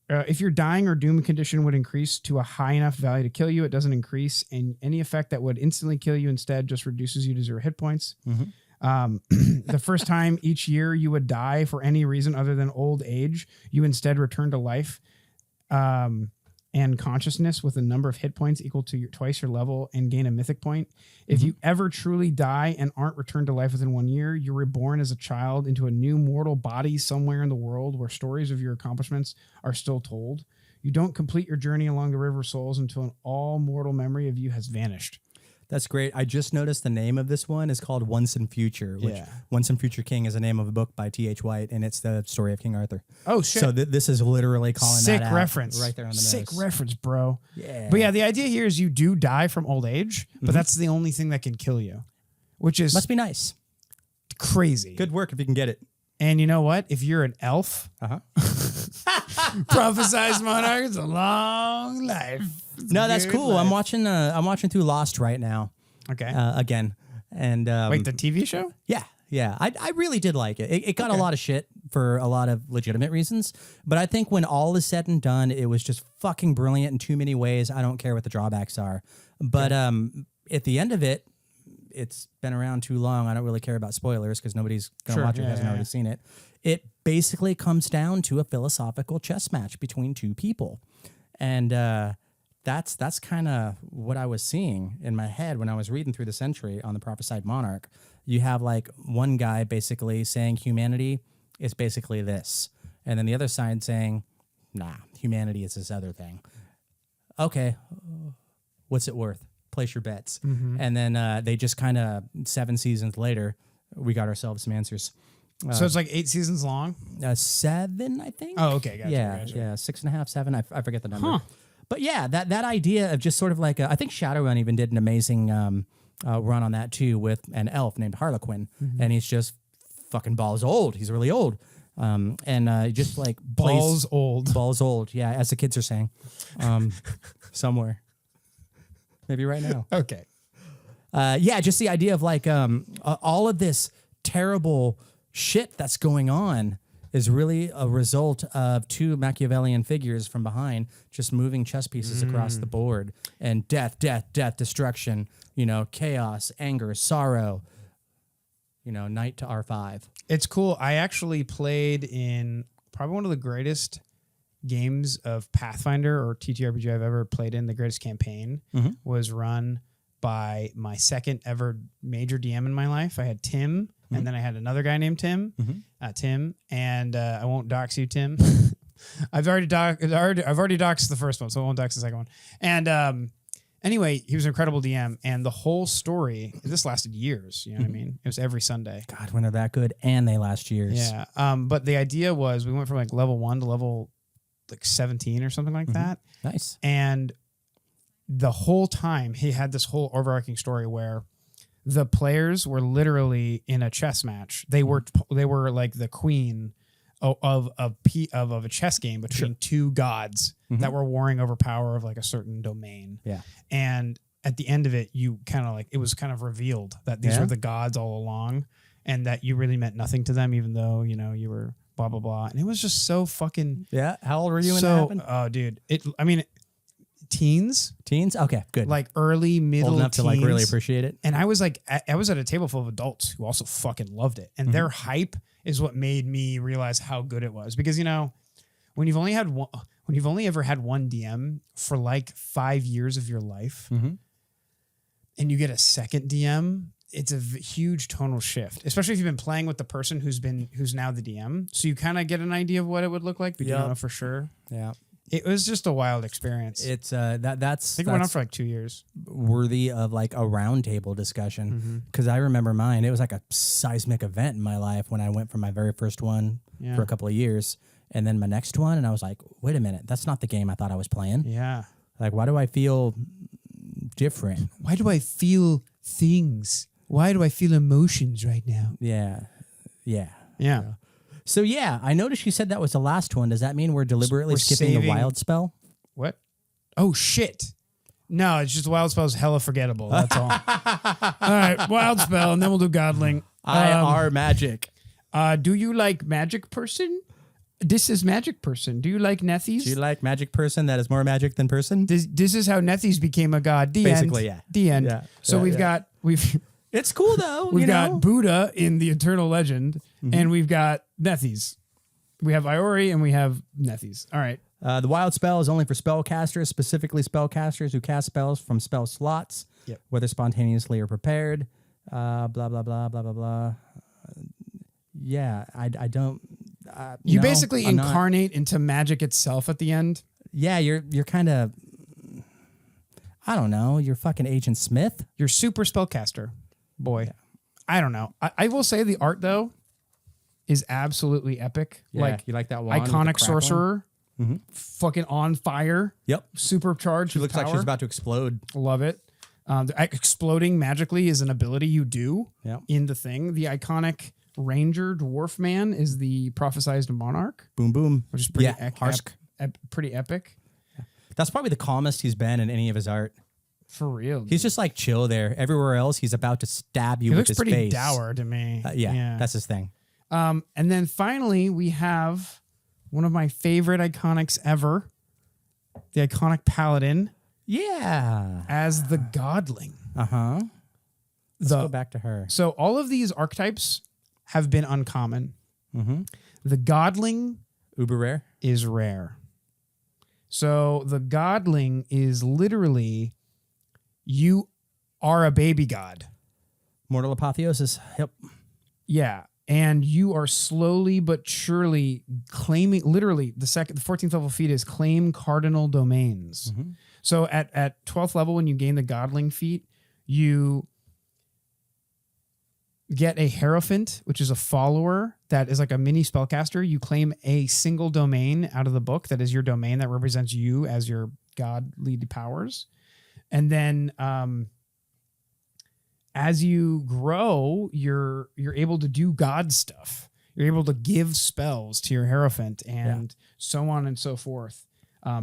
A: If your dying or doom condition would increase to a high enough value to kill you, it doesn't increase. And any effect that would instantly kill you instead just reduces you to 0 hit points. The first time each year you would die for any reason other than old age, you instead return to life and consciousness with a number of hit points equal to twice your level and gain a mythic point. If you ever truly die and aren't returned to life within 1 year, you're reborn as a child into a new mortal body somewhere in the world where stories of your accomplishments are still told. You don't complete your journey along the River of Souls until an all mortal memory of you has vanished.
B: That's great. I just noticed the name of this one is called Once and Future, which Once and Future King is the name of a book by T.H. White, and it's the story of King Arthur.
A: Oh, shit.
B: So this is literally calling
A: Sick
B: that out
A: reference.
B: right there on the nose.
A: Sick reference, bro.
B: Yeah.
A: But yeah, the idea here is you do die from old age, but that's the only thing that can kill you, which is
B: Must be nice.
A: crazy.
B: Good work if you can get it.
A: And you know what? If you're an elf, prophesized monarch, it's a long life.
B: No, that's cool. I'm watching through Lost right now.
A: Okay.
B: Again. And
A: Wait, the TV show?
B: Yeah. I really did like it. It got a lot of shit for a lot of legitimate reasons, but I think when all is said and done, it was just fucking brilliant in too many ways. I don't care what the drawbacks are, but at the end of it, it's been around too long. I don't really care about spoilers because nobody's gonna watch it who hasn't already seen it. It basically comes down to a philosophical chess match between two people, and that's kind of what I was seeing in my head when I was reading through this entry on the prophesied monarch. You have like one guy basically saying humanity is basically this, and then the other side saying, nah, humanity is this other thing. Okay, what's it worth? Place your bets. And then they just kind of 7 seasons later, we got ourselves some answers.
A: So it's like 8 seasons long?
B: 7, I think.
A: Oh, okay. Gotcha,
B: yeah,
A: gotcha.
B: yeah, 6.5, 7. I forget the number. But yeah, that idea of just sort of like I think Shadowrun even did an amazing run on that too with an elf named Harlequin, and he's just fucking balls old. He's really old, and just like
A: Balls old.
B: Yeah, as the kids are saying, somewhere, maybe right now.
A: Okay.
B: Yeah, just the idea of like all of this terrible shit that's going on is really a result of 2 Machiavellian figures from behind just moving chess pieces across the board, and death, destruction, chaos, anger, sorrow, knight to R5.
A: It's cool. I actually played in probably one of the greatest games of Pathfinder or TTRPG I've ever played in. The greatest campaign was run by my second ever major DM in my life. I had Tim, and then I had another guy named Tim, and I won't dox you, Tim. I've already doxed the first one, so I won't dox the second one. And anyway, he was an incredible DM, and the whole story, this lasted years. You know what I mean? It was every Sunday.
B: God, when they're that good, and they last years.
A: Yeah. But the idea was we went from like level 1 to level like 17 or something like that.
B: Nice.
A: And the whole time he had this whole overarching story where the players were literally in a chess match. They were like the queen of a chess game between 2 gods that were warring over power of like a certain domain.
B: Yeah.
A: And at the end of it, you kind of like, it was kind of revealed that these were the gods all along, and that you really meant nothing to them, even though, you were blah, blah, blah. And it was just so fucking.
B: Yeah. How old were you when that happened?
A: Oh, dude. Teens.
B: Okay, good.
A: Like early, middle
B: Old enough
A: teens.
B: to like really appreciate it.
A: And I was like, I was at a table full of adults who also fucking loved it. And their hype is what made me realize how good it was. Because, when when you've only ever had one DM for like 5 years of your life, and you get a second DM, it's a huge tonal shift, especially if you've been playing with the person who's now the DM. So you kind of get an idea of what it would look like, but you don't know for sure.
B: Yeah.
A: It was just a wild experience.
B: It's
A: I think it went on for like 2 years.
B: Worthy of like a roundtable discussion, because I remember mine. It was like a seismic event in my life when I went for my very first one for a couple of years, and then my next one, and I was like, wait a minute, that's not the game I thought I was playing.
A: Yeah.
B: Like, why do I feel different?
A: Why do I feel things? Why do I feel emotions right now?
B: Yeah.
A: Yeah.
B: So yeah, I noticed you said that was the last one. Does that mean we're deliberately skipping the wild spell?
A: What? Oh shit. No, it's just wild spell is hella forgettable. That's all. All right, wild spell, and then we'll do godling.
B: IR magic.
A: Do you like magic person? This is magic person. Do you like Nethies?
B: Do you like magic person that is more magic than person?
A: This is how Nethies became a god.
B: Basically,
A: end.
B: yeah.
A: The end.
B: Yeah.
A: So we've
B: It's cool though.
A: We've got Buddha in the Eternal Legend, and we've got Nethies. We have Iori and we have Nethies. All right.
B: The wild spell is only for spellcasters, specifically spellcasters who cast spells from spell slots, whether spontaneously or prepared. Blah blah blah blah blah blah. Yeah, I don't.
A: You basically incarnate into magic itself at the end.
B: Yeah, you're kind of. I don't know. You're fucking Agent Smith.
A: You're super spellcaster. Boy, I don't know. I will say the art though is absolutely epic.
B: Yeah,
A: like
B: you like that wand
A: iconic sorcerer, fucking on fire.
B: Yep,
A: supercharged.
B: She looks like she's about to explode.
A: Love it. Exploding magically is an ability you do in the thing. The iconic ranger dwarf man is the prophesized monarch.
B: Boom boom,
A: which is pretty pretty epic.
B: That's probably the calmest he's been in any of his art.
A: For real.
B: He's just like chill there. Everywhere else, he's about to stab you with his face.
A: He looks pretty dour to me.
B: Yeah, that's his thing.
A: And then finally, we have one of my favorite iconics ever, the iconic paladin.
B: Yeah.
A: As the godling.
B: Uh-huh. Let's go back to her.
A: So all of these archetypes have been uncommon. The godling
B: uber rare
A: is rare. So the godling is literally... You are a baby god.
B: Mortal apotheosis. Yep.
A: Yeah. And you are slowly but surely claiming, literally, the 14th level feat is claim cardinal domains. So at 12th level, when you gain the godling feat, you get a Hierophant, which is a follower that is like a mini spellcaster. You claim a single domain out of the book that is your domain that represents you as your godly powers. And then as you grow, you're able to do God stuff. You're able to give spells to your Hierophant and so on and so forth.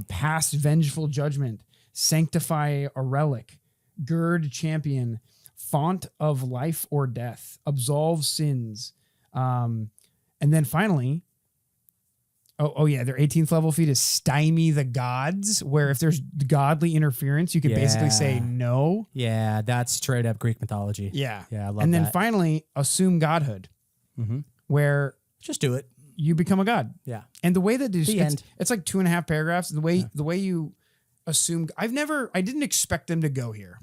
A: Past vengeful judgment, sanctify a relic, gird champion, font of life or death, absolve sins. And then finally, their 18th level feat is stymie the gods, where if there's godly interference, you can basically say no.
B: Yeah, that's straight up Greek mythology.
A: Yeah.
B: Yeah, I love that.
A: And then finally, assume godhood, where
B: just do it.
A: You become a god.
B: Yeah.
A: And the way that it's like 2.5 paragraphs. The way you assume, I didn't expect them to go here.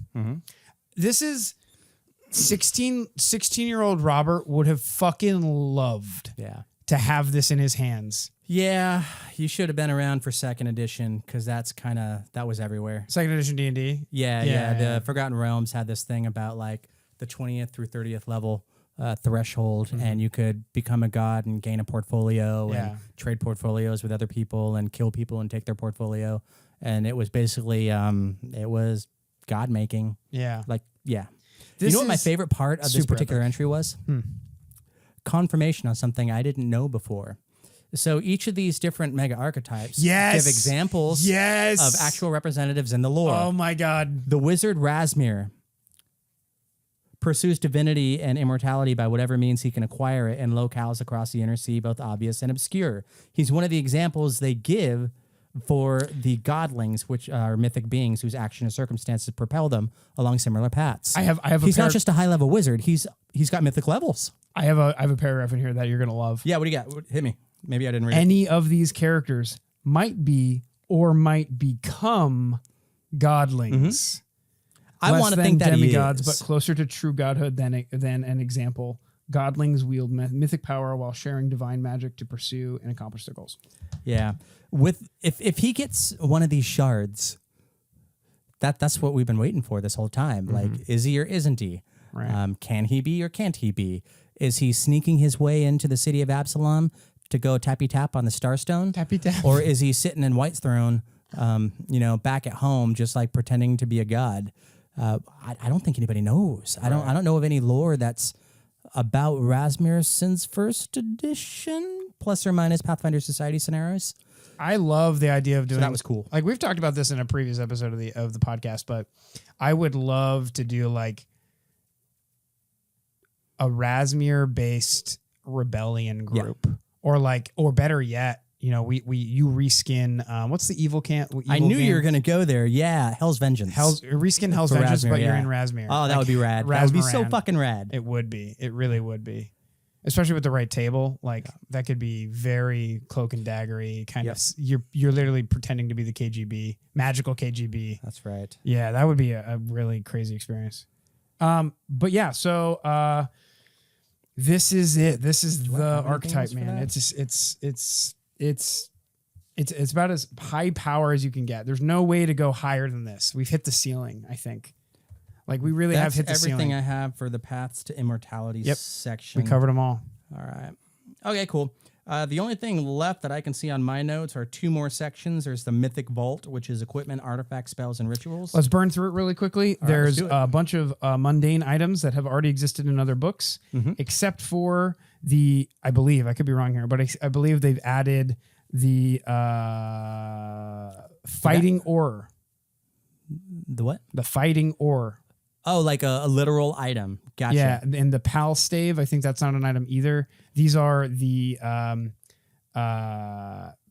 A: This is 16-year-old Robert would have fucking loved to have this in his hands.
B: Yeah, you should have been around for 2nd edition because that was everywhere.
A: 2nd edition D&D?
B: Yeah. The Forgotten Realms had this thing about like the 20th through 30th level threshold, and you could become a god and gain a portfolio and trade portfolios with other people and kill people and take their portfolio. And it was basically, it was god making. Yeah. You know what my favorite part of this particular entry was? Confirmation on something I didn't know before. So each of these different mega archetypes give examples of actual representatives in the lore.
A: Oh my God.
B: The wizard Razmir pursues divinity and immortality by whatever means he can acquire it in locales across the inner sea, both obvious and obscure. He's one of the examples they give for the godlings, which are mythic beings whose action and circumstances propel them along similar paths. He's not just a high-level wizard. He's got mythic levels.
A: I have a paragraph in here that you're gonna love.
B: Yeah, what do you got? Hit me. Maybe I didn't read it.
A: any of these characters might be or might become godlings.
B: I want to
A: than
B: think that
A: demigods,
B: he is.
A: but closer to true godhood than an example. Godlings wield mythic power while sharing divine magic to pursue and accomplish their goals.
B: Yeah. If he gets one of these shards, that's what we've been waiting for this whole time. Like, is he or isn't he?
A: Right.
B: Can he be or can't he be? Is he sneaking his way into the city of Absalom to go tappy tap on the Starstone?
A: Tappy tap.
B: Or is he sitting in White's throne, back at home, just like pretending to be a god? I don't think anybody knows. I don't know of any lore that's about Rasmussen since first edition, plus or minus Pathfinder Society scenarios.
A: I love the idea of doing
B: that was cool.
A: Like we've talked about this in a previous episode of the podcast, but I would love to do like a Rasmussen based rebellion group, or better yet, you reskin. What's the evil
B: I knew you were going to go there. Yeah, Hell's Vengeance.
A: Reskin Hell's
B: For
A: Vengeance,
B: Rasmussen,
A: but you're
B: yeah.
A: in Rasmussen.
B: Oh, that would be rad. That would be so fucking rad.
A: It would be. It really would be. Especially with the right table, like that could be very cloak and daggery kind of. You're literally pretending to be the KGB, magical KGB.
B: That's right.
A: Yeah, that would be a really crazy experience. But yeah, so this is it. This is the archetype, man. It's about as high power as you can get. There's no way to go higher than this. We've hit the ceiling, I think. Like we really have hit the ceiling.
B: Everything I have for the Paths to Immortality section.
A: We covered them all.
B: All right. Okay, cool. The only thing left that I can see on my notes are 2 more sections. There's the Mythic Vault, which is equipment, artifacts, spells, and rituals.
A: Let's burn through it really quickly. There's a bunch of mundane items that have already existed in other books, except for I believe, I could be wrong here, but I believe they've added the fighting ore.
B: The what?
A: The fighting ore.
B: Oh, like a literal item. Gotcha.
A: Yeah, and the pal stave, I think that's not an item either. These are the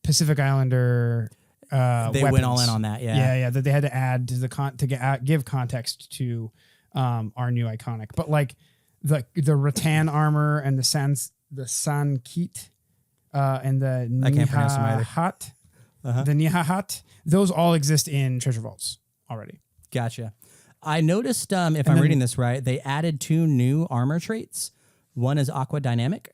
A: Pacific Islander
B: they
A: weapons.
B: went all in on that,
A: Yeah, that they had to add to the give context to our new iconic. But like the rattan armor and the Sankit and the
B: I can't pronounce them either.
A: Nihahat, the Nihahat, those all exist in treasure vaults already.
B: Gotcha. I noticed, if I'm reading this right, they added 2 new armor traits. One is Aqua Dynamic.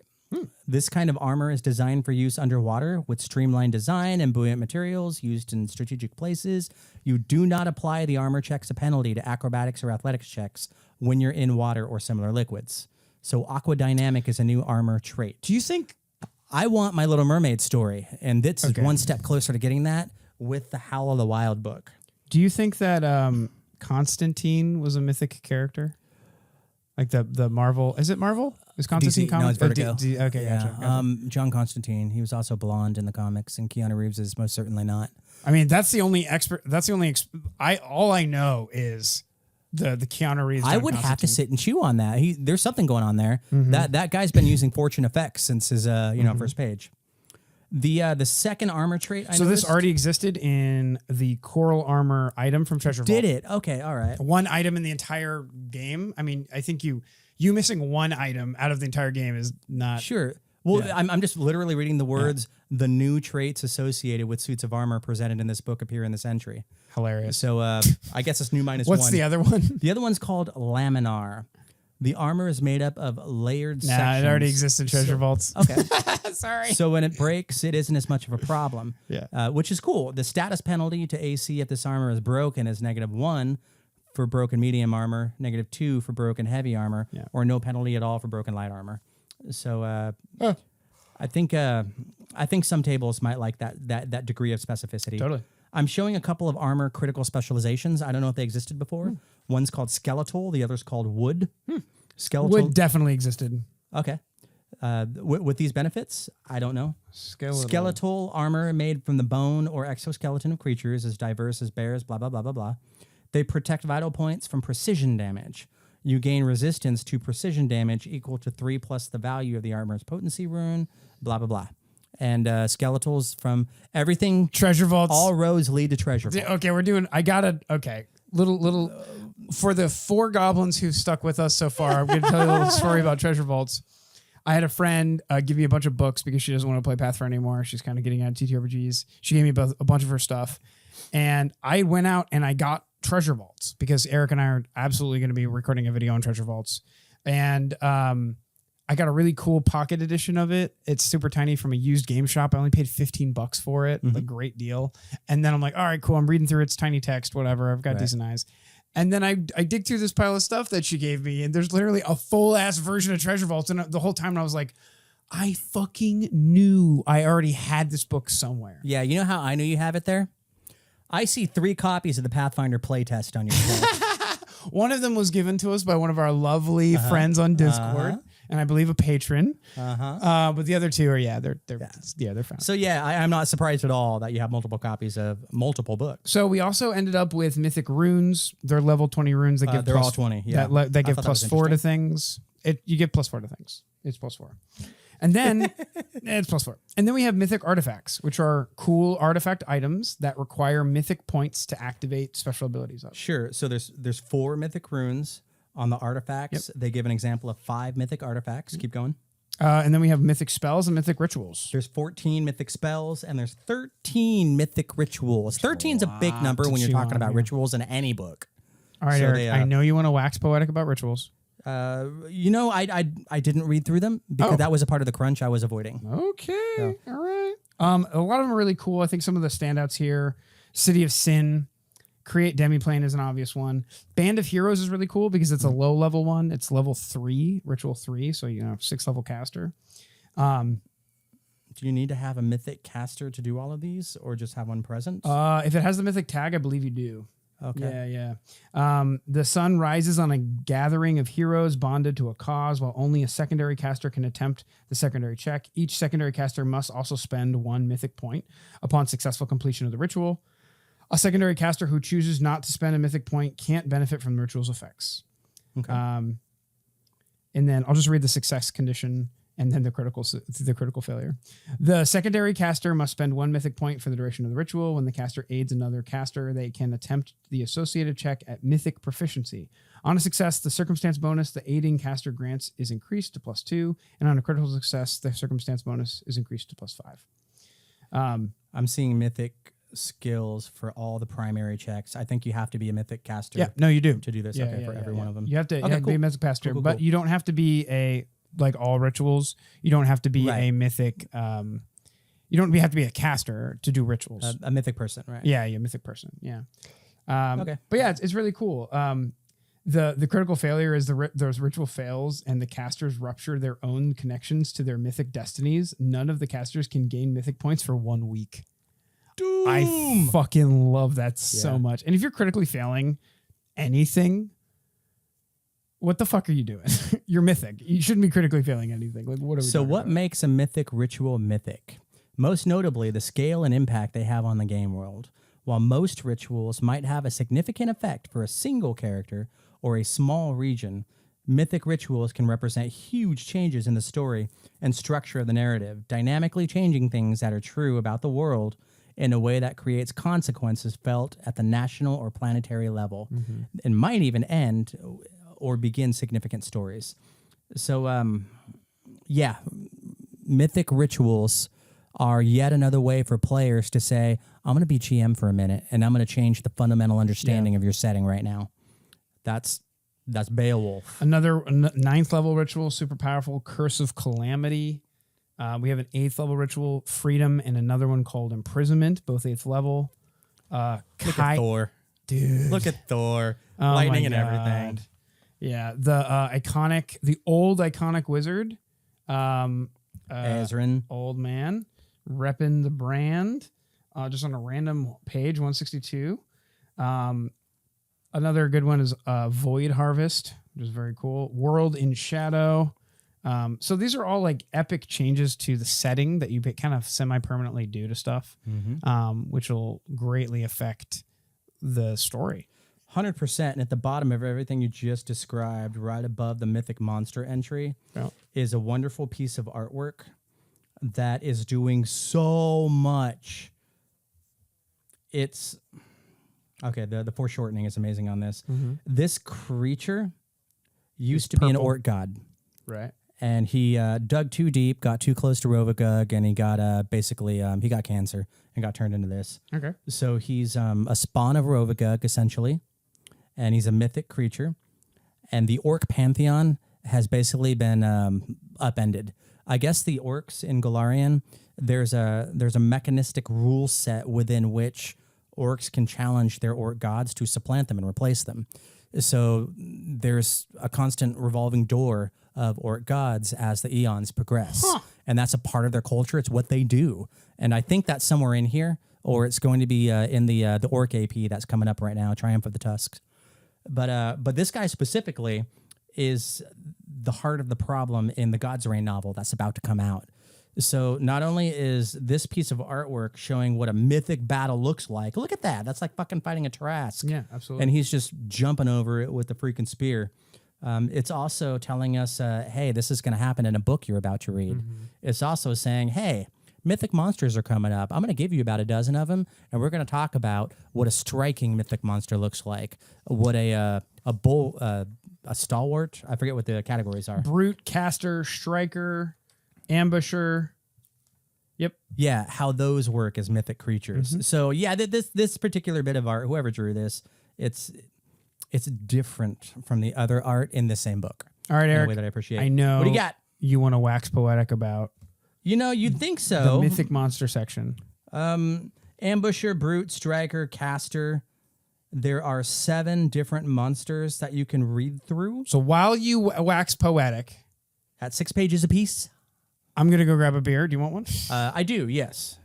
B: This kind of armor is designed for use underwater with streamlined design and buoyant materials used in strategic places. You do not apply the armor checks a penalty to acrobatics or athletics checks when you're in water or similar liquids. So Aqua Dynamic is a new armor trait.
A: Do you think...
B: I want my Little Mermaid story, and this is one step closer to getting that with the Howl of the Wild book.
A: Do you think that Constantine was a mythic character? Like the Marvel... Is it Marvel? Is Constantine...
B: DC, no, it's Vertigo.
A: Okay,
B: Yeah.
A: gotcha.
B: John Constantine, he was also blonde in the comics, and Keanu Reeves is most certainly not.
A: I mean, that's the only expert... That's the only... all I know is the Keanu Reeves...
B: I would have to sit and chew on that. There's something going on there. That guy's been using fortune effects since his first page. The second armor trait I
A: So
B: noticed,
A: this already existed in the coral armor item from Treasure Vault.
B: did it? Okay, all right.
A: One item in the entire game. I mean, I think you missing one item out of the entire game is not...
B: Sure. Well, I'm just literally reading the words, the new traits associated with suits of armor presented in this book appear in this entry.
A: Hilarious.
B: So I guess it's new minus
A: What's
B: 1.
A: the other one?
B: The other one's called Laminar. The armor is made up of layered sections.
A: It already exists in Treasure Vaults.
B: Okay.
A: Sorry.
B: So when it breaks, it isn't as much of a problem.
A: Yeah.
B: Which is cool. The status penalty to AC if this armor is broken is -1 for broken medium armor, -2 for broken heavy armor, or no penalty at all for broken light armor. So I think some tables might like that degree of specificity.
A: Totally.
B: I'm showing a couple of armor critical specializations. I don't know if they existed before. One's called Skeletal. The other's called Wood. Skeletal.
A: Wood definitely existed.
B: Okay. With these benefits, I don't know.
A: Skeletal
B: armor made from the bone or exoskeleton of creatures as diverse as bears, blah, blah, blah, blah, blah. They protect vital points from precision damage. You gain resistance to precision damage equal to 3 plus the value of the armor's potency rune, blah, blah, blah. And skeletals from everything.
A: Treasure Vaults.
B: All roads lead to Treasure Vault.
A: Okay, little for the 4 goblins who stuck with us so far, I'm going to tell you a little story about Treasure Vaults. I had a friend give me a bunch of books because she doesn't want to play Pathfinder anymore. She's kind of getting out of TTRPGs. She gave me a bunch of her stuff. And I went out and I got treasure vaults because Erik and I are absolutely going to be recording a video on treasure vaults. And I got a really cool pocket edition of it. It's super tiny from a used game shop. I only paid $15 for it. A great deal. And then I'm like, all right, cool. I'm reading through its tiny text, whatever. I've got decent eyes. And then I dig through this pile of stuff that she gave me, and there's literally a full ass version of Treasure Vaults. And the whole time I was like, I fucking knew I already had this book somewhere.
B: Yeah, you know how I knew you have it there? I see 3 copies of the Pathfinder playtest on your shelf.
A: One of them was given to us by one of our lovely friends on Discord, and I believe a patron. But the other 2 are they're found.
B: So yeah, I'm not surprised at all that you have multiple copies of multiple books.
A: So we also ended up with Mythic runes. They're level 20 runes that give
B: they're all 20. Yeah,
A: that give +4 to things. You get +4 to things. It's +4. And then it's +4. And then we have mythic artifacts, which are cool artifact items that require mythic points to activate special abilities of.
B: Sure. So there's 4 mythic runes on the artifacts. They give an example of 5 mythic artifacts. Keep going.
A: And then we have mythic spells and mythic rituals.
B: There's 14 mythic spells and there's 13 mythic rituals. 13 is a big number when you're talking about rituals in any book.
A: All right, Erik, I know you want to wax poetic about rituals.
B: I didn't read through them because that was a part of the crunch I was avoiding.
A: Okay. All right. A lot of them are really cool. I think some of the standouts here, City of Sin, Create Demiplane is an obvious one. Band of Heroes is really cool because it's a low level one. It's level 3, ritual 3. So, 6 level caster.
B: Do you need to have a mythic caster to do all of these or just have one present?
A: If it has the mythic tag, I believe you do.
B: Okay.
A: Yeah. The sun rises on a gathering of heroes bonded to a cause, while only a secondary caster can attempt the secondary check. Each secondary caster must also spend 1 mythic point upon successful completion of the ritual. A secondary caster who chooses not to spend a mythic point can't benefit from the ritual's effects.
B: Okay.
A: And then I'll just read the success condition and then the critical failure. The secondary caster must spend 1 mythic point for the duration of the ritual. When the caster aids another caster, they can attempt the associated check at mythic proficiency. On a success, the circumstance bonus the aiding caster grants is increased to +2, and on a critical success, the circumstance bonus is increased to +5.
B: I'm seeing mythic skills for all the primary checks. I think you have to be a mythic caster.
A: Yeah, no, you do
B: to do this. For every one of them.
A: You have to, be a mythic caster, but you don't have to be like all rituals. You don't have to be a mythic. You don't have to be a caster to do rituals.
B: A mythic person, right?
A: Yeah, mythic person. Yeah.
B: Okay.
A: But yeah, it's really cool. The critical failure is those ritual fails and the casters rupture their own connections to their mythic destinies. None of the casters can gain mythic points for 1 week.
B: Doom!
A: I fucking love that so much. And if you're critically failing anything, what the fuck are you doing? You're mythic. You shouldn't be critically failing anything. Like, what are we
B: So what
A: about?
B: makes a mythic ritual mythic? Most notably, the scale and impact they have on the game world. While most rituals might have a significant effect for a single character or a small region, mythic rituals can represent huge changes in the story and structure of the narrative, dynamically changing things that are true about the world in a way that creates consequences felt at the national or planetary level and might even end or begin significant stories. So, mythic rituals are yet another way for players to say, I'm going to be GM for a minute, and I'm going to change the fundamental understanding of your setting right now. That's Beowulf.
A: Another 9th level ritual, super powerful, Curse of Calamity. We have an 8th level ritual, Freedom, and another one called Imprisonment, both 8th level.
B: Look at Thor.
A: Dude.
B: Look at Thor. Lightning and everything.
A: Yeah, the old iconic wizard,
B: Ezrin,
A: old man, repping the brand, just on a random page, 162. Another good one is Void Harvest, which is very cool. World in Shadow. So these are all like epic changes to the setting that you kind of semi-permanently do to stuff, which will greatly affect the story.
B: 100%. And at the bottom of everything you just described, right above the Mythic Monster entry, is a wonderful piece of artwork that is doing so much. It's... Okay, the foreshortening is amazing on this. This creature used to be an orc god.
A: Right.
B: and he dug too deep, got too close to Rovagug, and he got basically he got cancer and got turned into this.
A: Okay.
B: So he's a spawn of Rovagug essentially, and he's a mythic creature, and the orc pantheon has basically been upended. I guess the orcs in Golarion, there's a mechanistic rule set within which orcs can challenge their orc gods to supplant them and replace them. So there's a constant revolving door of orc gods as the eons progress. And that's a part of their culture. It's what they do. And I think that's somewhere in here, or it's going to be in the orc AP that's coming up right now, Triumph of the Tusks. But this guy specifically is the heart of the problem in the God's Reign novel that's about to come out. So not only is this piece of artwork showing what a mythic battle looks like, look at that. That's like fucking fighting a Tarrasque.
A: Yeah, absolutely.
B: And he's just jumping over it with the freaking spear. It's also telling us, hey, this is going to happen in a book you're about to read. It's also saying, hey, mythic monsters are coming up. I'm going to give you about a dozen of them, and we're going to talk about what a striking mythic monster looks like, what a stalwart. I forget what the categories are.
A: Brute, caster, striker, ambusher. Yep.
B: Yeah, how those work as mythic creatures. So yeah, this particular bit of art, whoever drew this, it's different from the other art in the same book.
A: All right,
B: in
A: Eric.
B: a way that I appreciate.
A: I know.
B: What do you got?
A: You want to wax poetic about
B: You'd think so.
A: the mythic monster section.
B: Ambusher, brute, striker, caster. There are 7 different monsters that you can read through
A: So while you wax poetic,
B: at 6 pages apiece.
A: I'm going to go grab a beer. Do you want one?
B: I do, yes.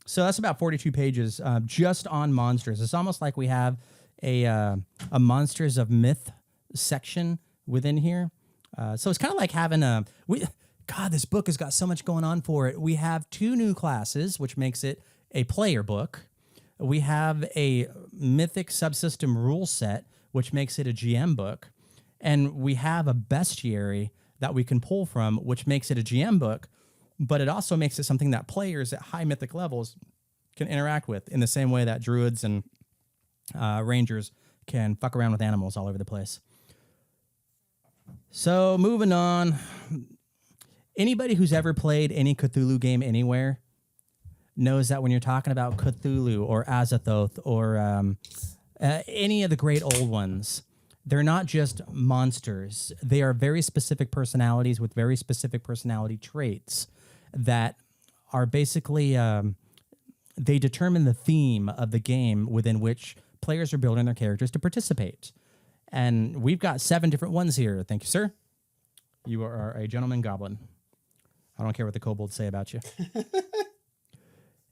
B: So that's about 42 pages just on monsters. It's almost like we have a Monsters of Myth section within here. So it's kind of like having God, this book has got so much going on for it. We have 2 new classes, which makes it a player book. We have a mythic subsystem rule set, which makes it a GM book. And we have a bestiary that we can pull from, which makes it a GM book, but it also makes it something that players at high mythic levels can interact with in the same way that druids and rangers can fuck around with animals all over the place. So moving on, anybody who's ever played any Cthulhu game anywhere knows that when you're talking about Cthulhu or Azathoth or any of the great old ones, they're not just monsters. They are very specific personalities with very specific personality traits that are basically, they determine the theme of the game within which players are building their characters to participate. And we've got 7 different ones here. Thank you, sir. You are a gentleman goblin. I don't care what the kobolds say about you.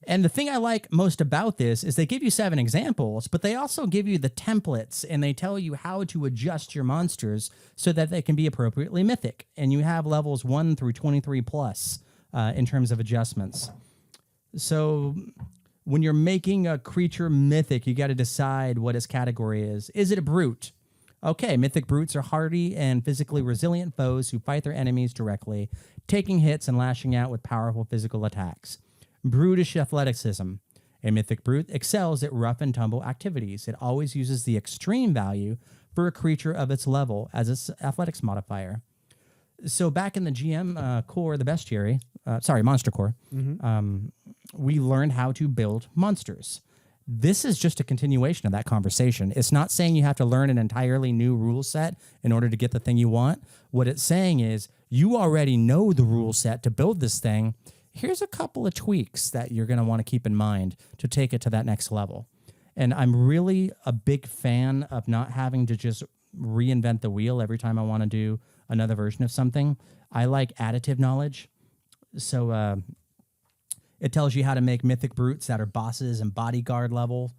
B: And the thing I like most about this is they give you 7 examples, but they also give you the templates and they tell you how to adjust your monsters so that they can be appropriately mythic. And you have levels 1 through 23 plus in terms of adjustments. So when you're making a creature mythic, you got to decide what its category is. Is it a brute? Okay, mythic brutes are hardy and physically resilient foes who fight their enemies directly, taking hits and lashing out with powerful physical attacks. Brutish athleticism. A mythic brute excels at rough and tumble activities. It always uses the extreme value for a creature of its level as its athletics modifier. So back in the GM core, the bestiary, monster core, we learned how to build monsters. This is just a continuation of that conversation. It's not saying you have to learn an entirely new rule set in order to get the thing you want. What it's saying is you already know the rule set to build this thing. Here's a couple of tweaks that you're going to want to keep in mind to take it to that next level. And I'm really a big fan of not having to just reinvent the wheel every time I want to do another version of something. I like additive knowledge. So it tells you how to make mythic brutes that are bosses and bodyguard level.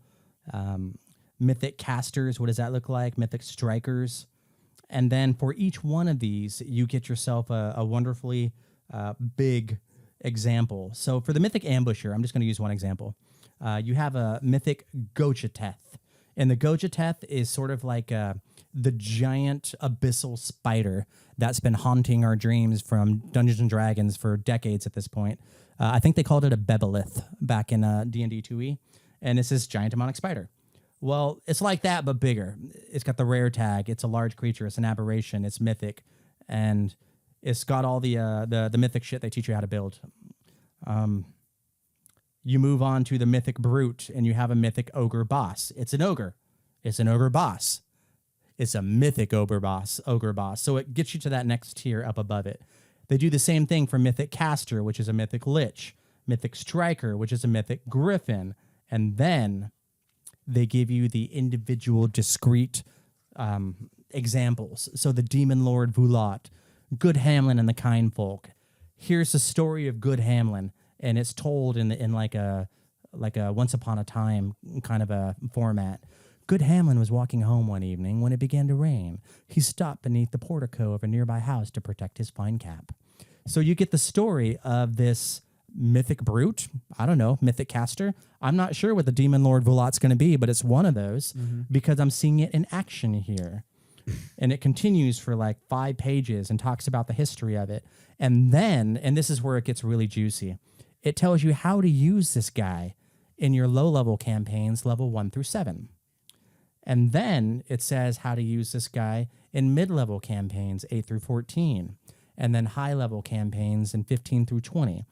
B: Mythic casters, what does that look like? Mythic strikers. And then for each one of these, you get yourself a wonderfully big example. So for the mythic ambusher, I'm just going to use one example. You have a mythic Gozetteer. And the Gozetteer is sort of like the giant abyssal spider that's been haunting our dreams from Dungeons and Dragons for decades at this point. I think they called it a Bebelith back in D&D 2e. And it's this giant demonic spider. Well, it's like that, but bigger. It's got the rare tag. It's a large creature. It's an aberration. It's mythic. And It's got all the mythic shit they teach you how to build. You move on to the mythic brute, and you have a mythic ogre boss. It's an ogre. It's an ogre boss. It's a mythic ogre boss. So it gets you to that next tier up above it. They do the same thing for mythic caster, which is a mythic lich, mythic striker, which is a mythic griffin, and then they give you the individual discrete examples. So the demon lord Vulat, Good Hamlin and the Kind Folk. Here's the story of Good Hamlin, and it's told in like a Once Upon a Time kind of a format. Good Hamlin was walking home one evening when it began to rain. He stopped beneath the portico of a nearby house to protect his fine cap. So you get the story of this mythic brute, I don't know, mythic caster. I'm not sure what the demon lord Vulat's going to be, but it's one of those because I'm seeing it in action here. And it continues for like 5 pages and talks about the history of it. And then, and this is where it gets really juicy, it tells you how to use this guy in your low-level campaigns, level 1 through 7. And then it says how to use this guy in mid-level campaigns, 8 through 14. And then high-level campaigns in 15 through 20.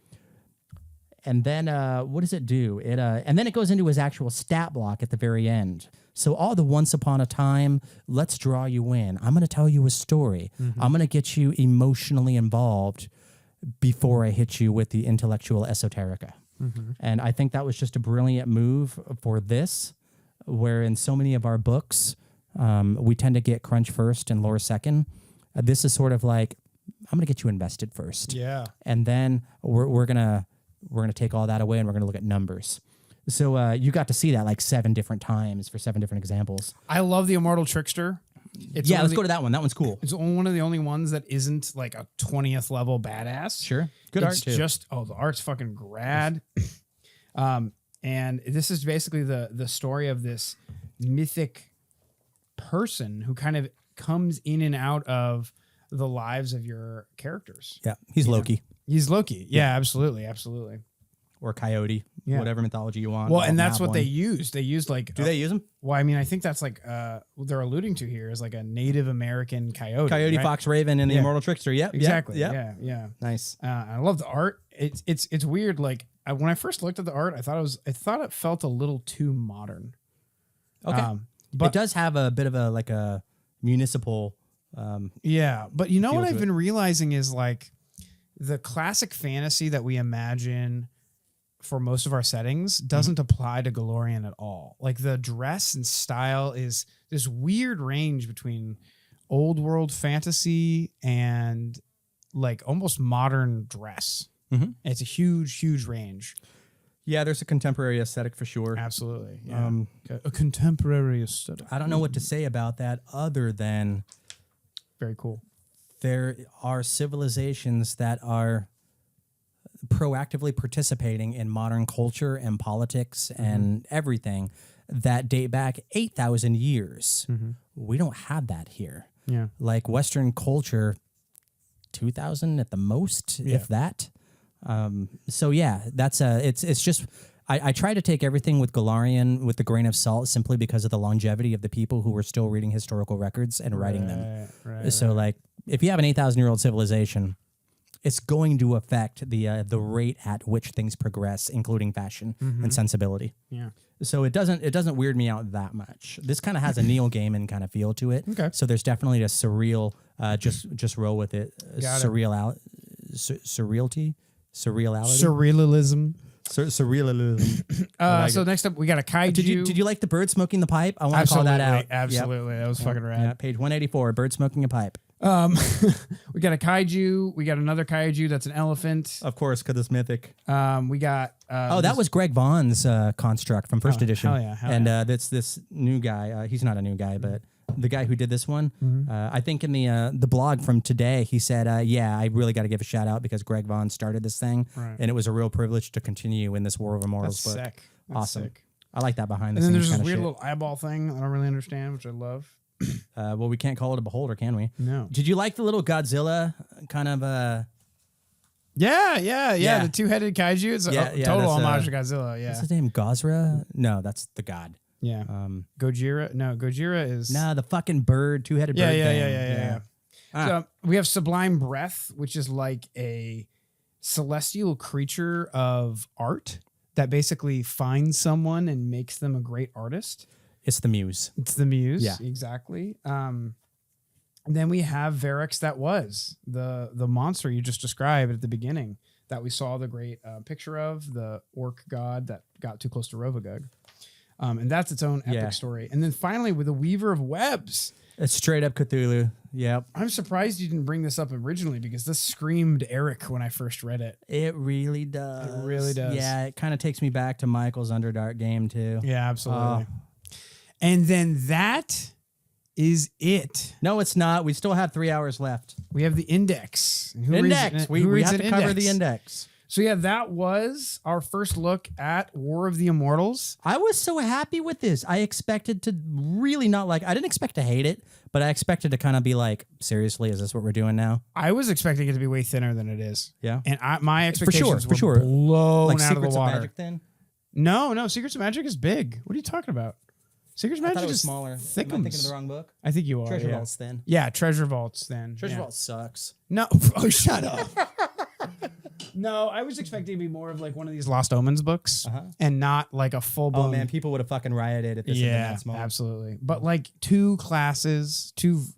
B: And then what does it do? And then it goes into his actual stat block at the very end. So all the Once Upon a Time, let's draw you in. I'm going to tell you a story. I'm going to get you emotionally involved before I hit you with the intellectual esoterica. And I think that was just a brilliant move for this, where in so many of our books, we tend to get crunch first and lore second. This is sort of like, I'm going to get you invested first.
A: Yeah.
B: And then we're going to take all that away and we're going to look at numbers. So you got to see that like 7 different times for 7 different examples.
A: I love the Immortal Trickster.
B: Let's go to that one. That one's cool.
A: It's one of the only ones that isn't like a 20th level badass.
B: Sure. Good art too.
A: The art's fucking grad. And this is basically the story of this mythic person who kind of comes in and out of the lives of your characters.
B: Yeah. He's Loki.
A: He's Loki. Yeah, absolutely.
B: Or Coyote, whatever mythology you want.
A: Well, and that's what they use. They use like...
B: Do they use them?
A: Well, I mean, I think that's like... what they're alluding to here is like a Native American coyote.
B: Coyote,
A: right?
B: Fox, Raven, and the Immortal Trickster. Yep.
A: Exactly.
B: Yep.
A: Yeah.
B: Nice.
A: I love the art. It's weird. Like when I first looked at the art, I thought it felt a little too modern.
B: Okay.
A: But
B: it does have a bit of a municipal...
A: yeah. But you know what I've
B: it.
A: been realizing is like the classic fantasy that we imagine for most of our settings doesn't apply to Golarion at all. Like the dress and style is this weird range between old world fantasy and like almost modern dress. It's a huge range.
B: Yeah, there's a contemporary aesthetic for sure.
A: Absolutely. Yeah. A contemporary aesthetic.
B: I don't know what to say about that other than
A: very cool.
B: There are civilizations that are proactively participating in modern culture and politics and everything that date back 8,000 years. We don't have that here.
A: Yeah.
B: Like Western culture, 2,000 at the most, if that. So yeah, that's it's just, I try to take everything with Golarion with a grain of salt simply because of the longevity of the people who were still reading historical records and writing them. So like, if you have an 8,000-year-old civilization, it's going to affect the rate at which things progress, including fashion and sensibility. Yeah. So it doesn't weird me out that much. This kind of has a Neil Gaiman kind of feel to it. Okay. So there's definitely a surreal. Just roll with it. Surreality.
A: Surrealism.
B: Surrealism.
A: So next up, we got a kaiju.
B: Did you like the bird smoking the pipe? I want to call that out.
A: Absolutely. Yep. That was fucking rad.
B: Yeah, page 184, bird smoking a pipe.
A: We got a kaiju. We got another kaiju that's an elephant.
B: Of course, because it's mythic.
A: We got...
B: that was Greg Vaughn's construct from first edition.
A: Hell yeah.
B: And that's this new guy. He's not a new guy, but the guy who did this one, I think in the blog from today, he said, I really got to give a shout out because Greg Vaughan started this thing, and it was a real privilege to continue in this War of Immortals book.
A: Sick.
B: Awesome.
A: Sick.
B: I like that behind the
A: scenes. And then
B: scenes
A: there's this weird
B: shit.
A: little eyeball thing I don't really understand, which I love.
B: Well, we can't call it a beholder, can we?
A: No.
B: Did you like the little Godzilla kind of...
A: Yeah. The two-headed kaiju. It's a total homage to Godzilla. Yeah.
B: What's his name? Gozra? No, that's the god.
A: Yeah. Gojira. No, Gojira is...
B: No, the fucking bird, two-headed bird thing.
A: Yeah. So we have Sublime Breath, which is like a celestial creature of art that basically finds someone and makes them a great artist.
B: It's the muse.
A: It's the muse.
B: Yeah.
A: Exactly. Then we have Varix, that was the monster you just described at the beginning that we saw the great picture of, the orc god that got too close to Rovagug. And that's its own epic story. And then finally with the Weaver of Webs.
B: It's straight up Cthulhu. Yep.
A: I'm surprised you didn't bring this up originally because this screamed Erik when I first read it.
B: It really does.
A: It really does.
B: Yeah, it kind of takes me back to Michael's Underdark game too.
A: Yeah, absolutely. And then that is it.
B: No, it's not. We still have 3 hours left.
A: We have the index. And who
B: Index.
A: reads-
B: We
A: who reads
B: have
A: an
B: to cover the index.
A: So yeah, that was our first look at War of the Immortals.
B: I was so happy with this. I expected to really not like. I didn't expect to hate it, but I expected to kind of be like, seriously, is this what we're doing now?
A: I was expecting it to be way thinner than it is.
B: Yeah.
A: And my expectations
B: for sure.
A: were blown
B: Like
A: out of
B: Secrets
A: the
B: of
A: water.
B: Magic thin?
A: No, Secrets of Magic is big. What are you talking about? Secrets of
B: I
A: Magic
B: thought it was
A: is
B: smaller.
A: thickums.
B: Am I thinking of the wrong book?
A: I think you are.
B: Treasure
A: yeah.
B: Vault's thin.
A: Yeah, Treasure Vault's then.
B: Treasure
A: yeah.
B: Vault sucks.
A: No, oh, shut up. No, I was expecting to be more of like one of these Lost Omens books and not like a full blown.
B: Oh man, people would have fucking rioted if this had been
A: Yeah,
B: that small.
A: absolutely. But like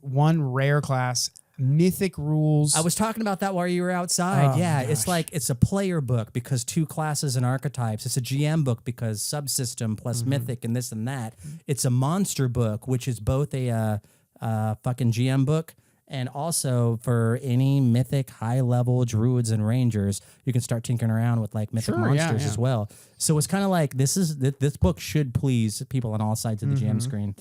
A: one rare class, mythic rules.
B: I was talking about that while you were outside.
A: Oh,
B: Yeah,
A: gosh.
B: it's like it's a player book because 2 classes and archetypes. It's a GM book because subsystem plus mythic and this and that. It's a monster book, which is both a fucking GM book and also for any mythic high level druids and rangers, you can start tinkering around with like mythic monsters as well. So it's kind of like this book should please people on all sides of the GM screen.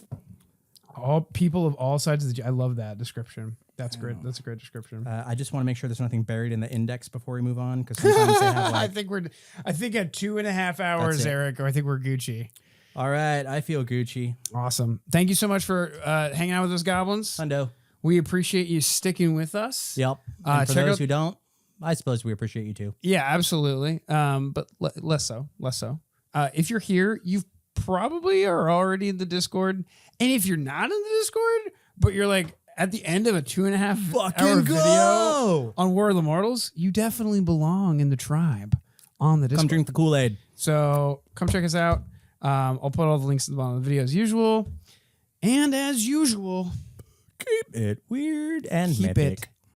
A: All people of all sides of the. I love that description. That's great. That's a great description.
B: I just want to make sure there's nothing buried in the index before we move on because sometimes they have like.
A: I think at 2.5 hours,
B: That's it.
A: Erik, I think we're Gucci.
B: All right, I feel Gucci.
A: Awesome. Thank you so much for hanging out with us, goblins.
B: Hundo.
A: We appreciate you sticking with us.
B: Yep. And for
A: check
B: those
A: out-
B: who don't, I suppose we appreciate you too.
A: Yeah, absolutely. But less so. If you're here, you probably are already in the Discord. And if you're not in the Discord, but you're like at the end of a 2.5 hour video on War of the Immortals, you definitely belong in the tribe on the Discord.
B: Come drink the Kool-Aid.
A: So come check us out. I'll put all the links at the bottom of the video as usual. And as usual,
B: Keep it weird and
A: keep
B: mythic.
A: it